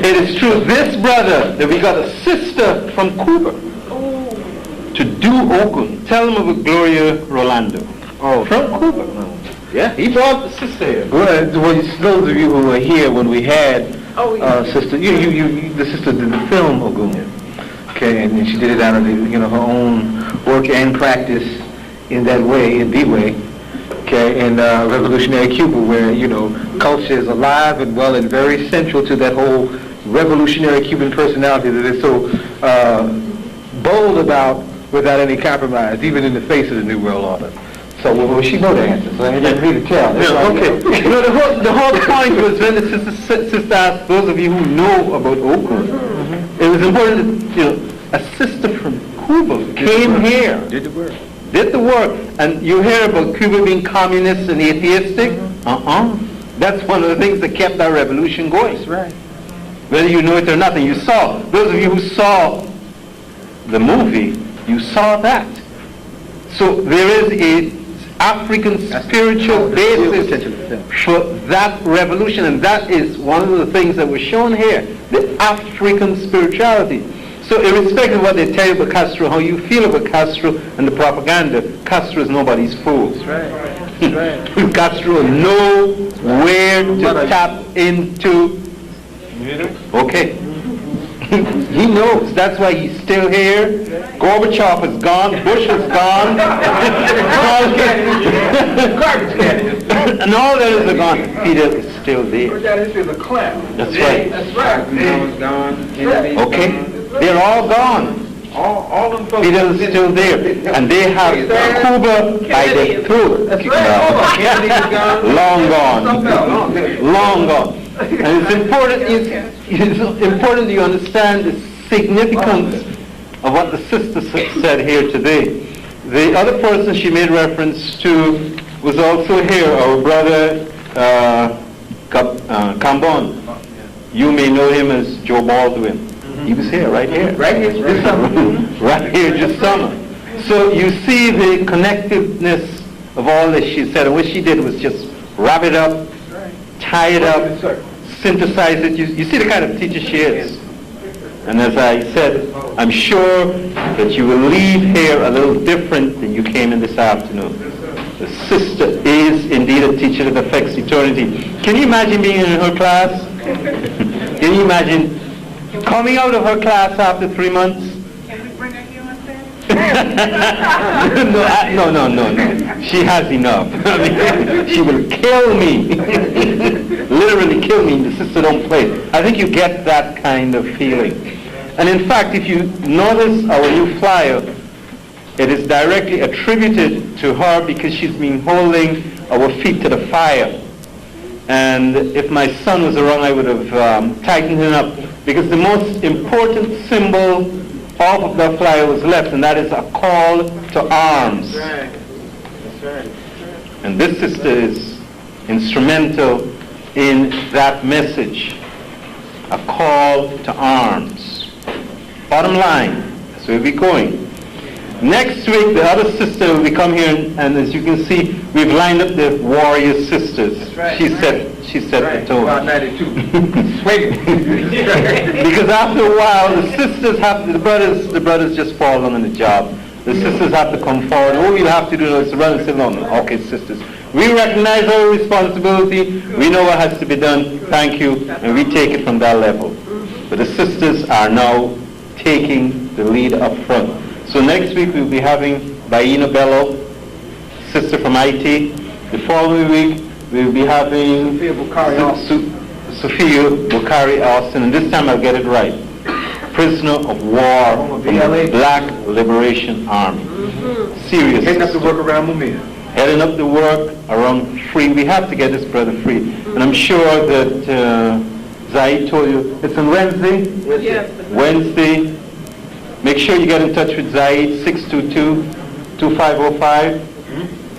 It is true. This brother, that we got a sister from Cuba to do Ogun. Tell him about Gloria Rolando. Oh, from Cuba. Yeah, he brought the sister here. Well, those of you who were here when we had sister, the sister did the film Ogun. Okay, and she did it out of her own work and practice in that way, in the way. Okay, in revolutionary Cuba, where culture is alive and well and very central to that whole revolutionary Cuban personality that is so bold about without any compromise, even in the face of the New World Order. So well, she know the answer, so I didn't need to tell. Yeah, okay. The whole point was when the sister asked those of you who know about Ogun, it was important that a sister from Cuba came here. Did the work, and you hear about Cuba being communist and atheistic. That's one of the things that kept our revolution going. That's right. Whether you know it or not, and you saw. Those of you who saw the movie, you saw that. So there is a African spiritual basis for that revolution, and that is one of the things that was shown here: the African spirituality. So irrespective of what they tell you about Castro, how you feel about Castro and the propaganda, Castro is nobody's fool. That's right. That's right. Castro knows where to tap into. Okay. He knows. That's why he's still here. Gorbachev is gone. Bush is gone. And all that is gone. Fidel is still there. That's right. That's right. Okay. They're all gone. All them folks. Fidel is still there. And they have Cuba by their throat. That's right. Long gone. Long gone. And it's important you understand the significance of what the sister said here today. The other person she made reference to was also here, our brother Cambon. You may know him as Joe Baldwin. He was here, right here. Right here, this summer. Right here this summer. So you see the connectiveness of all that she said. And what she did was just wrap it up, tie it up, synthesize it. You see the kind of teacher she is. And as I said, I'm sure that you will leave here a little different than you came in this afternoon. The sister is indeed a teacher that affects eternity. Can you imagine being in her class? Can you imagine coming out of her class after 3 months? Can we bring her here on Saturday? No. She has enough. I mean, she will kill me. Literally kill me. The sister don't play. I think you get that kind of feeling. And in fact, if you notice our new flyer, it is directly attributed to her because she's been holding our feet to the fire. And if my son was around, I would have tightened him up, because the most important symbol of the flyer was left, and that is a call to arms. That's right. And this sister is instrumental in that message, a call to arms. Bottom line, that's where we're going. Next week, the other sister will be come here, and as you can see, we've lined up the warrior sisters. That's right. She set the tone. About 92. Wait. Because after a while, the sisters have, the brothers just fall on the job. The sisters have to come forward. All we'll have to do is run and say, no, okay, sisters. We recognize our responsibility. We know what has to be done. Thank you. And we take it from that level. But the sisters are now taking the lead up front. So next week we'll be having Baina Bello, sister from IT. The following week we'll be having Sophia Bukari Austin, and this time I'll get it right. Prisoner of war from the Black Liberation Army. Serious. Heading up the work around Mumia. Heading up the work around free. We have to get this brother free. And I'm sure that Zaid told you, it's on Wednesday? Yes. Wednesday. Make sure you get in touch with Zaid, 622-2505.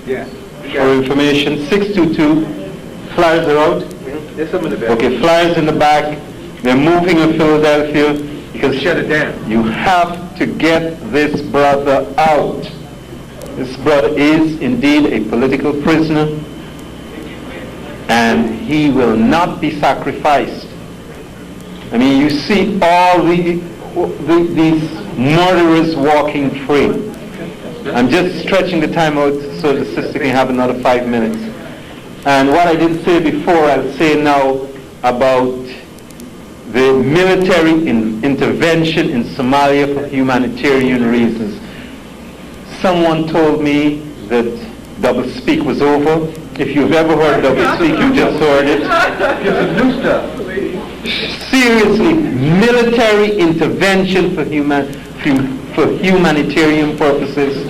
Yeah. For information. 622. Flyers are out. There's some in the back. Okay, flyers in the back. They're moving in Philadelphia because Shut it down. you have to get this brother out. This brother is indeed a political prisoner, and he will not be sacrificed. I mean, you see all these murderers walking free. I'm just stretching the time out so the sister can have another 5 minutes. And what I didn't say before, I'll say now about the military intervention in Somalia for humanitarian reasons. Someone told me that doublespeak was over. If you've ever heard doublespeak, you just heard it. Get some new stuff. Seriously, military intervention for humanitarian purposes.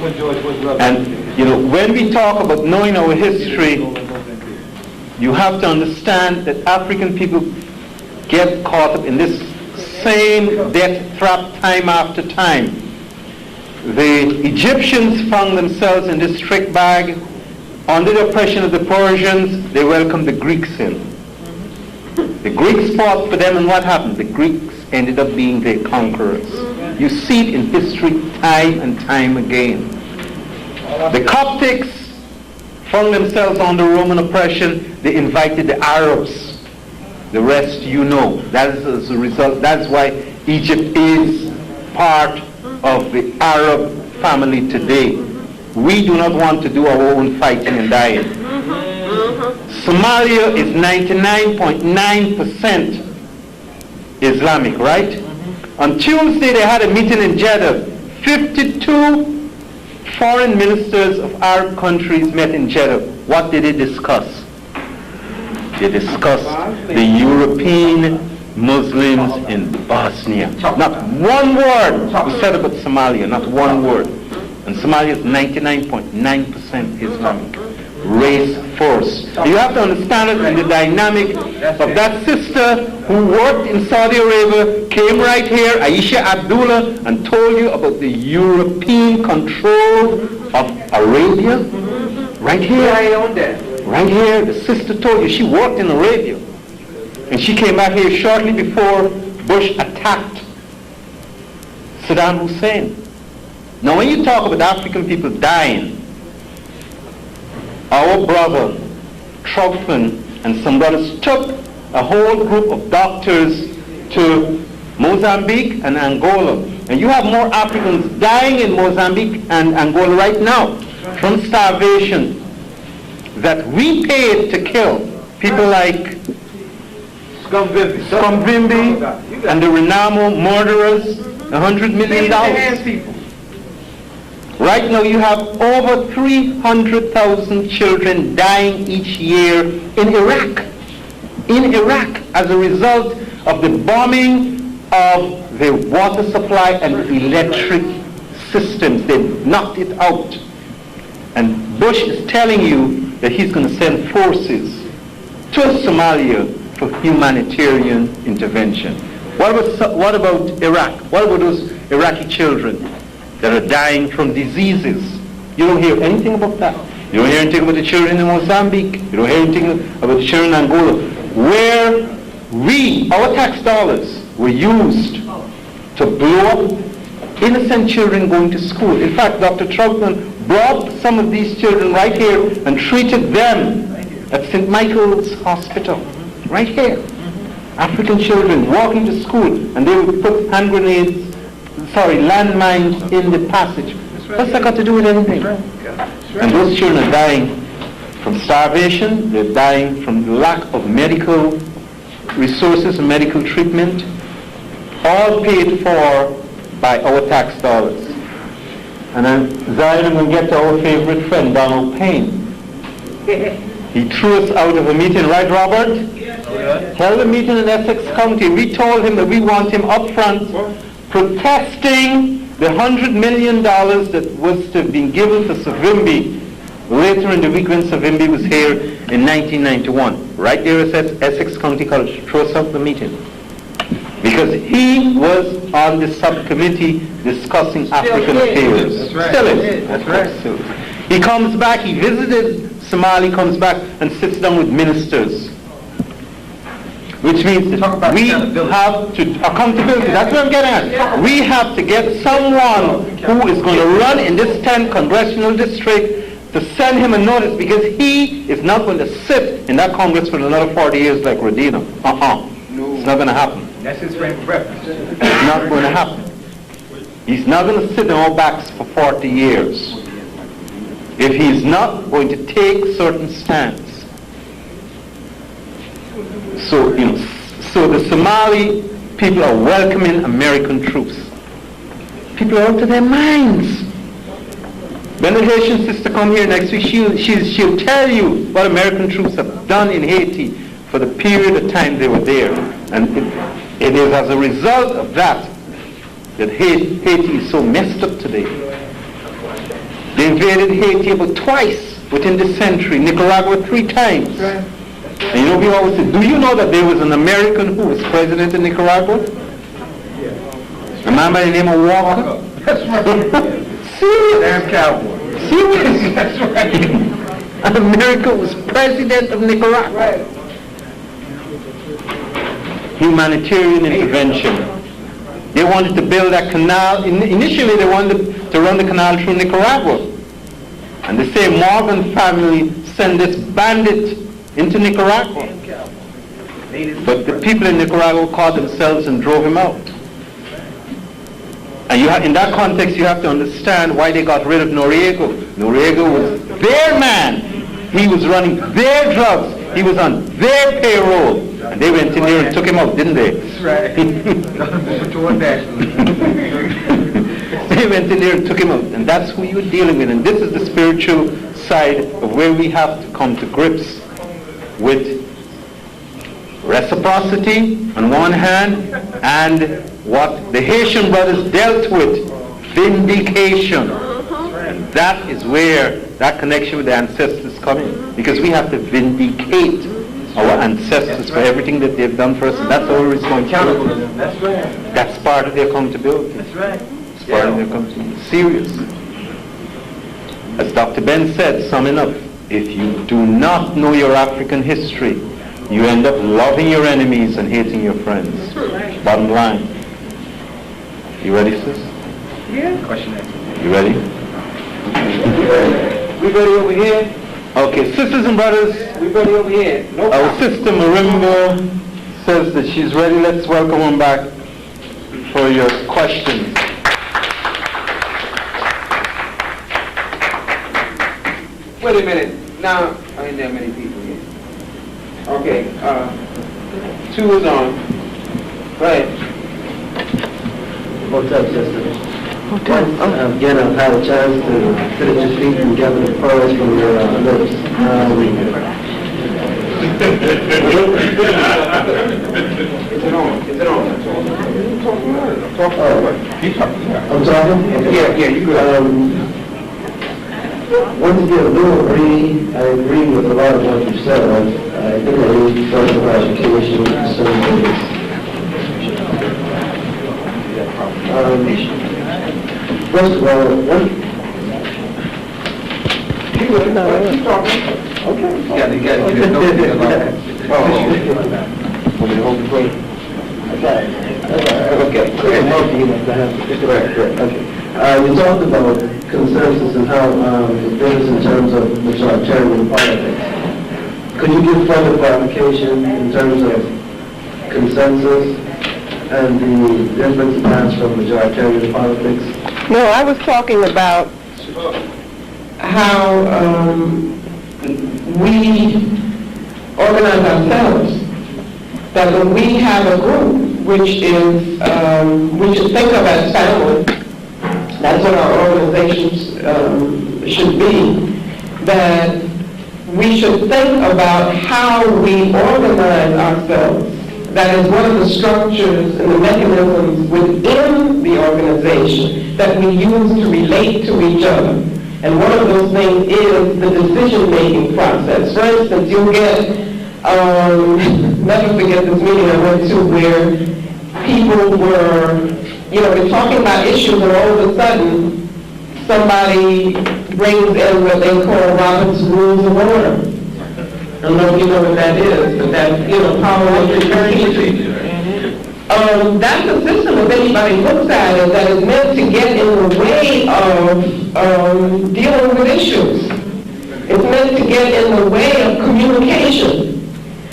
And, you know, when we talk about knowing our history, you have to understand that African people get caught up in this same death trap time after time. The Egyptians found themselves in this trick bag. Under the oppression of the Persians, they welcomed the Greeks in. The Greeks fought for them, and what happened? The Greeks ended up being their conquerors. You see it in history time and time again. The Coptics found themselves under Roman oppression. They invited the Arabs. The rest you know. That is as a result. That's why Egypt is part of the Arab family today. We do not want to do our own fighting and dying. Somalia is 99.9% Islamic, right? On Tuesday they had a meeting in Jeddah. 52 foreign ministers of Arab countries met in Jeddah. What did they discuss? They discussed the European Muslims in Bosnia. Not one word was said about Somalia, not one word. And Somalia is 99.9% Islamic. Race force. You have to understand it in the dynamic of that sister who worked in Saudi Arabia, came right here, Aisha Abdullah, and told you about the European control of Arabia. Right here. I own that. Right here, the sister told you she worked in Arabia. And she came back here shortly before Bush attacked Saddam Hussein. Now when you talk about African people dying, our brother Troutman and some brothers took a whole group of doctors to Mozambique and Angola. And you have more Africans dying in Mozambique and Angola right now from starvation that we paid to kill. People like Scumvimbi and the Renamo murderers, $100 million. Right now you have over 300,000 children dying each year in Iraq. In Iraq, as a result of the bombing of the water supply and electric systems. They knocked it out. And Bush is telling you that he's going to send forces to Somalia for humanitarian intervention. What about Iraq? What about those Iraqi children that are dying from diseases? You don't hear anything about that. You don't hear anything about the children in Mozambique. You don't hear anything about the children in Angola, where our tax dollars were used to blow up innocent children going to school. In fact, Dr. Troutman brought some of these children right here and treated them at St. Michael's Hospital, right here. African children walking to school, and they would put landmines in the passage. What's that got to do with anything? And those children are dying from starvation, they're dying from lack of medical resources and medical treatment, all paid for by our tax dollars. And then Zion, I'm going to get to our favorite friend, Donald Payne. He threw us out of a meeting, right, Robert? Yes. Held a meeting in Essex County. We told him that we want him up front protesting the $100 million that was to have been given to Savimbi later in the week when Savimbi was here in 1991. Right there at Essex County College. Threw us out of the meeting. Because he was on the subcommittee discussing African affairs. That's right. Still is. That's right. Still. He comes back, he visited Somali, comes back and sits down with ministers. Which means that we have to, accountability, that's what I'm getting at. We have to get someone who is going to run in this 10th congressional district to send him a notice, because he is not going to sit in that Congress for another 40 years like Rodino. It's not going to happen. That's his frame of reference. It's not going to happen. He's not going to sit on our backs for 40 years if he's not going to take certain stance. So the Somali people are welcoming American troops. People are out of their minds. When the Haitian sister come here next week, she'll tell you what American troops have done in Haiti for the period of time they were there. And it is as a result of that Haiti is so messed up today. They invaded Haiti about twice within this century, Nicaragua 3 times. And you know, we always say, do you know that there was an American who was president in Nicaragua? A man by the name of Walker? That's right. Serious? Damn cowboy. Serious? That's right. And America was president of Nicaragua. Right. Humanitarian intervention. They wanted to build that canal. Initially, they wanted to run the canal through Nicaragua. And the same Morgan family sent this bandit into Nicaragua. But the people in Nicaragua caught themselves and drove him out. And in that context, you have to understand why they got rid of Noriega. Noriega was their man. He was running their drugs. He was on their payroll. And they went in there and took him out, didn't they? That's right. They went in there and took him out. And that's who you're dealing with. And this is the spiritual side of where we have to come to grips with reciprocity on one hand, and what the Haitian brothers dealt with, vindication. And that is where that connection with the ancestors come in, because we have to vindicate our ancestors for everything that they've done for us, and that's our responsibility. That's right. That's part of their accountability. That's right. It's part of their accountability. Serious. As Dr. Ben said, summing up, if you do not know your African history, you end up loving your enemies and hating your friends. Bottom line. You ready, sis? Yeah. Question answer. You ready? We ready over here? Okay, sisters and brothers, We ready over here? No our sister Marimba says that she's ready. Let's welcome her back for your questions. Wait a minute. Now, I ain't that many people here. Okay, 2 is on. Go ahead. What's up, sister? Again, I've had a chance to sit at your feet and gather the pearls from your lips. Is it on? Is it on? I'm talking? Yeah, you good. Once again, I agree with a lot of what you said. I think I need further education concerning this. First of all, Keep talking. Okay. You gotta get it. Want me to hold the plate? Okay. Okay. You talked about consensus and how it is in terms of majoritarian politics. Could you give further clarification in terms of consensus and the difference perhaps from majoritarian politics? No, I was talking about how we organize ourselves. That when we have a group, which is, we should think of as family, that's what our organizations should be, that we should think about how we organize ourselves. That is one of the structures and the mechanisms within the organization that we use to relate to each other. And one of those things is the decision-making process. For instance, you'll get, never forget this meeting I went to where people were, they're talking about issues and all of a sudden somebody brings in what they call Robert's Rules of Order. I don't know if you know what that is, but that's, parliamentary procedure. That's a system, if anybody looks at it, that is meant to get in the way of dealing with issues. It's meant to get in the way of communication.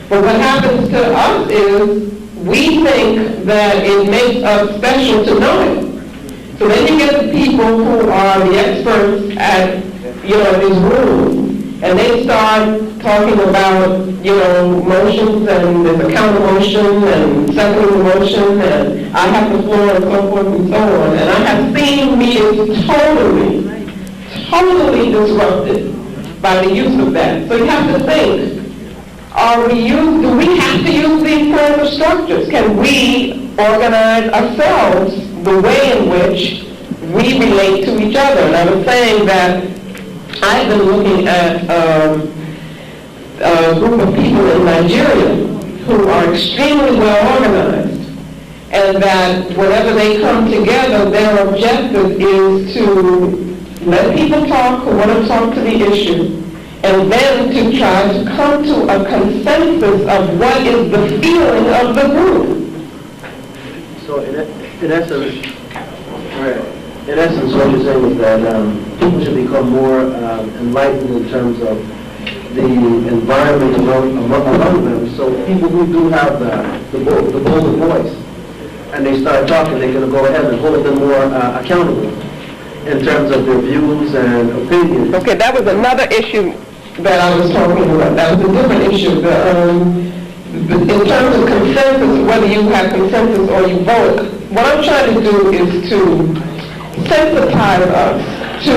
But what happens to us is we think that it makes us special to know it. So then you get the people who are the experts at, these rules, and they start talking about, motions, and there's a counter motion, and second motion, and I have the floor, and so forth and so on. And I have seen meetings totally disrupted by the use of that. So you have to think, do we have to use these kinds of structures? Can we organize ourselves the way in which we relate to each other? And I was saying that I've been looking at a group of people in Nigeria who are extremely well organized, and that whenever they come together, their objective is to let people talk who want to talk to the issue, and then to try to come to a consensus of what is the feeling of the group. So in essence, what you're saying is that people should become more enlightened in terms of the environment among them. So people who do have the bolder voice, and they start talking, they're going to go ahead and hold them more accountable in terms of their views and opinions. Okay, that was another issue that I was talking about. That was a different issue. In terms of consensus, whether you have consensus or you vote, what I'm trying to do is to sensitize us to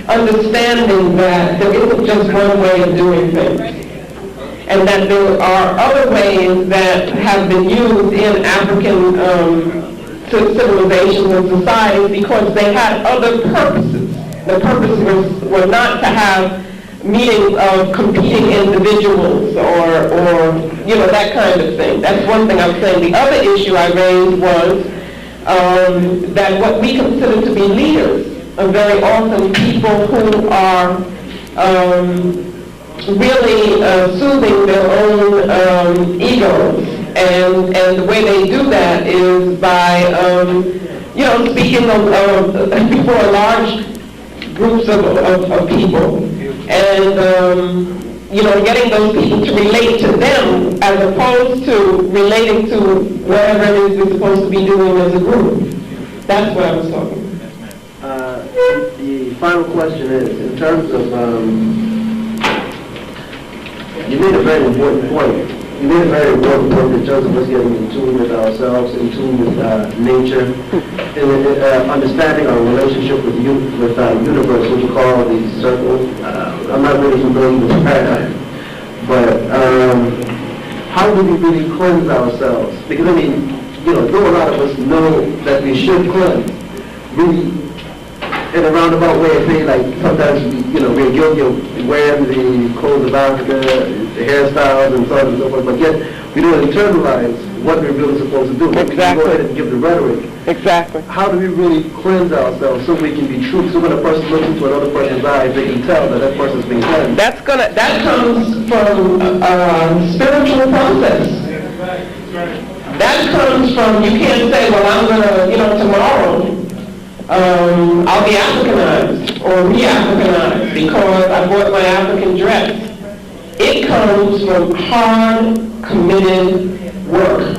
understanding that there isn't just one way of doing things, and that there are other ways that have been used in African civilizations and societies because they had other purposes. The purpose were not to have meetings of competing individuals or that kind of thing. That's one thing I'm saying. The other issue I raised was that what we consider to be leaders are very often people who are really soothing their own egos, and the way they do that is by speaking before large groups of people, and getting those people to relate to them as opposed to relating to whatever it is we're supposed to be doing as a group. That's what I was talking about. The final question is, in terms of, you made a very important point you made a very important point in terms of us getting in tune with ourselves, in tune with nature, and understanding our relationship with universe, what you call the circle. I'm not really familiar with the paradigm, but how do we really cleanse ourselves? Because, I mean, though a lot of us know that we should cleanse, really, in a roundabout way of saying, like, sometimes, we're guilty of wearing the clothes of Africa, the hairstyles, and so on and so forth, but yet we don't internalize what we're really supposed to do. Exactly. We go ahead and give the rhetoric. Exactly. How do we really cleanse ourselves so we can be true? So when a person looks into another person's eyes, they can tell that that person's being cleansed. That comes from spiritual process. That comes from, you can't say, well, I'm gonna, tomorrow, I'll be Africanized or re-Africanized because I bought my African dress. It comes from hard, committed work.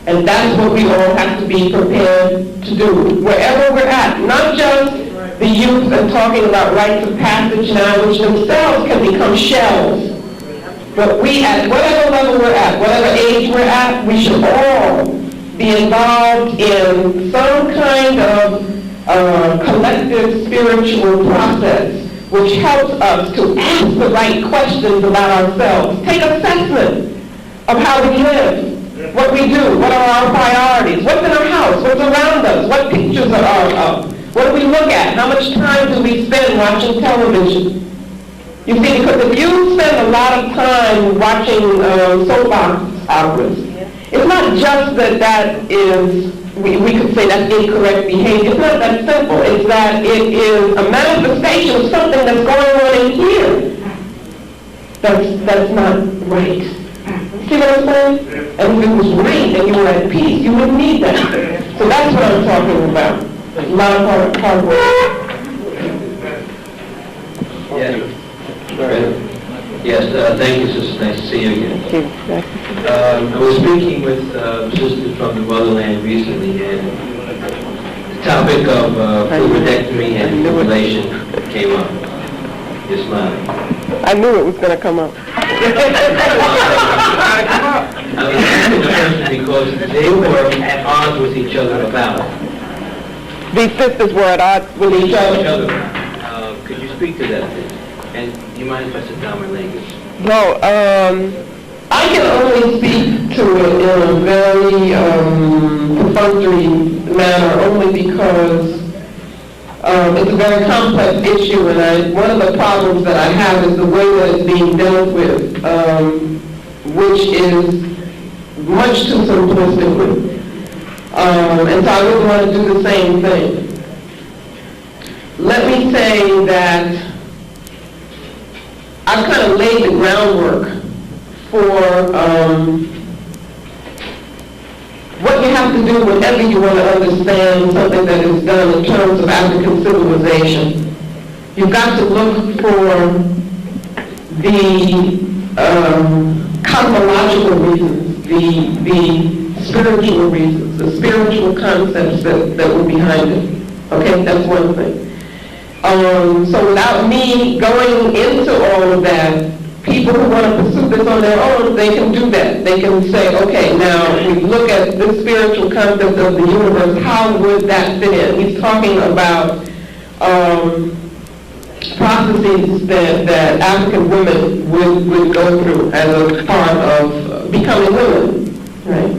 And that's what we all have to be prepared to do, wherever we're at. Not just the youth and talking about rites of passage now, which themselves can become shells. But we, at whatever level we're at, whatever age we're at, we should all be involved in some kind of collective spiritual process which helps us to ask the right questions about ourselves. Take assessment of how we live, what we do, what are our priorities, what's in our house, what's around us, what pictures are up, what do we look at, how much time do we spend watching television. You see, because if you spend a lot of time watching soap operas, it's not just that is, we could say that's incorrect behavior. It's not that simple. It's that it is a manifestation of something that's going on in here that's not right. See what I'm saying? And if it was right and you were at peace, you wouldn't need that. So that's what I'm talking about. A lot of hard work. Yes, thank you, sister. Nice to see you again. I was speaking with sisters from the motherland recently, and the topic of fluoridectomy and fibrillation came up. You're smiling. I knew it was going to come up. I was asking the question because they were at odds with each other about it. These sisters were at odds with each other. Could you speak to that, please? And do you mind if I sit down my leg? No, I can only speak to it in a very perfunctory manner, only because it's a very complex issue, and one of the problems that I have is the way that it's being dealt with, which is much too simplistic. And so I wouldn't want to do the same thing. Let me say that I've kind of laid the groundwork for what you have to do whenever you want to understand something that is done in terms of African civilization. You've got to look for the cosmological reasons, the spiritual reasons, the spiritual concepts that were behind it. Okay, that's one thing. So without me going into all of that, people who want to pursue this on their own, they can do that. They can say, okay, now we look at this spiritual concept of the universe, how would that fit in? He's talking about processes that African women would go through as a part of becoming women, right?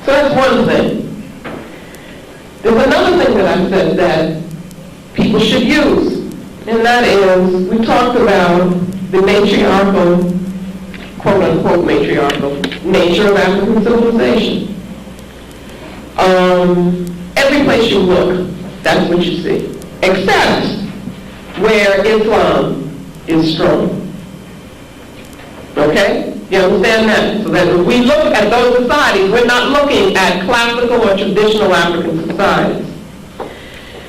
So that's one thing. There's another thing that I said that people should use, and that is, we talked about the matriarchal, quote-unquote matriarchal, nature of African civilization. Every place you look, that's what you see, except where Islam is strong. Okay? You understand that? So that if we look at those societies, we're not looking at classical or traditional African societies.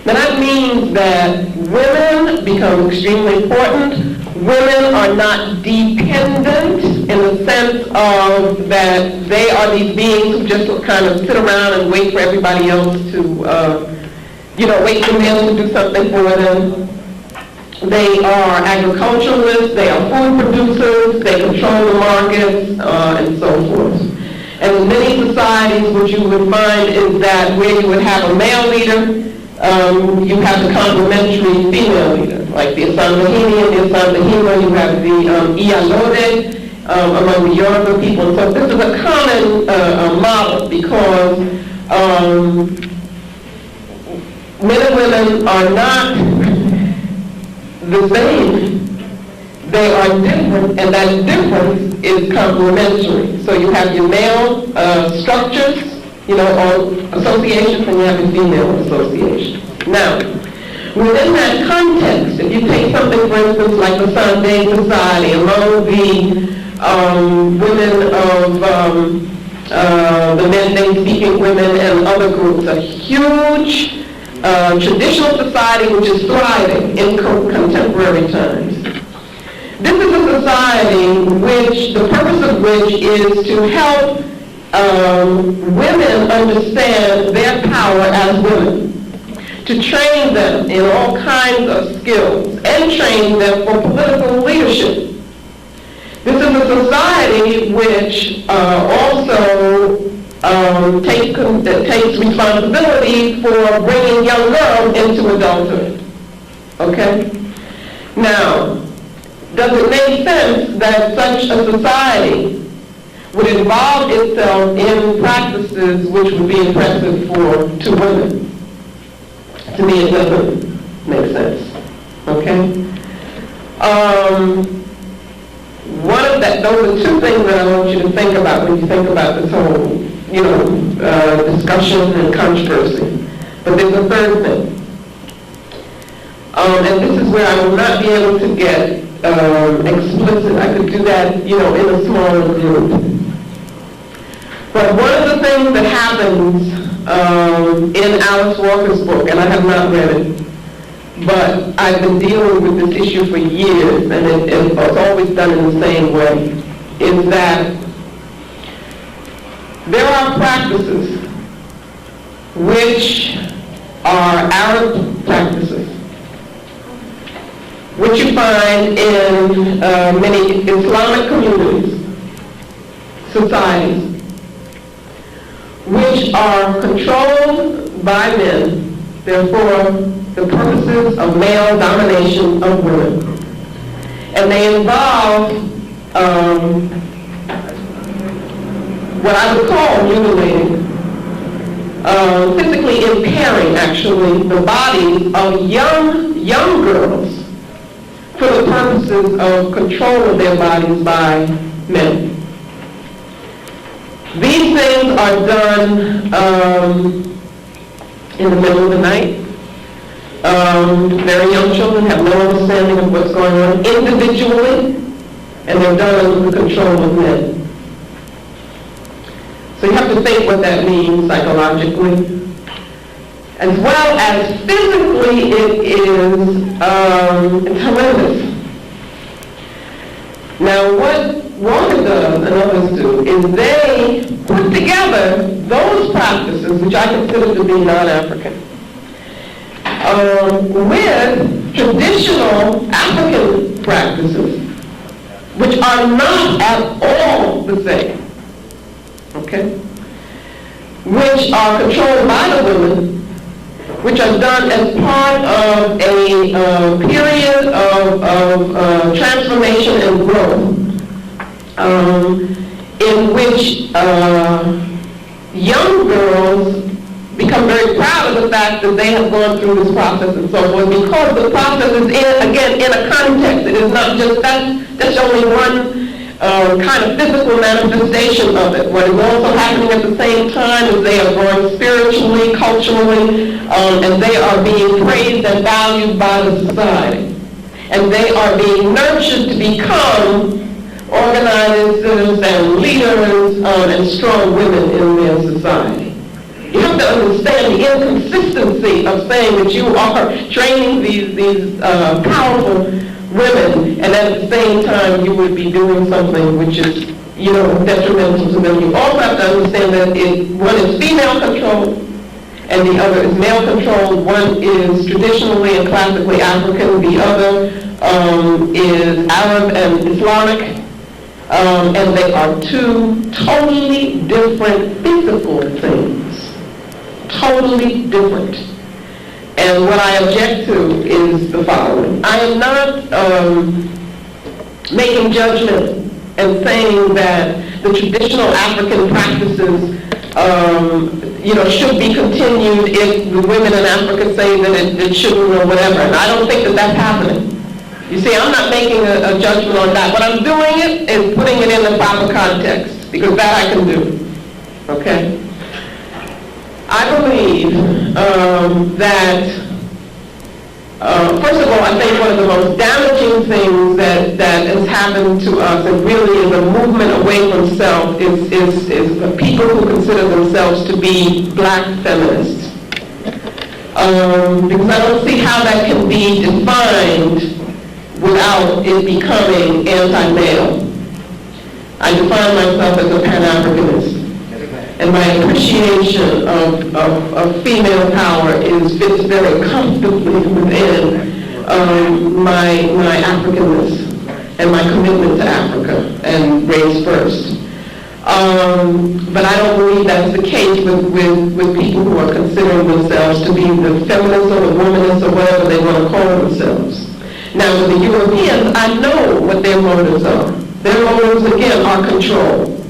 Now that means that women become extremely important. Women are not dependent in the sense of that they are these beings who just kind of sit around and wait for everybody else to, wait for men to do something for them. They are agriculturalists, they are food producers, they control the markets, and so forth. And in many societies, what you would find is that where you would have a male leader, you have the complementary female leader, like the Asambahini and the Asambahima, you have the Iyalode among the Yoruba people. So this is a common model because men and women are not the same. They are different, and that difference is complementary. So you have your male structures, or associations, and you have your female associations. Now, within that context, if you take something, for instance, like the Sunday Society, among the women of the Mende-speaking women and other groups, a huge traditional society which is thriving in contemporary times. This is a society which, the purpose of which is to help women understand their power as women, to train them in all kinds of skills, and train them for political leadership. This is a society which also takes responsibility for bringing young girls into adulthood. Okay? Now, does it make sense that such a society would involve itself in practices which would be oppressive to women? To me, it doesn't make sense. Okay? Those are two things that I want you to think about when you think about this whole, discussion and controversy. But there's a third thing. And this is where I will not be able to get explicit. I could do that, in a smaller group. But one of the things that happens in Alice Walker's book, and I have not read it, but I've been dealing with this issue for years, and it's always done in the same way, is that there are practices which are Arab practices, which you find in many Islamic communities, societies, which are controlled by men, therefore the purposes of male domination of women. And they involve what I would call mutilating, physically impairing, actually, the bodies of young girls for the purposes of control of their bodies by men. These things are done in the middle of the night. Very young children have no understanding of what's going on individually, and they're done under the control of men. So you have to think what that means psychologically. As well as physically, it's horrendous. Now, what Walker does and others do is they put together those practices, which I consider to be non-African, with traditional African practices, which are not at all the same, okay? Which are controlled by the women, which are done as part of a period of transformation and growth, in which young girls become very proud of the fact that they have gone through this process and so forth, because the process is in a context. It is not just that's only one kind of physical manifestation of it. What is also happening at the same time is they are growing spiritually, culturally, and they are being praised and valued by the society. And they are being nurtured to become organizers and leaders and strong women in their society. You have to understand the inconsistency of saying that you are training these powerful women, and at the same time you would be doing something which is, detrimental to them. You also have to understand that one is female controlled, and the other is male-controlled. One is traditionally and classically African, the other is Arab and Islamic. And they are two totally different physical things. Totally different. And what I object to is the following. I am not making judgment and saying that the traditional African practices should be continued if the women in Africa say that it shouldn't or whatever. And I don't think that that's happening. You see, I'm not making a judgment on that. What I'm doing is putting it in the proper context, because that I can do. Okay? I believe that, first of all, I think one of the most damaging things that has happened to us, and really is a movement away from self, is the people who consider themselves to be black feminists. Because I don't see how that can be defined without it becoming anti-male. I define myself as a Pan-Africanist, and my appreciation of female power fits very comfortably within my Africanness and my commitment to Africa and race first. But I don't believe that's the case with people who are considering themselves to be the feminists or the womanists or whatever they want to call themselves. Now, with the Europeans, I know what their motives are. Their motives, again, are control.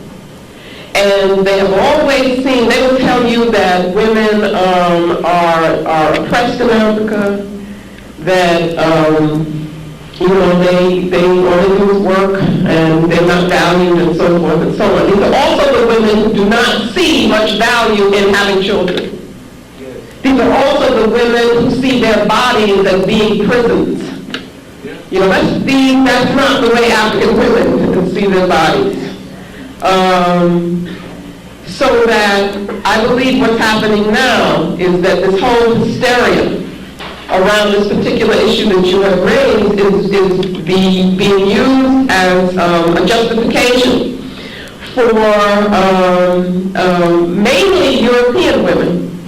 And they have always seen, they will tell you that women are oppressed in Africa, that, they only do work, and they're not valued, and so forth and so on. These are also the women who do not see much value in having children. These are also the women who see their bodies as being prisons. That's not the way African women see their bodies. So that I believe what's happening now is that this whole hysteria around this particular issue that you have raised is being used as a justification for mainly European women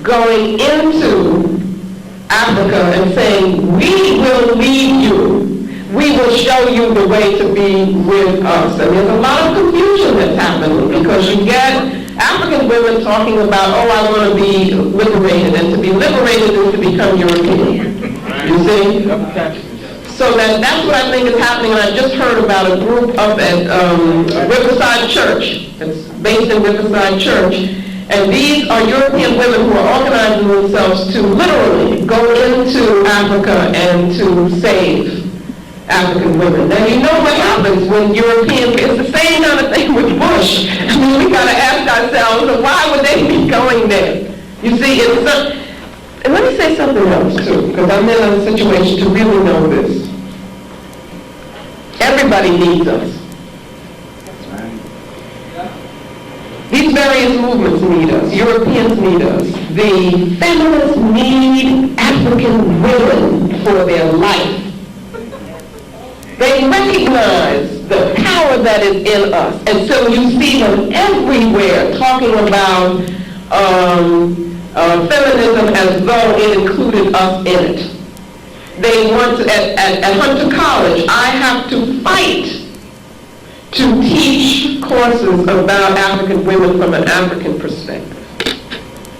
going into Africa and saying, we will lead you. We will show you the way to be with us. And there's a lot of confusion that's happening, because you get African women talking about, I want to be liberated, and to be liberated is to become European. You see? So that's what I think is happening, and I just heard about a group up at Riverside Church. It's based in Riverside Church. And these are European women who are organizing themselves to literally go into Africa and to save African women. Now, you know what happens when Europeans, it's the same kind of thing with Bush. I mean, we got to ask ourselves, why would they be going there? You see, and let me say something else, too, because I'm in a situation to really know this. Everybody needs us. These various movements need us. Europeans need us. The feminists need African women for their life. They recognize the power that is in us. And so you see them everywhere talking about feminism as though it included us in it. They want to, at Hunter College, I have to fight to teach courses about African women from an African perspective,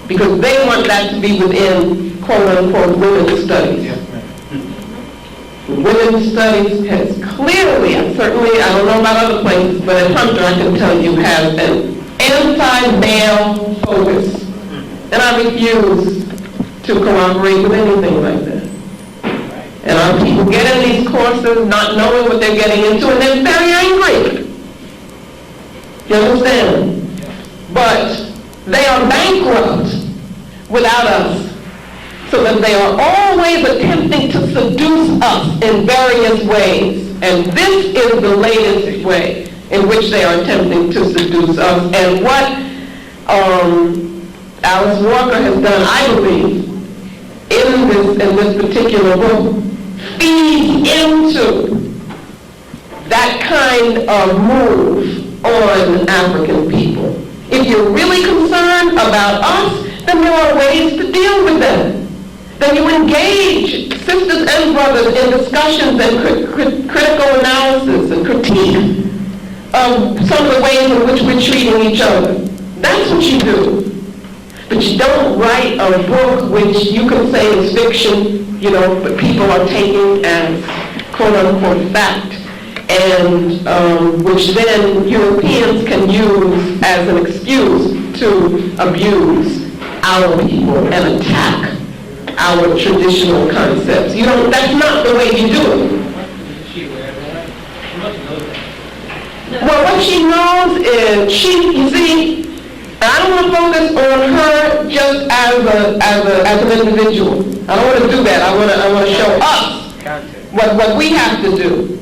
because they want that to be within quote-unquote women's studies. Women's studies has clearly, and certainly, I don't know about other places, but at Hunter I can tell you has an anti-male focus, and I refuse to cooperate with anything like that. And our people get in these courses not knowing what they're getting into, and they're very angry. You understand? But they are bankrupt without us, so that they are always attempting to seduce us in various ways. And this is the latest way in which they are attempting to seduce us. And what Alice Walker has done, I believe, in this particular book, feeds into that kind of move on African people. If you're really concerned about us then there are ways to deal with them. Then you engage sisters and brothers in discussions and critical analysis and critique of some of the ways in which we're treating each other. That's what you do. But you don't write a book which you can say is fiction, you know, but people are taking as quote-unquote fact, and which then Europeans can use as an excuse to abuse our people and attack our traditional concepts. You know, that's not the way you do it. Well, what she knows is, you see, I don't want to focus on her just as an individual. I don't want to do that. I want to show us what we have to do.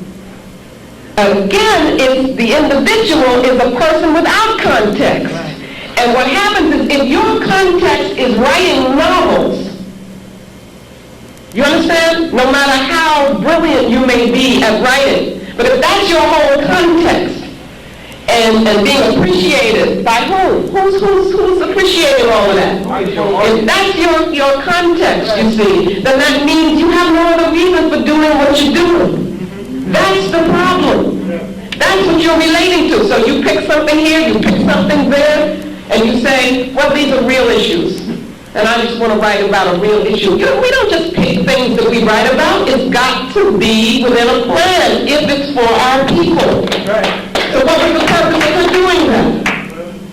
Again, if the individual is a person without context. And what happens is, if your context is writing novels, you understand? No matter how brilliant you may be at writing, but if that's your whole context, and being appreciated by whom? Who's appreciating all of that? If that's your context, you see, then that means you have no other reason for doing what you're doing. That's the problem. That's what you're relating to. So you pick something here, you pick something there, and you say, well, these are real issues. And I just want to write about a real issue. You know, we don't just pick things that we write about. It's got to be within a plan if it's for our people. So what was the purpose of her doing that?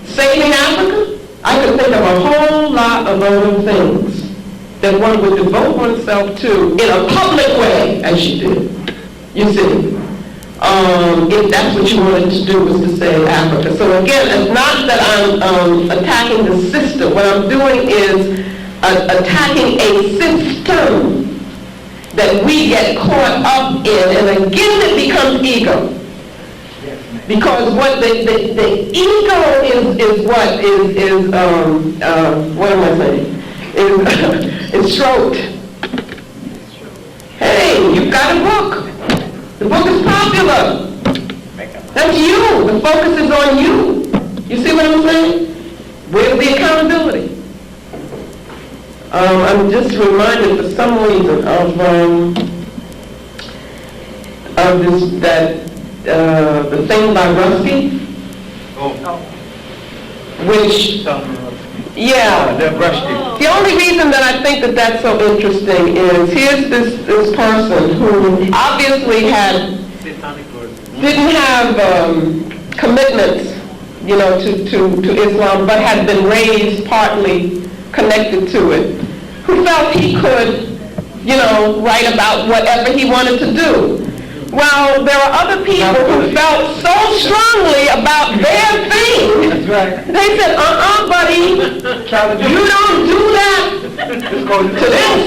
Saving Africa? I could think of a whole lot of other things that one would devote oneself to in a public way, as she did. You see, if that's what you wanted to do, was to save Africa. So again, it's not that I'm attacking the system. What I'm doing is attacking a system that we get caught up in, and again it becomes ego. Because what the ego is what am I saying? Is stroked. Hey, you've got a book. The book is popular. That's you. The focus is on you. You see what I'm saying? Where's the accountability? I'm just reminded for some reason of this, the thing by Rusty, which, yeah, the only reason that I think that that's so interesting is, here's this person who obviously didn't have commitments, you know, to Islam, but had been raised partly connected to it, who felt he could, you know, write about whatever he wanted to do. Well, there are other people who felt so strongly about their thing. That's right. They said, buddy, you don't do that to this.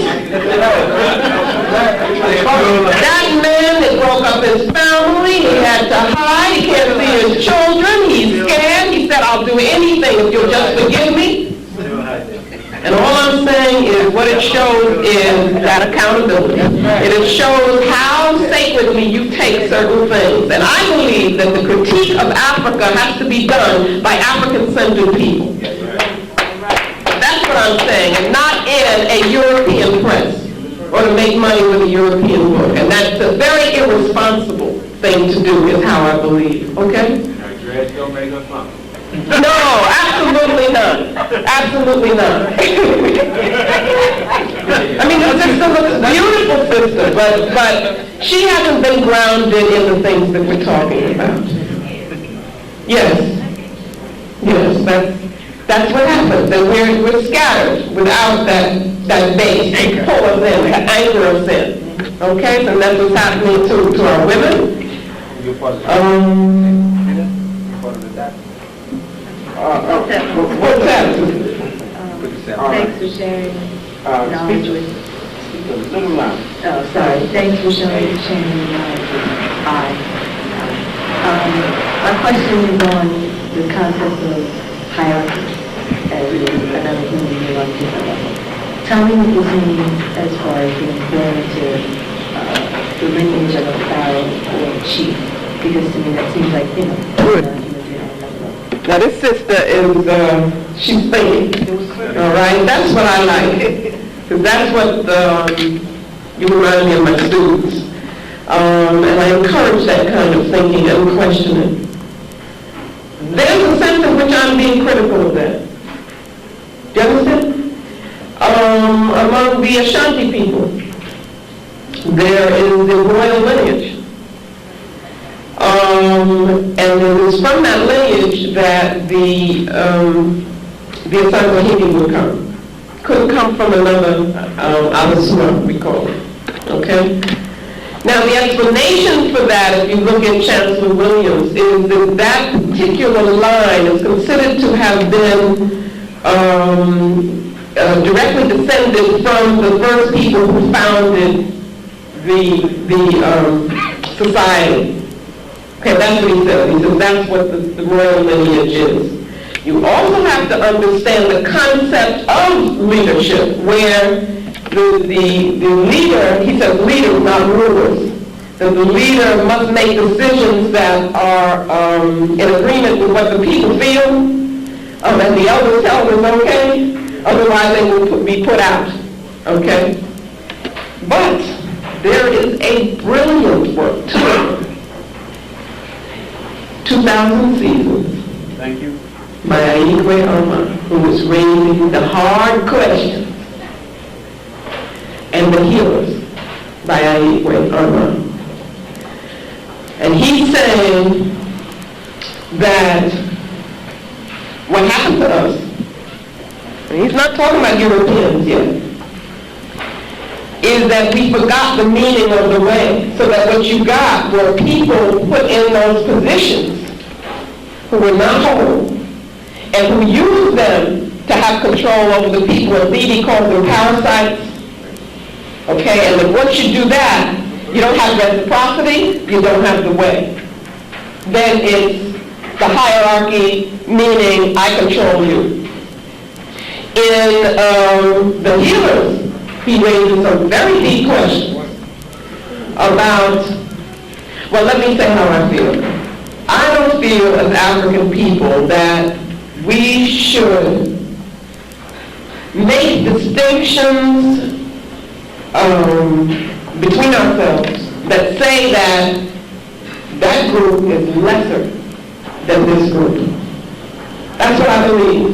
That man that broke up his family, he had to hide, he can't see his children, he's scared. He said, I'll do anything if you'll just forgive me. And all I'm saying is what it shows is that accountability. It shows how sacredly you take certain things. And I believe that the critique of Africa has to be done by African-centered people. That's what I'm saying, and not in a European press or to make money with a European book. And that's a very irresponsible thing to do, is how I believe. Okay? No, absolutely not. Absolutely not. I mean, the system looks a beautiful system, but she hasn't been grounded in the things that we're talking about. Yes. Yes, that's what happens. That we're scattered without that base to pull us in, to anchor us in. Okay, so that's what's happening to our women. What's that? Thanks for sharing knowledge with Little louder. Oh, sorry. Thanks for sharing knowledge with my question is on the concept of hierarchy as another thing we would like to develop. Tell me what this means as far as the informative, the lineage of a pharaoh or chief, because to me that seems like, you know, Now, this sister is, she's thinking, all right? That's what I like, because that's what you remind me of my students. And I encourage that kind of thinking and questioning. There's a sense in which I'm being critical of that. Do you understand? Among the Ashanti people, there is the royal lineage. And it was from that lineage that the Asante would come. Couldn't come from another Abasua, we call it. Okay? Now, the explanation for that, if you look at Chancellor Williams, is that that particular line is considered to have been directly descended from the first people who founded the society. Okay, that's what he said. He said that's what the royal lineage is. You also have to understand the concept of leadership, where the leader, he says leaders, not rulers, that the leader must make decisions that are in agreement with what the people feel, and the elders tell them it's okay, otherwise they will be put out, okay? But there is a brilliant work, 2,000 Seasons. Thank you. By Aigwe Oma, who was raising the hard questions, and The Healers by Aigwe Oma. And he's saying that what happened to us, and he's not talking about Europeans yet, is that we forgot the meaning of the way, so that what you got were people put in those positions who were not whole, and who used them to have control over the people. And Levy calls them parasites. Okay, and then once you do that, you don't have reciprocity, you don't have the way. Then it's the hierarchy, meaning I control you. In The Healers, he raises some very deep questions about, well, let me say how I feel. I don't feel as African people that we should make distinctions between ourselves that say that that group is lesser than this group. That's what I believe.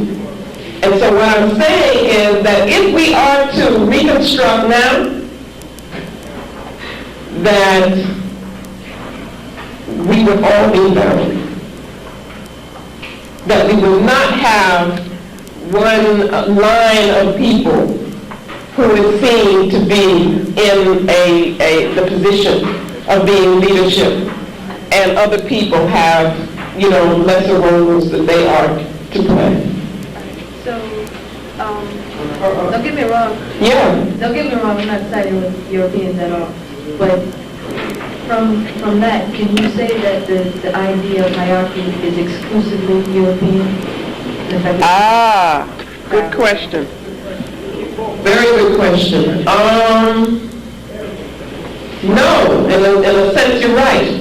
And so what I'm saying is that if we are to reconstruct now, that we would all be bound. That we will not have one line of people who is seen to be in the position of being leadership, and other people have, lesser roles that they are to play. So, don't get me wrong. Yeah. Don't get me wrong, I'm not siding with Europeans at all. But from that, can you say that the idea of hierarchy is exclusively European? Good question. Very good question. No, in a sense you're right.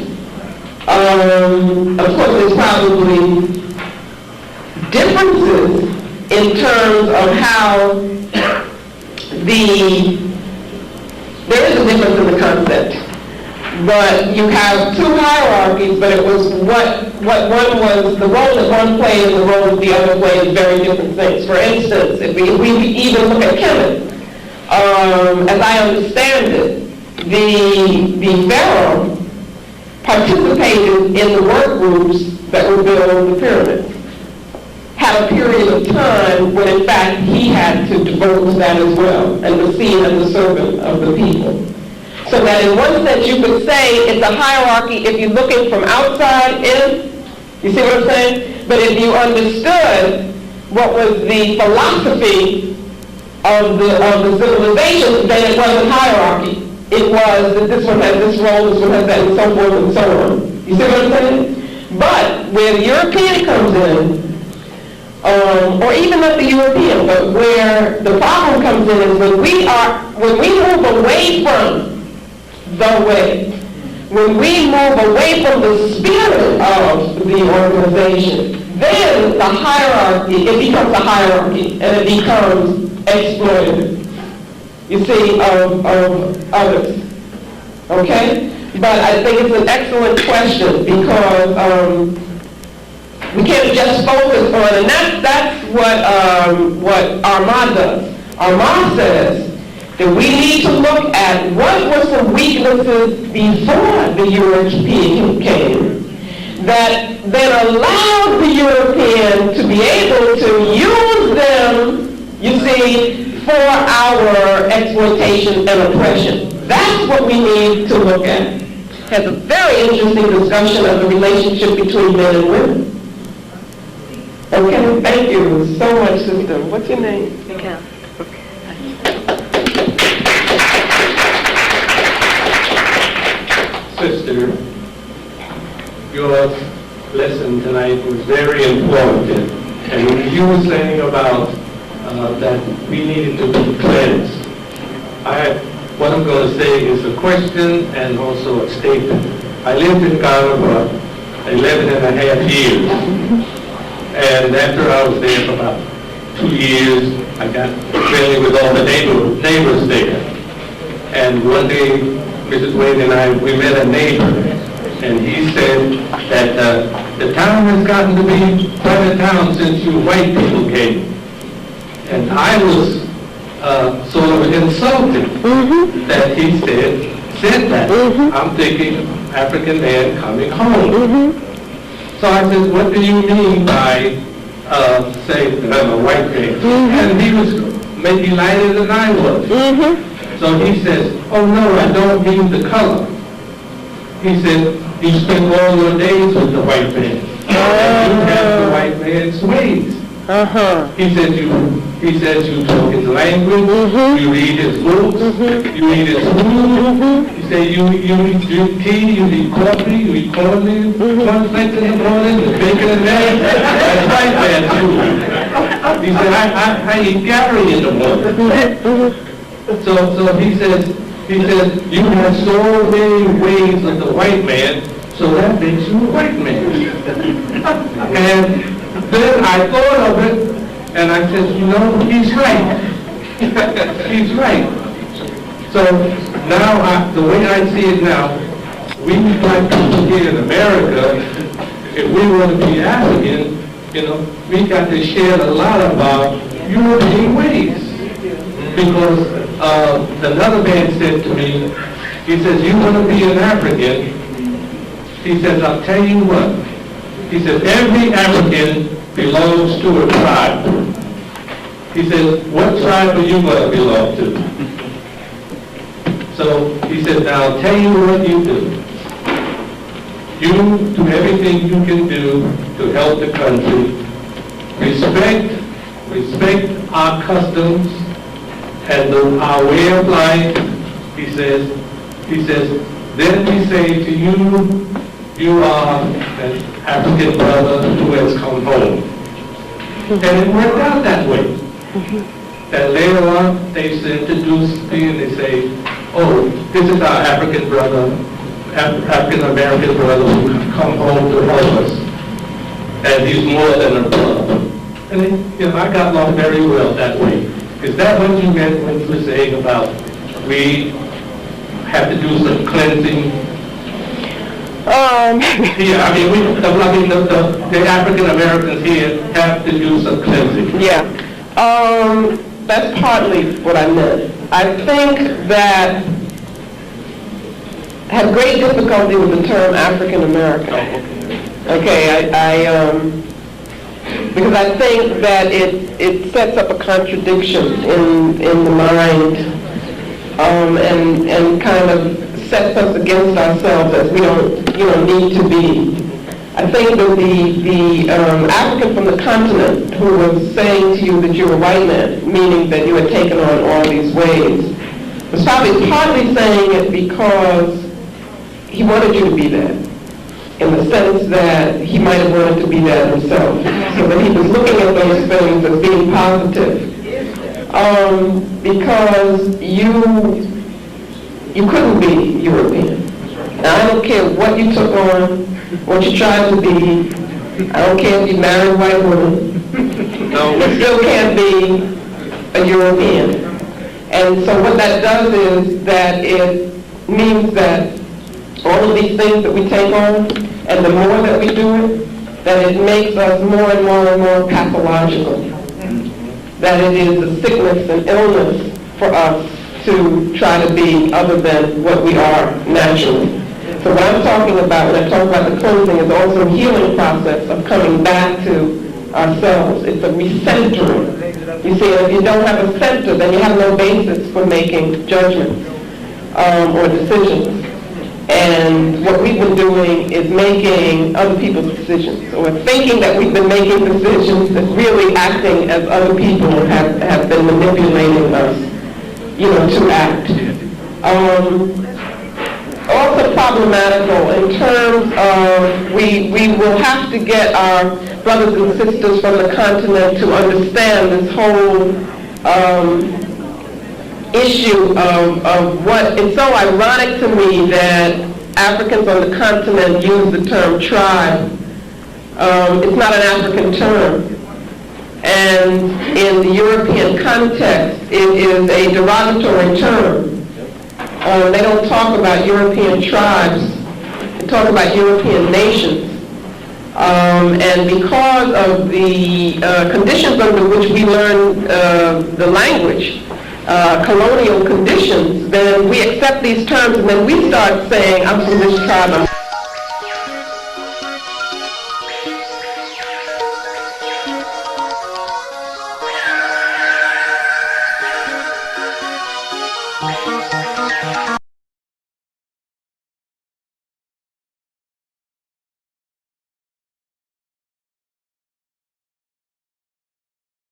Of course there's probably differences in terms of how there is a difference in the concept. But you have two hierarchies, but it was what one was, the role that one played and the role that the other played is very different things. For instance, if we even look at Kemet, as I understand it, the pharaoh participated in the work groups that were building the pyramids. Had a period of time when in fact he had to devote to that as well, and was seen as a servant of the people. So that in one sense you could say it's a hierarchy if you're looking from outside in. You see what I'm saying? But if you understood what was the philosophy of the civilization, then it wasn't hierarchy. It was that this one has this role, this one has that, and so forth and so on. You see what I'm saying? But where the European comes in, or even not the European, but where the problem comes in is when we move away from the way, when we move away from the spirit of the organization. Then the hierarchy, it becomes a hierarchy, and it becomes exploitative, you see, of others. Okay? But I think it's an excellent question because we can't just focus on, and that's what Armand does. Armand says that we need to look at what was the weaknesses before the European came that then allowed the European to be able to use them, you see, for our exploitation and oppression. That's what we need to look at. Has a very interesting discussion of the relationship between men and women. Okay, thank you so much, sister. What's your name? Mikhail. Sister, your lesson tonight was very informative. And when you were saying about that we needed to be cleansed, what I'm going to say is a question and also a statement. I lived in Ghana for 11 and a half years. And after I was there for about 2 years, I got friendly with all the neighbors there. And one day, Mrs. Wade and I, we met a neighbor, and he said that the town has gotten to be quite a town since you white people came. And I was sort of insulted that he said that. I'm thinking African man coming home. So I said, what do you mean by saying that I'm a white man? And he was maybe lighter than I was. So he says, oh no, I don't mean the color. He said, you spend all your days with the white man. And you have the white man's ways. He says you talk his language, you read his books, you eat his food. He said you drink tea, you eat coffee, you eat cornmeal, cornflakes in the morning, and bacon and eggs. That's white man food. He said, I eat Gary in the morning. So he says, you have so many ways of the white man, so that makes you a white man. And then I thought of it, and I said, he's right. He's right. So now, the way I see it now, we like people here in America, if we want to be African, we got to share a lot of our European ways. Because another man said to me, he says, you want to be an African? He says, I'll tell you what. He says, every African belongs to a tribe. He says, what tribe are you going to belong to? So he said, now I'll tell you what you do. You do everything you can do to help the country. Respect our customs and our way of life. He says, then we say to you, you are an African brother who has come home. And it worked out that way. That later on, they introduce me and they say, oh, this is our African brother, African-American brother who come home to help us. And he's more than a brother. And then, I got along very well that way. Is that what you meant when you were saying about we have to do some cleansing? Yeah, the African Americans here have to do some cleansing. Yeah, that's partly what I meant. I think that I have great difficulty with the term African American. Okay, because I think that it sets up a contradiction in the mind, and kind of sets us against ourselves as we don't need to be. I think that the African from the continent who was saying to you that you were a white man, meaning that you had taken on all these ways, was probably partly saying it because he wanted you to be that, in the sense that he might have wanted to be that himself. So that he was looking at those things as being positive. Because you couldn't be European. Now, I don't care what you took on, what you try to be, I don't care if you marry a white woman, you still can't be a European. And so what that does is that it means that all of these things that we take on, and the more that we do it, that it makes us more and more and more pathological. That it is a sickness and illness for us to try to be other than what we are naturally. So what I'm talking about when I talk about the cleansing is also a healing process of coming back to ourselves. It's a recentering. You see, if you don't have a center, then you have no basis for making judgments or decisions. And what we've been doing is making other people's decisions, or thinking that we've been making decisions that's really acting as other people have been manipulating us, to act. Also problematical in terms of we will have to get our brothers and sisters from the continent to understand this whole issue of what, it's so ironic to me that Africans on the continent use the term tribe. It's not an African term. And in the European context, it is a derogatory term. They don't talk about European tribes. They talk about European nations. And because of the conditions under which we learn the language, colonial conditions, then we accept these terms and then we start saying, I'm from this tribe, I'm